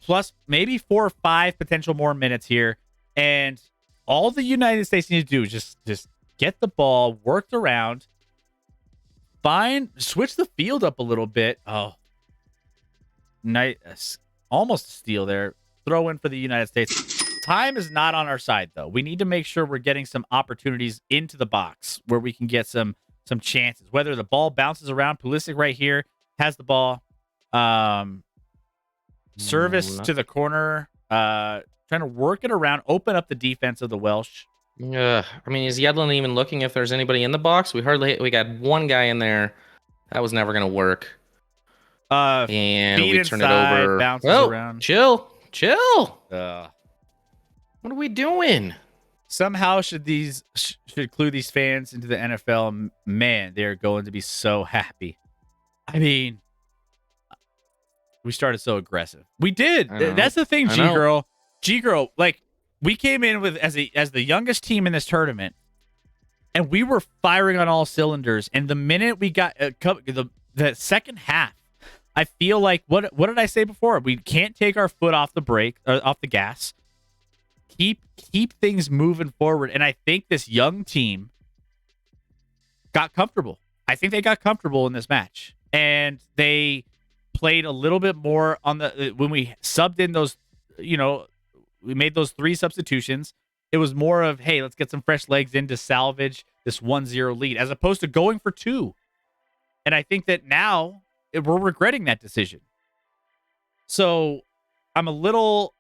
Speaker 1: plus maybe 4 or 5 potential more minutes here, and all the United States need to do is just get the ball worked around, switch the field up a little bit. Oh, almost a steal there. Throw in for the United States. Time is not on our side, though. We need to make sure we're getting some opportunities into the box where we can get some chances. Whether the ball bounces around, Pulisic right here has the ball. Service to the corner. Trying to work it around, open up the defense of the Welsh.
Speaker 2: I mean, is Yedlin even looking if there's anybody in the box? We got one guy in there. That was never going to work. And we turn it over.
Speaker 1: Bounces around.
Speaker 2: Chill. What are we doing?
Speaker 1: Somehow should clue these fans into the NFL. Man, they're going to be so happy. I mean, we started so aggressive. We did. That's the thing, G-Girl, like, we came in with as the youngest team in this tournament, and we were firing on all cylinders. And the minute we got the second half, I feel like what did I say before? We can't take our foot off the gas. Keep things moving forward. And I think this young team got comfortable. I think they got comfortable in this match, and they played a little bit more on when we subbed in those, we made those 3 substitutions. It was more of, hey, let's get some fresh legs in to salvage this 1-0 lead, as opposed to going for 2. And I think that now we're regretting that decision. So I'm a little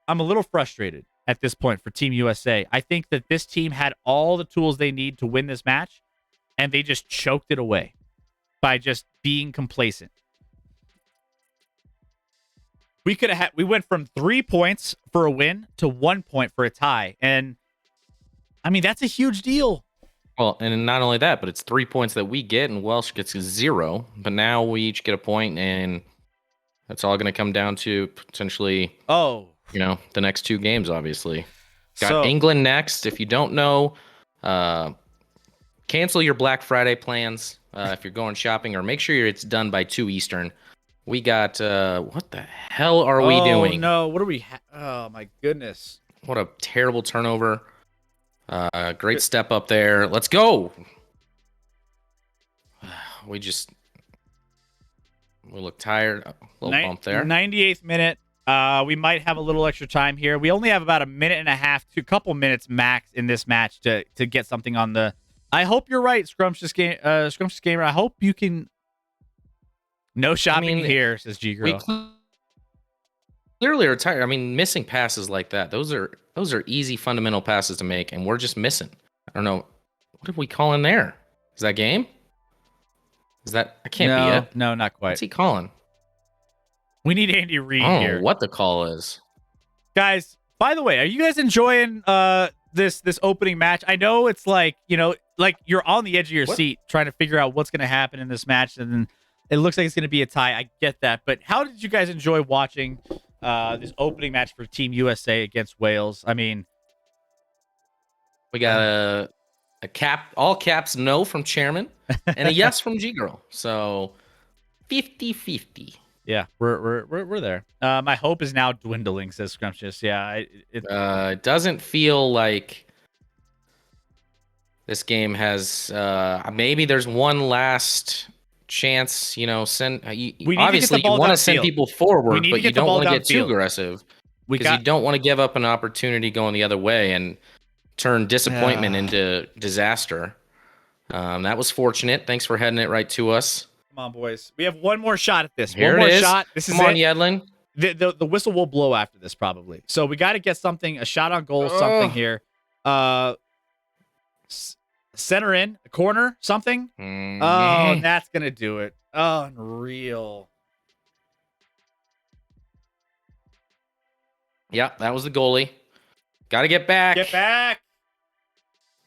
Speaker 1: frustrated at this point for Team USA. I think that this team had all the tools they need to win this match, and they just choked it away by just being complacent. We went from 3 points for a win to 1 point for a tie. And I mean, that's a huge deal.
Speaker 2: Well, and not only that, but it's 3 points that we get, and Welsh gets 0. But now we each get a point, and that's all going to come down to potentially, the next 2 games, obviously. Got England next. If you don't know, cancel your Black Friday plans if you're going shopping, or make sure it's done by 2 Eastern. We got, what the hell are we doing?
Speaker 1: Oh, no. What are we? Oh, my goodness.
Speaker 2: What a terrible turnover. Great step up there. Let's go. We look tired. A little bump there.
Speaker 1: 98th minute. We might have a little extra time here. We only have about a minute and a half to a couple minutes max in this match to get something on the. I hope you're right, Scrumptious Gamer. I hope you can. No shopping here, says G Girl.
Speaker 2: We clearly are tired. I mean, missing passes like that, those are easy fundamental passes to make, and we're just missing. I don't know. What did we call in there? Is that game? Is that? I can't be it.
Speaker 1: No, not quite.
Speaker 2: What's he calling?
Speaker 1: We need Andy Reid here.
Speaker 2: What the call is.
Speaker 1: Guys, by the way, are you guys enjoying this opening match? I know it's like you're on the edge of your seat trying to figure out what's going to happen in this match, and then it looks like it's going to be a tie. I get that. But how did you guys enjoy watching this opening match for Team USA against Wales? I mean,
Speaker 2: we got a cap, all caps no from Chairman, and a yes from G-Girl. So 50-50.
Speaker 1: Yeah, we're there. My hope is now dwindling, says Scrumptious. Yeah,
Speaker 2: it doesn't feel like this game has. Maybe there's one last chance. Send. Obviously, you want to send people forward, but you don't want to get too aggressive because you don't want to give up an opportunity going the other way and turn disappointment into disaster. That was fortunate. Thanks for heading it right to us.
Speaker 1: Come on, boys. We have one more shot at this.
Speaker 2: Here
Speaker 1: one more
Speaker 2: is.
Speaker 1: shot. This
Speaker 2: Come
Speaker 1: is
Speaker 2: on,
Speaker 1: it.
Speaker 2: Yedlin.
Speaker 1: The whistle will blow after this, probably. So we got to get something, a shot on goal, something here. Center in, a corner, something.
Speaker 2: Mm-hmm.
Speaker 1: Oh, that's going to do it. Oh, unreal.
Speaker 2: Yeah, that was the goalie. Got to get back.
Speaker 1: Get back.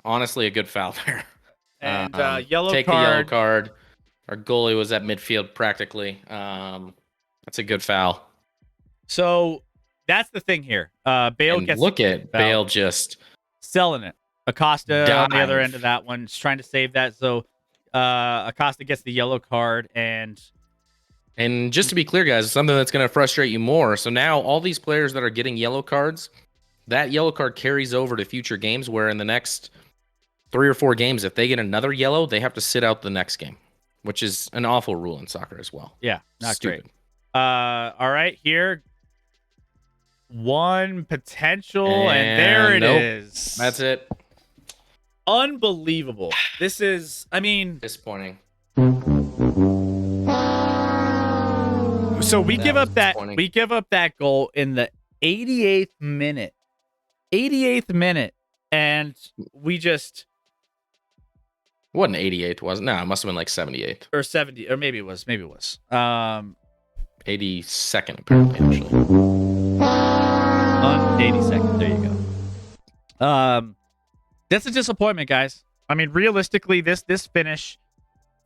Speaker 2: Honestly, a good foul there.
Speaker 1: And yellow
Speaker 2: take
Speaker 1: card.
Speaker 2: the yellow card. Our goalie was at midfield practically. That's a good foul.
Speaker 1: So that's the thing here. Bale
Speaker 2: And
Speaker 1: gets
Speaker 2: look at
Speaker 1: foul.
Speaker 2: Bale just
Speaker 1: selling it. Acosta on the other
Speaker 2: Dive.
Speaker 1: end of that one, just trying to save that. So Acosta gets the yellow card, and
Speaker 2: just to be clear, guys, something that's going to frustrate you more. So now all these players that are getting yellow cards, that yellow card carries over to future games where in the next 3 or 4 games, if they get another yellow, they have to sit out the next game, which is an awful rule in soccer as well.
Speaker 1: yeah, not
Speaker 2: Stupid.
Speaker 1: great. All right, here. One potential, and there it is.
Speaker 2: That's it.
Speaker 1: Unbelievable. This is, I mean,
Speaker 2: Disappointing.
Speaker 1: so we
Speaker 2: That
Speaker 1: give
Speaker 2: was
Speaker 1: up that
Speaker 2: disappointing.
Speaker 1: we give up that goal in the 88th minute. 88th minute, and we just
Speaker 2: It wasn't 88th, was it? No, it must have been like 78th.
Speaker 1: or 70, or maybe it was.
Speaker 2: 82nd, apparently, actually.
Speaker 1: On 82nd. There you go. That's a disappointment, guys. I mean, realistically, this finish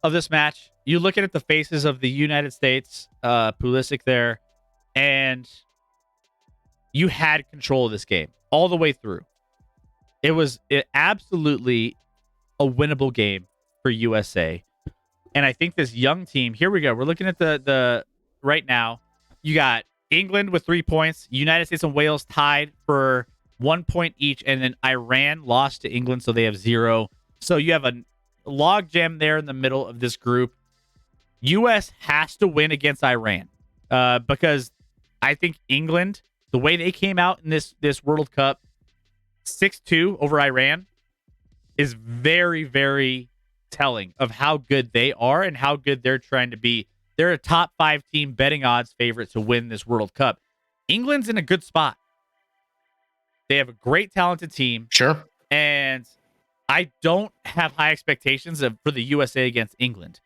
Speaker 1: of this match, you look at the faces of the United States, Pulisic there, and you had control of this game all the way through. It was absolutely a winnable game for USA. And I think this young team, here we go. We're looking at the right now. You got England with 3 points, United States and Wales tied for 1 point each, and then Iran lost to England, so they have 0. So you have a log jam there in the middle of this group. US has to win against Iran because I think England, the way they came out in this World Cup, 6-2 over Iran, is very, very telling of how good they are and how good they're trying to be. They're a top 5 team betting odds favorite to win this World Cup. England's in a good spot. They have a great talented team.
Speaker 2: Sure.
Speaker 1: And I don't have high expectations for the USA against England.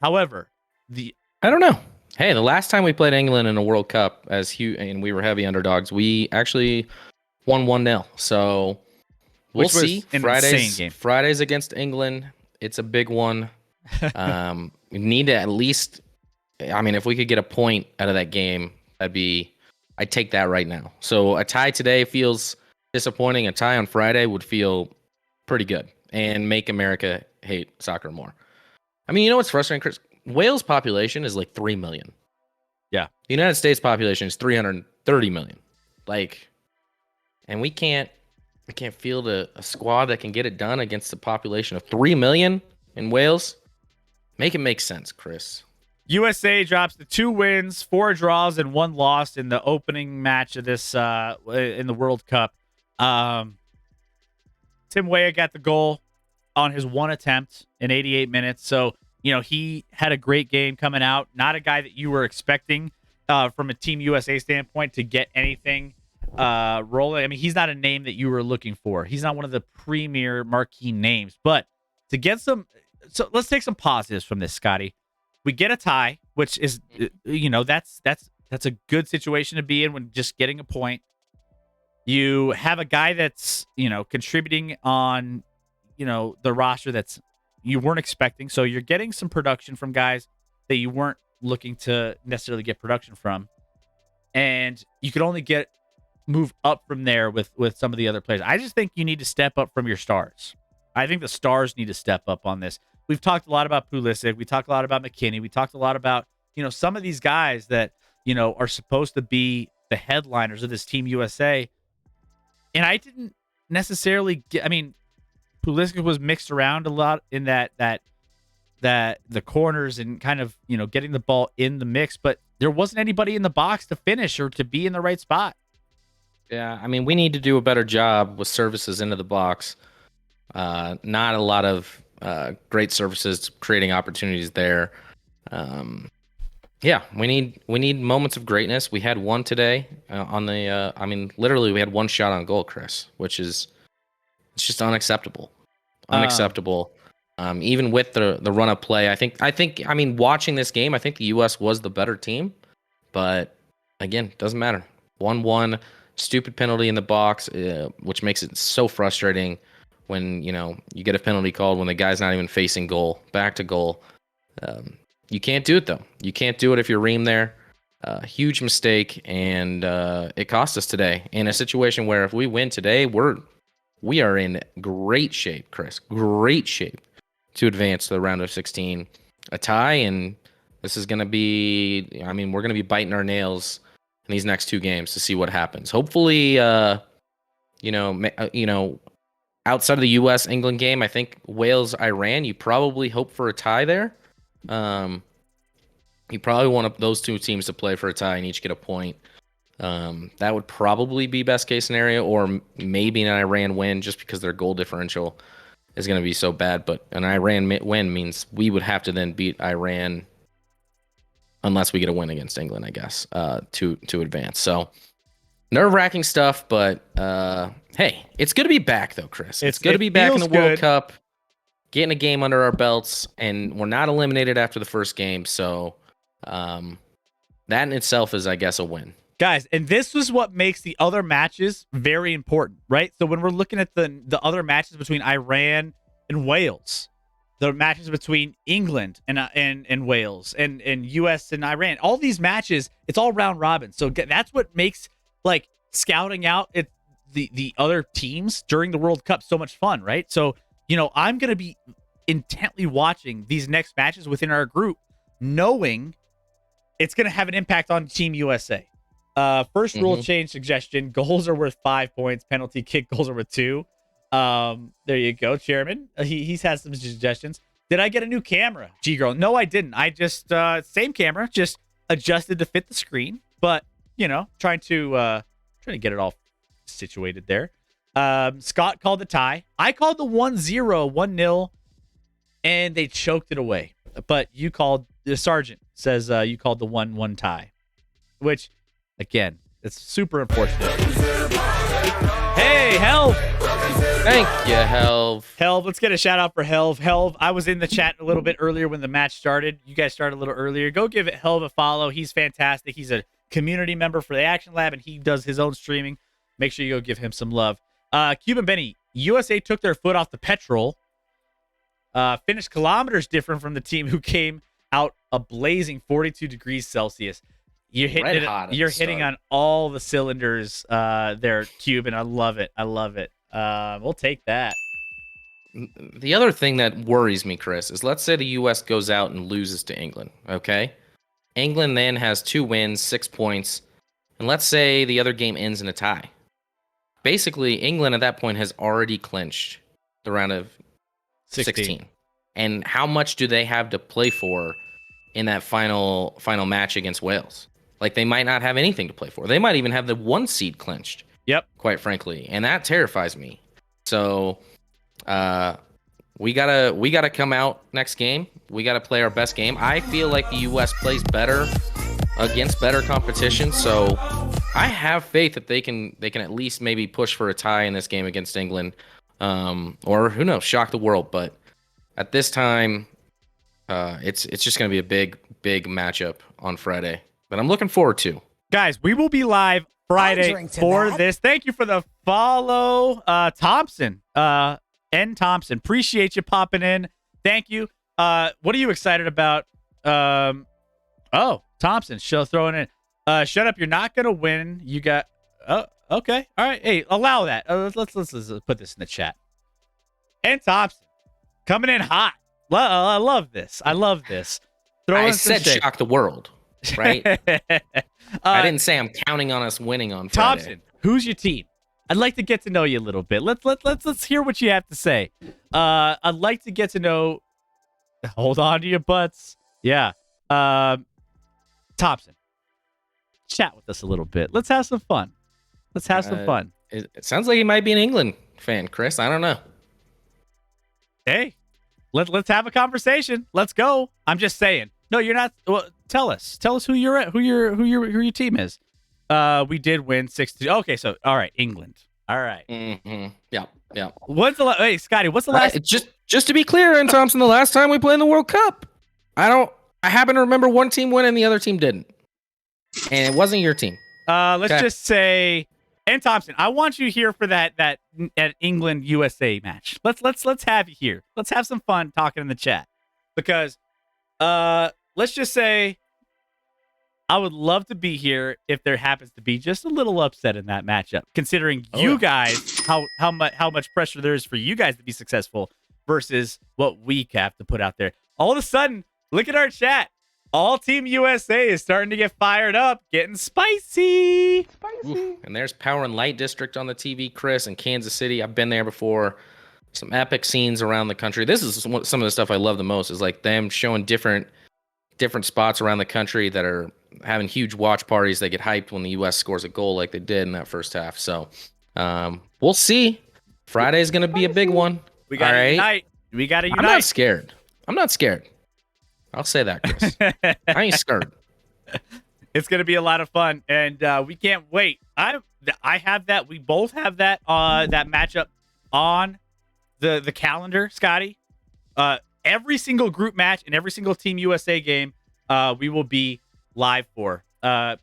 Speaker 1: However,
Speaker 2: I don't know. Hey, the last time we played England in a World Cup and we were heavy underdogs, we actually won 1-0. So we'll
Speaker 1: Which was
Speaker 2: see.
Speaker 1: an insane game.
Speaker 2: Fridays against England. It's a big one. We need to at least, I mean, if we could get a point out of that game, I'd take that right now. So a tie today feels disappointing. A tie on Friday would feel pretty good and make America hate soccer more. I mean, you know what's frustrating, Chris? Wales' population is like 3 million.
Speaker 1: Yeah.
Speaker 2: The United States population is 330 million. And we can't field a squad that can get it done against a population of 3 million in Wales. Make it make sense, Chris.
Speaker 1: USA drops to 2 wins, 4 draws, and 1 loss in the opening match of this in the World Cup. Tim Weah got the goal on his 1 attempt in 88 minutes. So, he had a great game coming out. Not a guy that you were expecting from a Team USA standpoint to get anything rolling. I mean, he's not a name that you were looking for. He's not one of the premier marquee names. But to get some... So let's take some positives from this, Scotty. We get a tie, which is, that's a good situation to be in when just getting a point. You have a guy that's, contributing on, the roster that's you weren't expecting. So you're getting some production from guys that you weren't looking to necessarily get production from. And you could only move up from there with some of the other players. I just think you need to step up from your stars. I think the stars need to step up on this. We've talked a lot about Pulisic. We talked a lot about McKinney. We talked a lot about, some of these guys that, are supposed to be the headliners of this Team USA. And I didn't necessarily Pulisic was mixed around a lot in that the corners and kind of, getting the ball in the mix, but there wasn't anybody in the box to finish or to be in the right spot.
Speaker 2: Yeah, I mean, we need to do a better job with services into the box. Not a lot of great services creating opportunities there. Yeah, we need moments of greatness. We had one today literally we had 1 shot on goal, Chris, which is it's just unacceptable. Unacceptable. Even with the run of play, I think watching this game, I think the US was the better team, but again, doesn't matter. 1-1, stupid penalty in the box, which makes it so frustrating when, you get a penalty called when the guy's not even facing goal, back to goal. You can't do it, though. You can't do it if you're Ream there. Huge mistake, and it cost us today in a situation where if we win today, we are in great shape, Chris. Great shape to advance to the round of 16. A tie, and this is going to be, we're going to be biting our nails in these next 2 games to see what happens. Hopefully, outside of the U.S. England game, I think Wales Iran, you probably hope for a tie there. You probably want those 2 teams to play for a tie and each get a point. That would probably be best case scenario, or maybe an Iran win just because their goal differential is going to be so bad. But an Iran win means we would have to then beat Iran unless we get a win against England, I guess, to advance. So nerve-wracking stuff, but hey, it's good to be back, though, Chris. It's good to be back in the World Cup, getting a game under our belts, and we're not eliminated after the first game. So that in itself is, I guess, a win.
Speaker 1: Guys, and this was what makes the other matches very important, right? So when we're looking at the other matches between Iran and Wales, the matches between England and Wales and US and Iran, all these matches, it's all round robin. So that's what makes like scouting out the other teams during the World Cup so much fun, right? So, I'm going to be intently watching these next matches within our group, knowing it's going to have an impact on Team USA. First rule change suggestion: goals are worth 5 points. Penalty kick goals are worth 2. There you go, Chairman. He's had some suggestions. Did I get a new camera, G-Girl? No, I didn't. I just same camera, just adjusted to fit the screen. But trying to get it all situated there. Scott called the tie. I called the 1-0, 1-0, and they choked it away. But you called, the sergeant says you called the 1-1 tie, which, again, it's super unfortunate. Hey, Helv!
Speaker 2: Thank you, Helv.
Speaker 1: Helv, let's get a shout out for Helv. Helv, I was in the chat a little bit earlier when the match started. You guys started a little earlier. Go give it Helv a follow. He's fantastic. He's a community member for the Action Lab, and he does his own streaming. Make sure you go give him some love. Cuban Benny, USA took their foot off the petrol. Finished kilometers different from the team who came out a blazing 42 degrees Celsius. You're hitting on all the cylinders there, Cuban. I love it. We'll take that.
Speaker 2: The other thing that worries me, Chris, is let's say the U.S. goes out and loses to England, okay? England then has 2 wins, 6 points, and let's say the other game ends in a tie. Basically, England at that point has already clinched the round of 16. And how much do they have to play for in that final match against Wales? Like, they might not have anything to play for. They might even have the 1 seed clinched.
Speaker 1: Yep.
Speaker 2: Quite frankly. And that terrifies me. So we gotta come out next game. We gotta play our best game. I feel like the US plays better against better competition. So I have faith that they can at least maybe push for a tie in this game against England. Or who knows, shock the world. But at this time, it's just gonna be a big matchup on Friday. But I'm looking forward to.
Speaker 1: Guys, we will be live Friday for this. Thank you for the follow, Thompson. N. Thompson. Appreciate you popping in. Thank you. What are you excited about? Thompson, throwing in. Shut up. You're not gonna win. You got. Oh, okay. All right. Hey, allow that. Let's put this in the chat. N. Thompson coming in hot. I love this.
Speaker 2: I said shock the world. Right? I didn't say I'm counting on us winning on Friday.
Speaker 1: Thompson, who's your team? I'd like to get to know you a little bit. Let's hear what you have to say. I'd like to get to know. Hold on to your butts. Yeah. Thompson, chat with us a little bit. Let's have some fun.
Speaker 2: It sounds like he might be an England fan, Chris. I don't know.
Speaker 1: Hey, let's have a conversation. Let's go. I'm just saying. No, you're not. Well, tell us who you're at, who your team is. We did win 6-2. Okay, so all right, England. All right.
Speaker 2: Mm-hmm. Yeah.
Speaker 1: When's the hey, Scotty? What's the last?
Speaker 2: Just to be clear, and Thompson, the last time we played in the World Cup, I happen to remember one team winning, the other team didn't, and it wasn't your team.
Speaker 1: Let's
Speaker 2: Okay.
Speaker 1: just say, and Thompson, I want you here for that England USA match. Let's have you here. Let's have some fun talking in the chat because let's just say I would love to be here if there happens to be just a little upset in that matchup, considering you guys how much pressure there is for you guys to be successful versus what we have to put out there. All of a sudden, look at our chat. All Team USA is starting to get fired up, getting spicy.
Speaker 2: Oof. And there's Power and Light District on the TV, Chris, in Kansas City. I've been there before. Some epic scenes around the country. This is some of the stuff I love the most is like them showing different spots around the country that are having huge watch parties. They get hyped when the U.S. scores a goal like they did in that first half. So we'll see. Friday's going to be a big one.
Speaker 1: We got to
Speaker 2: All right?
Speaker 1: unite. We got to unite.
Speaker 2: I'm not scared. I'll say that, Chris. I ain't scared.
Speaker 1: It's going to be a lot of fun, and we can't wait. I have that. We both have that that matchup on the calendar, Scotty. Every single group match and every single Team USA game, we will be live for.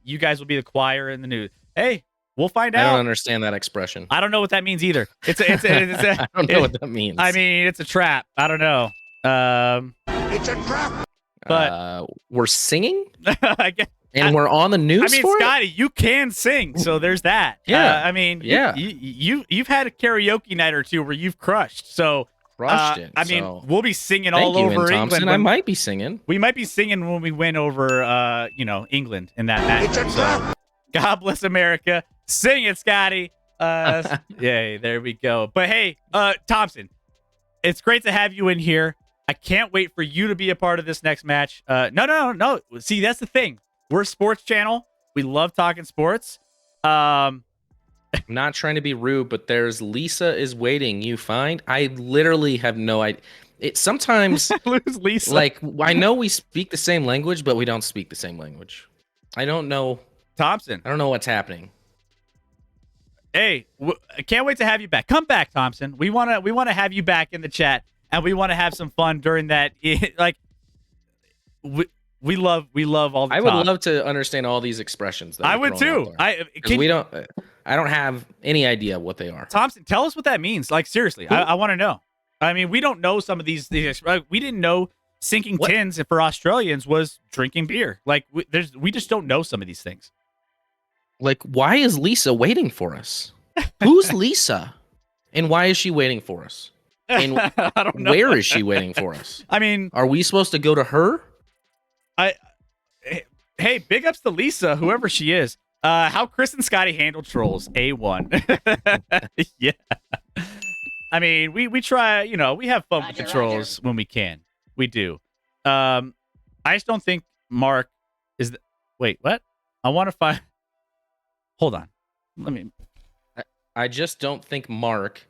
Speaker 1: You guys will be the choir in the news. Hey, we'll find out.
Speaker 2: I don't understand that expression.
Speaker 1: I don't know what that means either. It's a
Speaker 2: I don't know what that means.
Speaker 1: I mean, it's a trap. I don't know.
Speaker 3: It's a trap.
Speaker 1: But
Speaker 2: we're singing
Speaker 1: I guess.
Speaker 2: and we're on the news.
Speaker 1: I mean,
Speaker 2: for
Speaker 1: Scotty, you can sing, so there's that.
Speaker 2: Yeah.
Speaker 1: I mean,
Speaker 2: Yeah.
Speaker 1: you've had a karaoke night or two where you've crushed. So,
Speaker 2: Crushed it.
Speaker 1: I mean,
Speaker 2: so.
Speaker 1: we'll be singing
Speaker 2: Thank
Speaker 1: all
Speaker 2: you,
Speaker 1: over
Speaker 2: Ian Thompson.
Speaker 1: England.
Speaker 2: I might be singing.
Speaker 1: We might be singing when we win over, England in that match.
Speaker 3: It's a trap.
Speaker 1: God bless America. Sing it, Scotty. Yay, there we go. But hey, Thompson, it's great to have you in here. I can't wait for you to be a part of this next match. No. See, that's the thing. We're a sports channel. We love talking sports.
Speaker 2: I'm not trying to be rude, but there's Lisa is waiting. You find? I literally have no idea. It sometimes
Speaker 1: lose Lisa.
Speaker 2: like I know we speak the same language, but we don't speak the same language. I don't know.
Speaker 1: Thompson.
Speaker 2: I don't know what's happening.
Speaker 1: Hey, I can't wait to have you back. Come back, Thompson. We wanna have you back in the chat, and we want to have some fun during that. Like, we love all the.
Speaker 2: I would
Speaker 1: talk.
Speaker 2: love to understand all these expressions. That
Speaker 1: I
Speaker 2: we're
Speaker 1: would
Speaker 2: throwing
Speaker 1: too.
Speaker 2: out there. 'Cause I don't have any idea what they are.
Speaker 1: Thompson, tell us what that means. Like, seriously, I want to know. I mean, we don't know some of these. We didn't know sinking
Speaker 2: What?
Speaker 1: tins for Australians was drinking beer. Like, we just don't know some of these things.
Speaker 2: Like, why is Lisa waiting for us? Who's Lisa? And why is she waiting for us? And
Speaker 1: I don't know.
Speaker 2: where is she waiting for us?
Speaker 1: I mean,
Speaker 2: Are we supposed to go to her?
Speaker 1: hey, big ups to Lisa, whoever she is. How Chris and Scotty handled trolls, A1. Yeah. I mean, we try, we have fun with the trolls when we can. We do. I just don't think Mark is wait, what? I want to find Hold on.
Speaker 2: I just don't think Mark.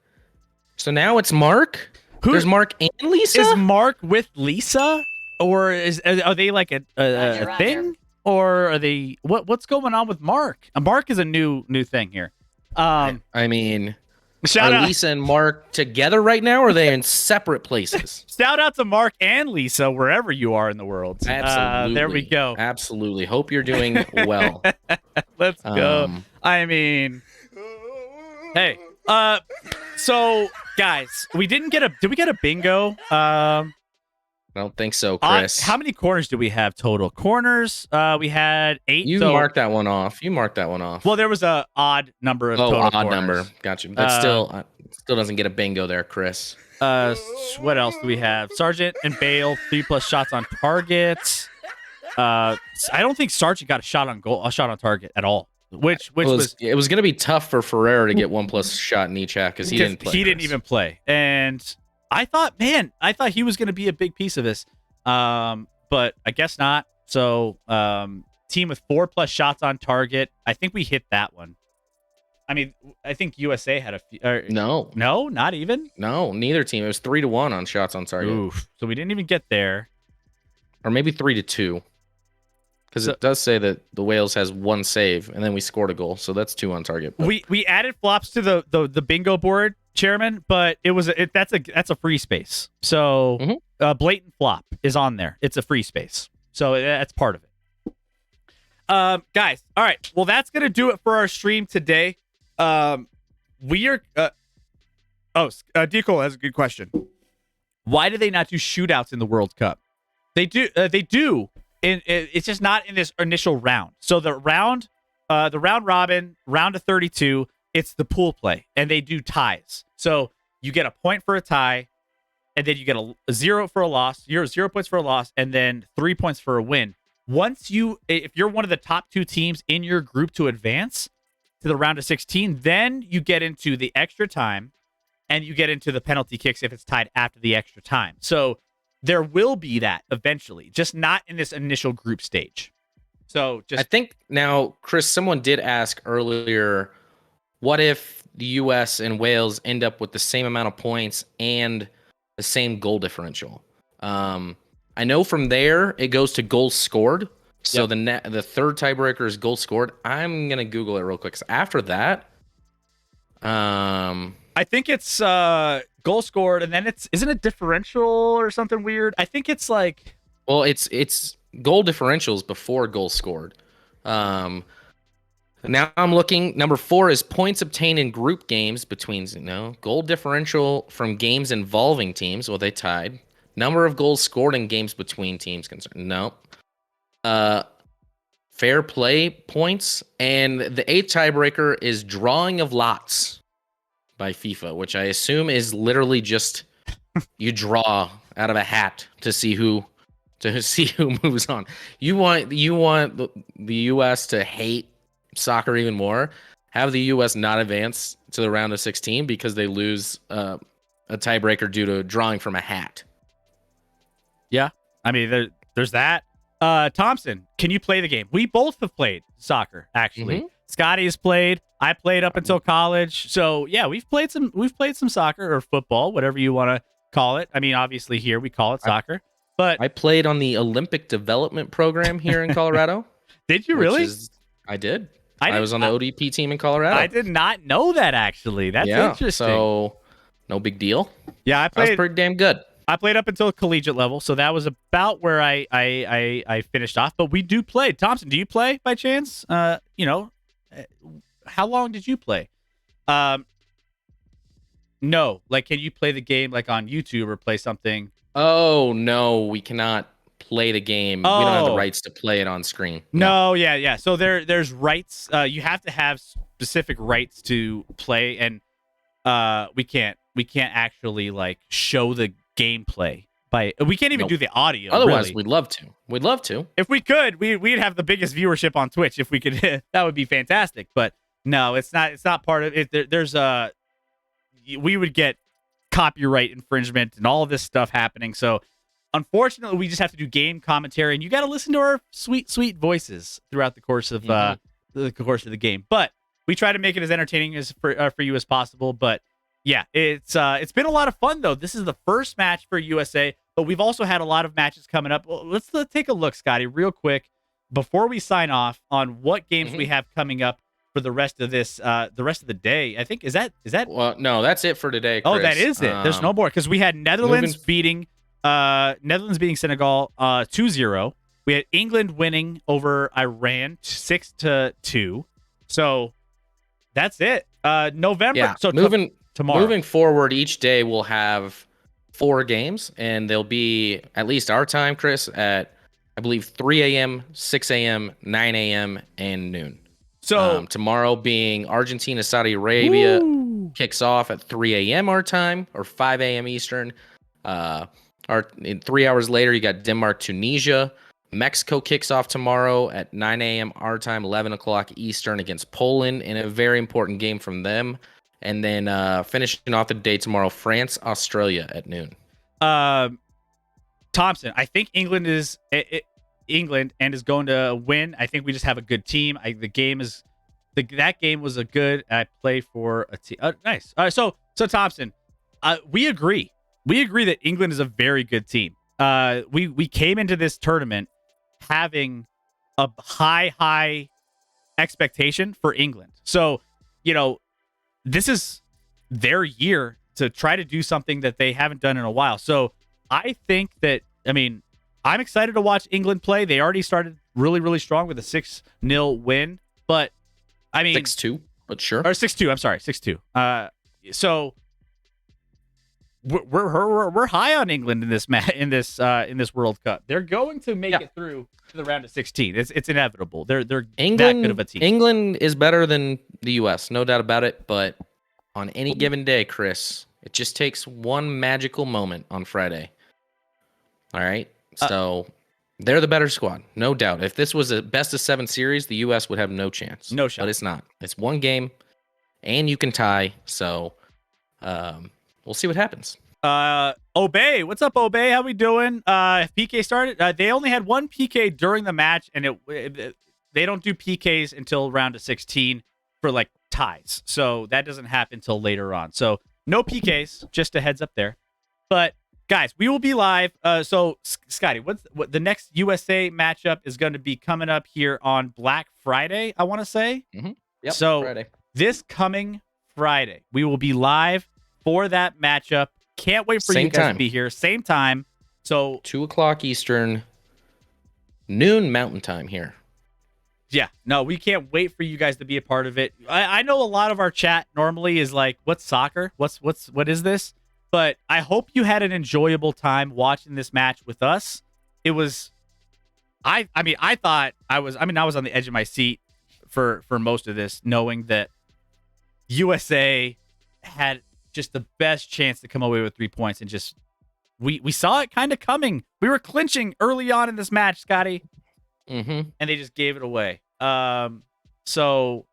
Speaker 2: So now it's Mark?
Speaker 1: Who-
Speaker 2: There's Mark and Lisa?
Speaker 1: Is Mark with Lisa, or are they like a thing, or are they what's going on with Mark? Mark is a new thing here.
Speaker 2: I mean,
Speaker 1: Shout
Speaker 2: are
Speaker 1: out,
Speaker 2: Lisa and Mark together right now, or are they in separate places?
Speaker 1: shout out to Mark and Lisa wherever you are in the world.
Speaker 2: Absolutely.
Speaker 1: There we go.
Speaker 2: Absolutely. Hope you're doing well.
Speaker 1: Let's go.
Speaker 2: Um,
Speaker 1: I mean, hey, so guys, did we get a bingo?
Speaker 2: I don't think so, Chris.
Speaker 1: How many corners do we have total? Corners, we had 8.
Speaker 2: You
Speaker 1: so,
Speaker 2: marked that one off.
Speaker 1: Well, there was a odd number of total
Speaker 2: odd
Speaker 1: corners.
Speaker 2: number. Gotcha. That still doesn't get a bingo there, Chris.
Speaker 1: What else do we have? Sargent and Bale, 3+ shots on target. I don't think Sargent got a shot on target at all. Which
Speaker 2: it was going to be tough for Ferreira to get 1+ shot in each half because he didn't play.
Speaker 1: He didn't even play, and I thought he was going to be a big piece of this, but I guess not. So, team with 4+ shots on target. I think we hit that one. I mean, I think USA had a few.
Speaker 2: No,
Speaker 1: not even.
Speaker 2: no, neither team. It was 3-1 on shots on target,
Speaker 1: Oof. So we didn't even get there.
Speaker 2: or maybe 3-2, because it does say that the Wales has 1 save and then we scored a goal, so that's 2 on target. But
Speaker 1: We added flops to the bingo board, Chairman, but that's a free space. So blatant flop is on there. It's a free space, so that's part of it. Guys, all right. Well, that's gonna do it for our stream today. We are. Deco has a good question. Why do they not do shootouts in the World Cup? They do. They do. It's just not in this initial round. So the round robin, round of 32, it's the pool play, and they do ties. So you get a point for a tie, and then you get a 0 for a loss, 0 points for a loss, and then 3 points for a win. If you're one of the top 2 teams in your group to advance to the round of 16, then you get into the extra time, and you get into the penalty kicks if it's tied after the extra time. So there will be that eventually, just not in this initial group stage. So I
Speaker 2: think now, Chris, someone did ask earlier, what if the U.S. and Wales end up with the same amount of points and the same goal differential? I know from there it goes to goals scored. So the third tiebreaker is goals scored. I'm gonna Google it real quick. So after that,
Speaker 1: I think it's goal scored, and then isn't it differential or something weird? I think it's like,
Speaker 2: well, it's goal differentials before goals scored. Now I'm looking. Number 4 is points obtained in group games between, goal differential from games involving teams. Well, they tied. Number of goals scored in games between teams concerned. No. Fair play points. And the 8th tiebreaker is drawing of lots by FIFA, which I assume is literally just you draw out of a hat to see who moves on. You want the US to hate soccer even more. Have the US not advance to the round of 16 because they lose a tiebreaker due to drawing from a hat.
Speaker 1: Yeah, I mean, there's that. Thompson, can you play the game? We both have played soccer, actually. Scotty has played. I played up until college. So yeah, we've played some soccer or football, whatever you want to call it. I mean, obviously here we call it soccer. But
Speaker 2: I played on the Olympic development program here in Colorado.
Speaker 1: Did you really?
Speaker 2: I did. I was on the ODP team in Colorado.
Speaker 1: I did not know that, actually. That's interesting.
Speaker 2: So no big deal.
Speaker 1: Yeah, I
Speaker 2: was pretty damn good.
Speaker 1: I played up until collegiate level, so that was about where I finished off. But we do play. Thompson, do you play by chance? How long did you play? No. Like, can you play the game like on YouTube or play something?
Speaker 2: Oh no, we cannot play the game. We don't have the rights to play it on screen.
Speaker 1: No, yeah. So there's rights. You have to have specific rights to play, and we can't actually like show the gameplay we can't even do the audio.
Speaker 2: Otherwise,
Speaker 1: really.
Speaker 2: we'd love to. If
Speaker 1: we could, we'd have the biggest viewership on Twitch if we could. That would be fantastic. But no, it's not part of it. We would get copyright infringement and all of this stuff happening. So unfortunately, we just have to do game commentary, and you got to listen to our sweet voices throughout the course of the game. But we try to make it as entertaining as for you as possible. But yeah, it's been a lot of fun though. This is the first match for USA, but we've also had a lot of matches coming up. Well, let's take a look, Scotty, real quick before we sign off on what games we have coming up for the rest of the day. I think is that
Speaker 2: well, no, that's it for today, Chris.
Speaker 1: Oh, that is it. There's no more, because we had Netherlands beating Senegal 2-0. We had England winning over Iran 6-2. So that's it. November.
Speaker 2: Yeah.
Speaker 1: So tomorrow.
Speaker 2: Moving forward, each day we'll have 4 games, and they'll be at least our time, Chris, at I believe 3 a.m., 6 a.m., 9 a.m., and noon.
Speaker 1: So
Speaker 2: tomorrow being Argentina, Saudi Arabia kicks off at 3 a.m. our time, or 5 a.m. Eastern. 3 hours later, you got Denmark, Tunisia. Mexico kicks off tomorrow at 9 a.m. our time, 11 o'clock Eastern against Poland in a very important game from them. And then finishing off the day tomorrow, France, Australia at noon.
Speaker 1: Thompson, I think England is going to win. I think we just have a good team. That game was a good. I play for a team. Nice. All right, so Thompson, we agree. We agree that England is a very good team. We came into this tournament having a high expectation for England. So, this is their year to try to do something that they haven't done in a while. So I think that, I'm excited to watch England play. They already started really, really strong with a 6-0 win. But I mean,
Speaker 2: 6-2, but sure.
Speaker 1: Or 6-2. I'm sorry, 6-2. So we're high on England in this World Cup. They're going to make it through to the round of 16. It's inevitable. They're
Speaker 2: England,
Speaker 1: that good of a team.
Speaker 2: England is better than the U.S., no doubt about it. But on any given day, Chris, it just takes one magical moment on Friday. All right, so they're the better squad, no doubt. If this was a best of 7 series, the U.S. would have no chance.
Speaker 1: No shot.
Speaker 2: But it's not. It's one game, and you can tie. So we'll see what happens.
Speaker 1: Obey, what's up, Obey? How we doing? PK started. They only had one PK during the match, and they don't do PKs until round of 16 for like ties. So that doesn't happen until later on. So no PKs, just a heads up there. But guys, we will be live. So Scotty, what the next USA matchup is going to be coming up here on Black Friday, I want to say.
Speaker 2: Mm-hmm. Yep,
Speaker 1: so
Speaker 2: Friday. This
Speaker 1: coming Friday, we will be live for that matchup. Can't wait for you guys to be here. Same time. So
Speaker 2: 2:00 Eastern, noon Mountain Time here.
Speaker 1: Yeah, no, we can't wait for you guys to be a part of it. I know a lot of our chat normally is like, "What's soccer? What is this?" But I hope you had an enjoyable time watching this match with us. It was, I was on the edge of my seat for most of this, knowing that USA had just the best chance to come away with 3 points, and just we saw it kind of coming. We were clinching early on in this match, Scotty,
Speaker 2: and
Speaker 1: they just gave it away. So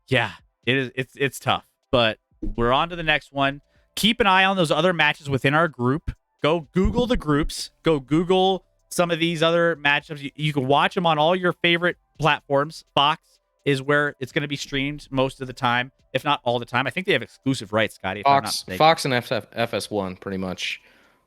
Speaker 1: yeah, it's tough, but we're on to the next one. Keep an eye on those other matches within our group. Go Google the groups. Go Google some of these other matchups. You can watch them on all your favorite platforms. Fox is where it's going to be streamed most of the time, if not all the time. I think they have exclusive rights, Scotty.
Speaker 2: Fox and FS1 pretty much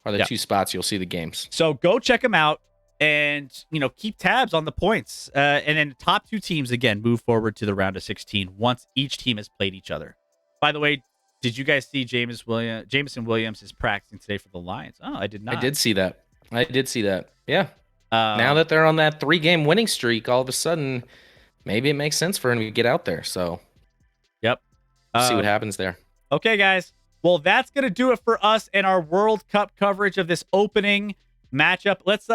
Speaker 2: are the two spots you'll see the games.
Speaker 1: So go check them out and, keep tabs on the points. And then the top 2 teams, again, move forward to the round of 16 once each team has played each other. By the way, did you guys see Jameson Williams is practicing today for the Lions? Oh, I did not.
Speaker 2: I did see that. Yeah. Now that they're on that 3-game winning streak, all of a sudden, maybe it makes sense for him to get out there. So,
Speaker 1: yep.
Speaker 2: See what happens there.
Speaker 1: Okay, guys. Well, that's going to do it for us and our World Cup coverage of this opening matchup. Let's,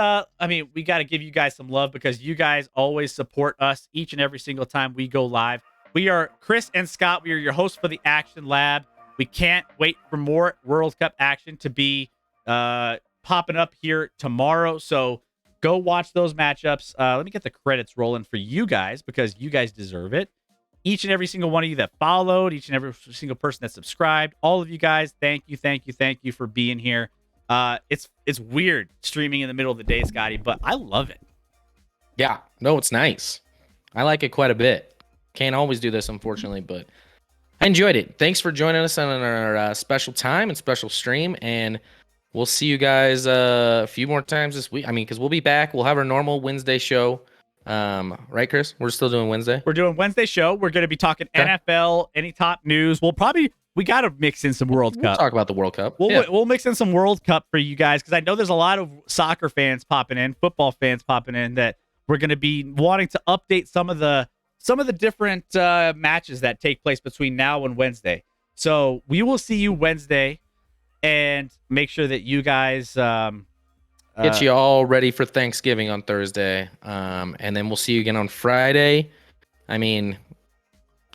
Speaker 1: we got to give you guys some love because you guys always support us each and every single time we go live. We are Chris and Scott. We are your hosts for the Action Lab. We can't wait for more World Cup action to be popping up here tomorrow. So go watch those matchups. Let me get the credits rolling for you guys because you guys deserve it. Each and every single one of you that followed, each and every single person that subscribed, all of you guys, thank you for being here. It's weird streaming in the middle of the day, Scotty, but I love it.
Speaker 2: Yeah, no, it's nice. I like it quite a bit. Can't always do this, unfortunately, but I enjoyed it. Thanks for joining us on our special time and special stream, and we'll see you guys a few more times this week. Because we'll be back. We'll have our normal Wednesday show. Right, Chris? We're still doing Wednesday?
Speaker 1: We're doing Wednesday show. We're going to be talking NFL, any top news. We got to mix in some World Cup.
Speaker 2: We'll talk about the World Cup.
Speaker 1: We'll mix in some World Cup for you guys because I know there's a lot of soccer fans popping in, football fans popping in that we're going to be wanting to update some of the different matches that take place between now and Wednesday. So we will see you Wednesday and make sure that you guys
Speaker 2: get you all ready for Thanksgiving on Thursday. And then we'll see you again on Friday.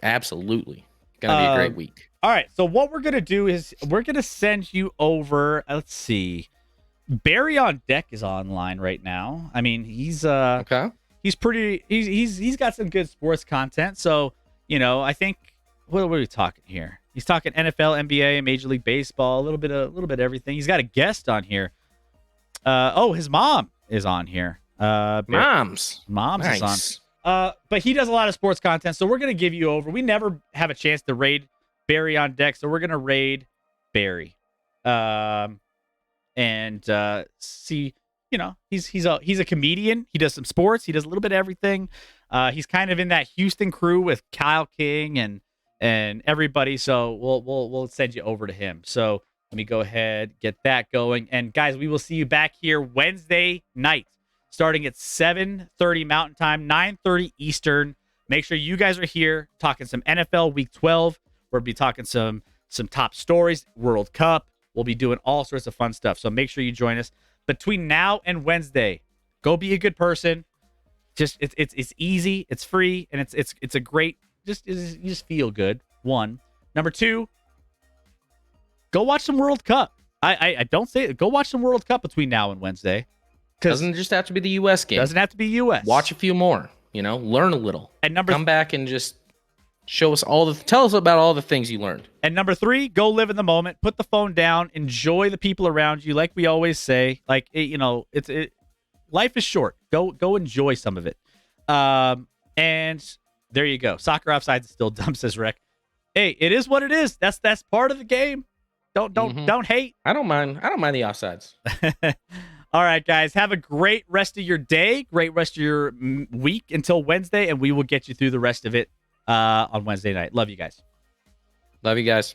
Speaker 2: Absolutely. Gonna be a great week.
Speaker 1: All right. So what we're gonna do is we're gonna send you over. Let's see. Barry on Deck is online right now. He's
Speaker 2: okay.
Speaker 1: He's pretty. He's got some good sports content. So I think what are we talking here? He's talking NFL, NBA, Major League Baseball, a little bit of everything. He's got a guest on here. His mom is on here.
Speaker 2: Mom's
Speaker 1: nice. Is on. But he does a lot of sports content, so we're gonna give you over. We never have a chance to raid Barry on Deck, so we're gonna raid Barry, and see. He's a comedian. He does some sports. He does a little bit of everything. He's kind of in that Houston crew with Kyle King and everybody. So we'll send you over to him. So let me go ahead, get that going. And guys, we will see you back here Wednesday night. starting at 7:30 Mountain Time, 9:30 Eastern. Make sure you guys are here talking some NFL Week 12. We'll be talking some top stories, World Cup. We'll be doing all sorts of fun stuff. So make sure you join us. Between now and Wednesday, go be a good person. Just it's easy, it's free, and it's a great you just feel good. One. Number two, go watch some World Cup. I don't say it. Go watch some World Cup between now and Wednesday.
Speaker 2: Doesn't just have to be the U.S. game.
Speaker 1: Doesn't have to be U.S.
Speaker 2: Watch a few more. Learn a little.
Speaker 1: And
Speaker 2: come back and just tell us about all the things you learned.
Speaker 1: And number three, go live in the moment. Put the phone down. Enjoy the people around you. Like we always say, life is short. Go enjoy some of it. And there you go. Soccer Offsides is still dumb, says Rec. Hey, it is what it is. That's part of the game. Don't hate.
Speaker 2: I don't mind the offsides.
Speaker 1: All right, guys. Have a great rest of your day. Great rest of your week until Wednesday, and we will get you through the rest of it on Wednesday night. Love you guys.
Speaker 2: Love you guys.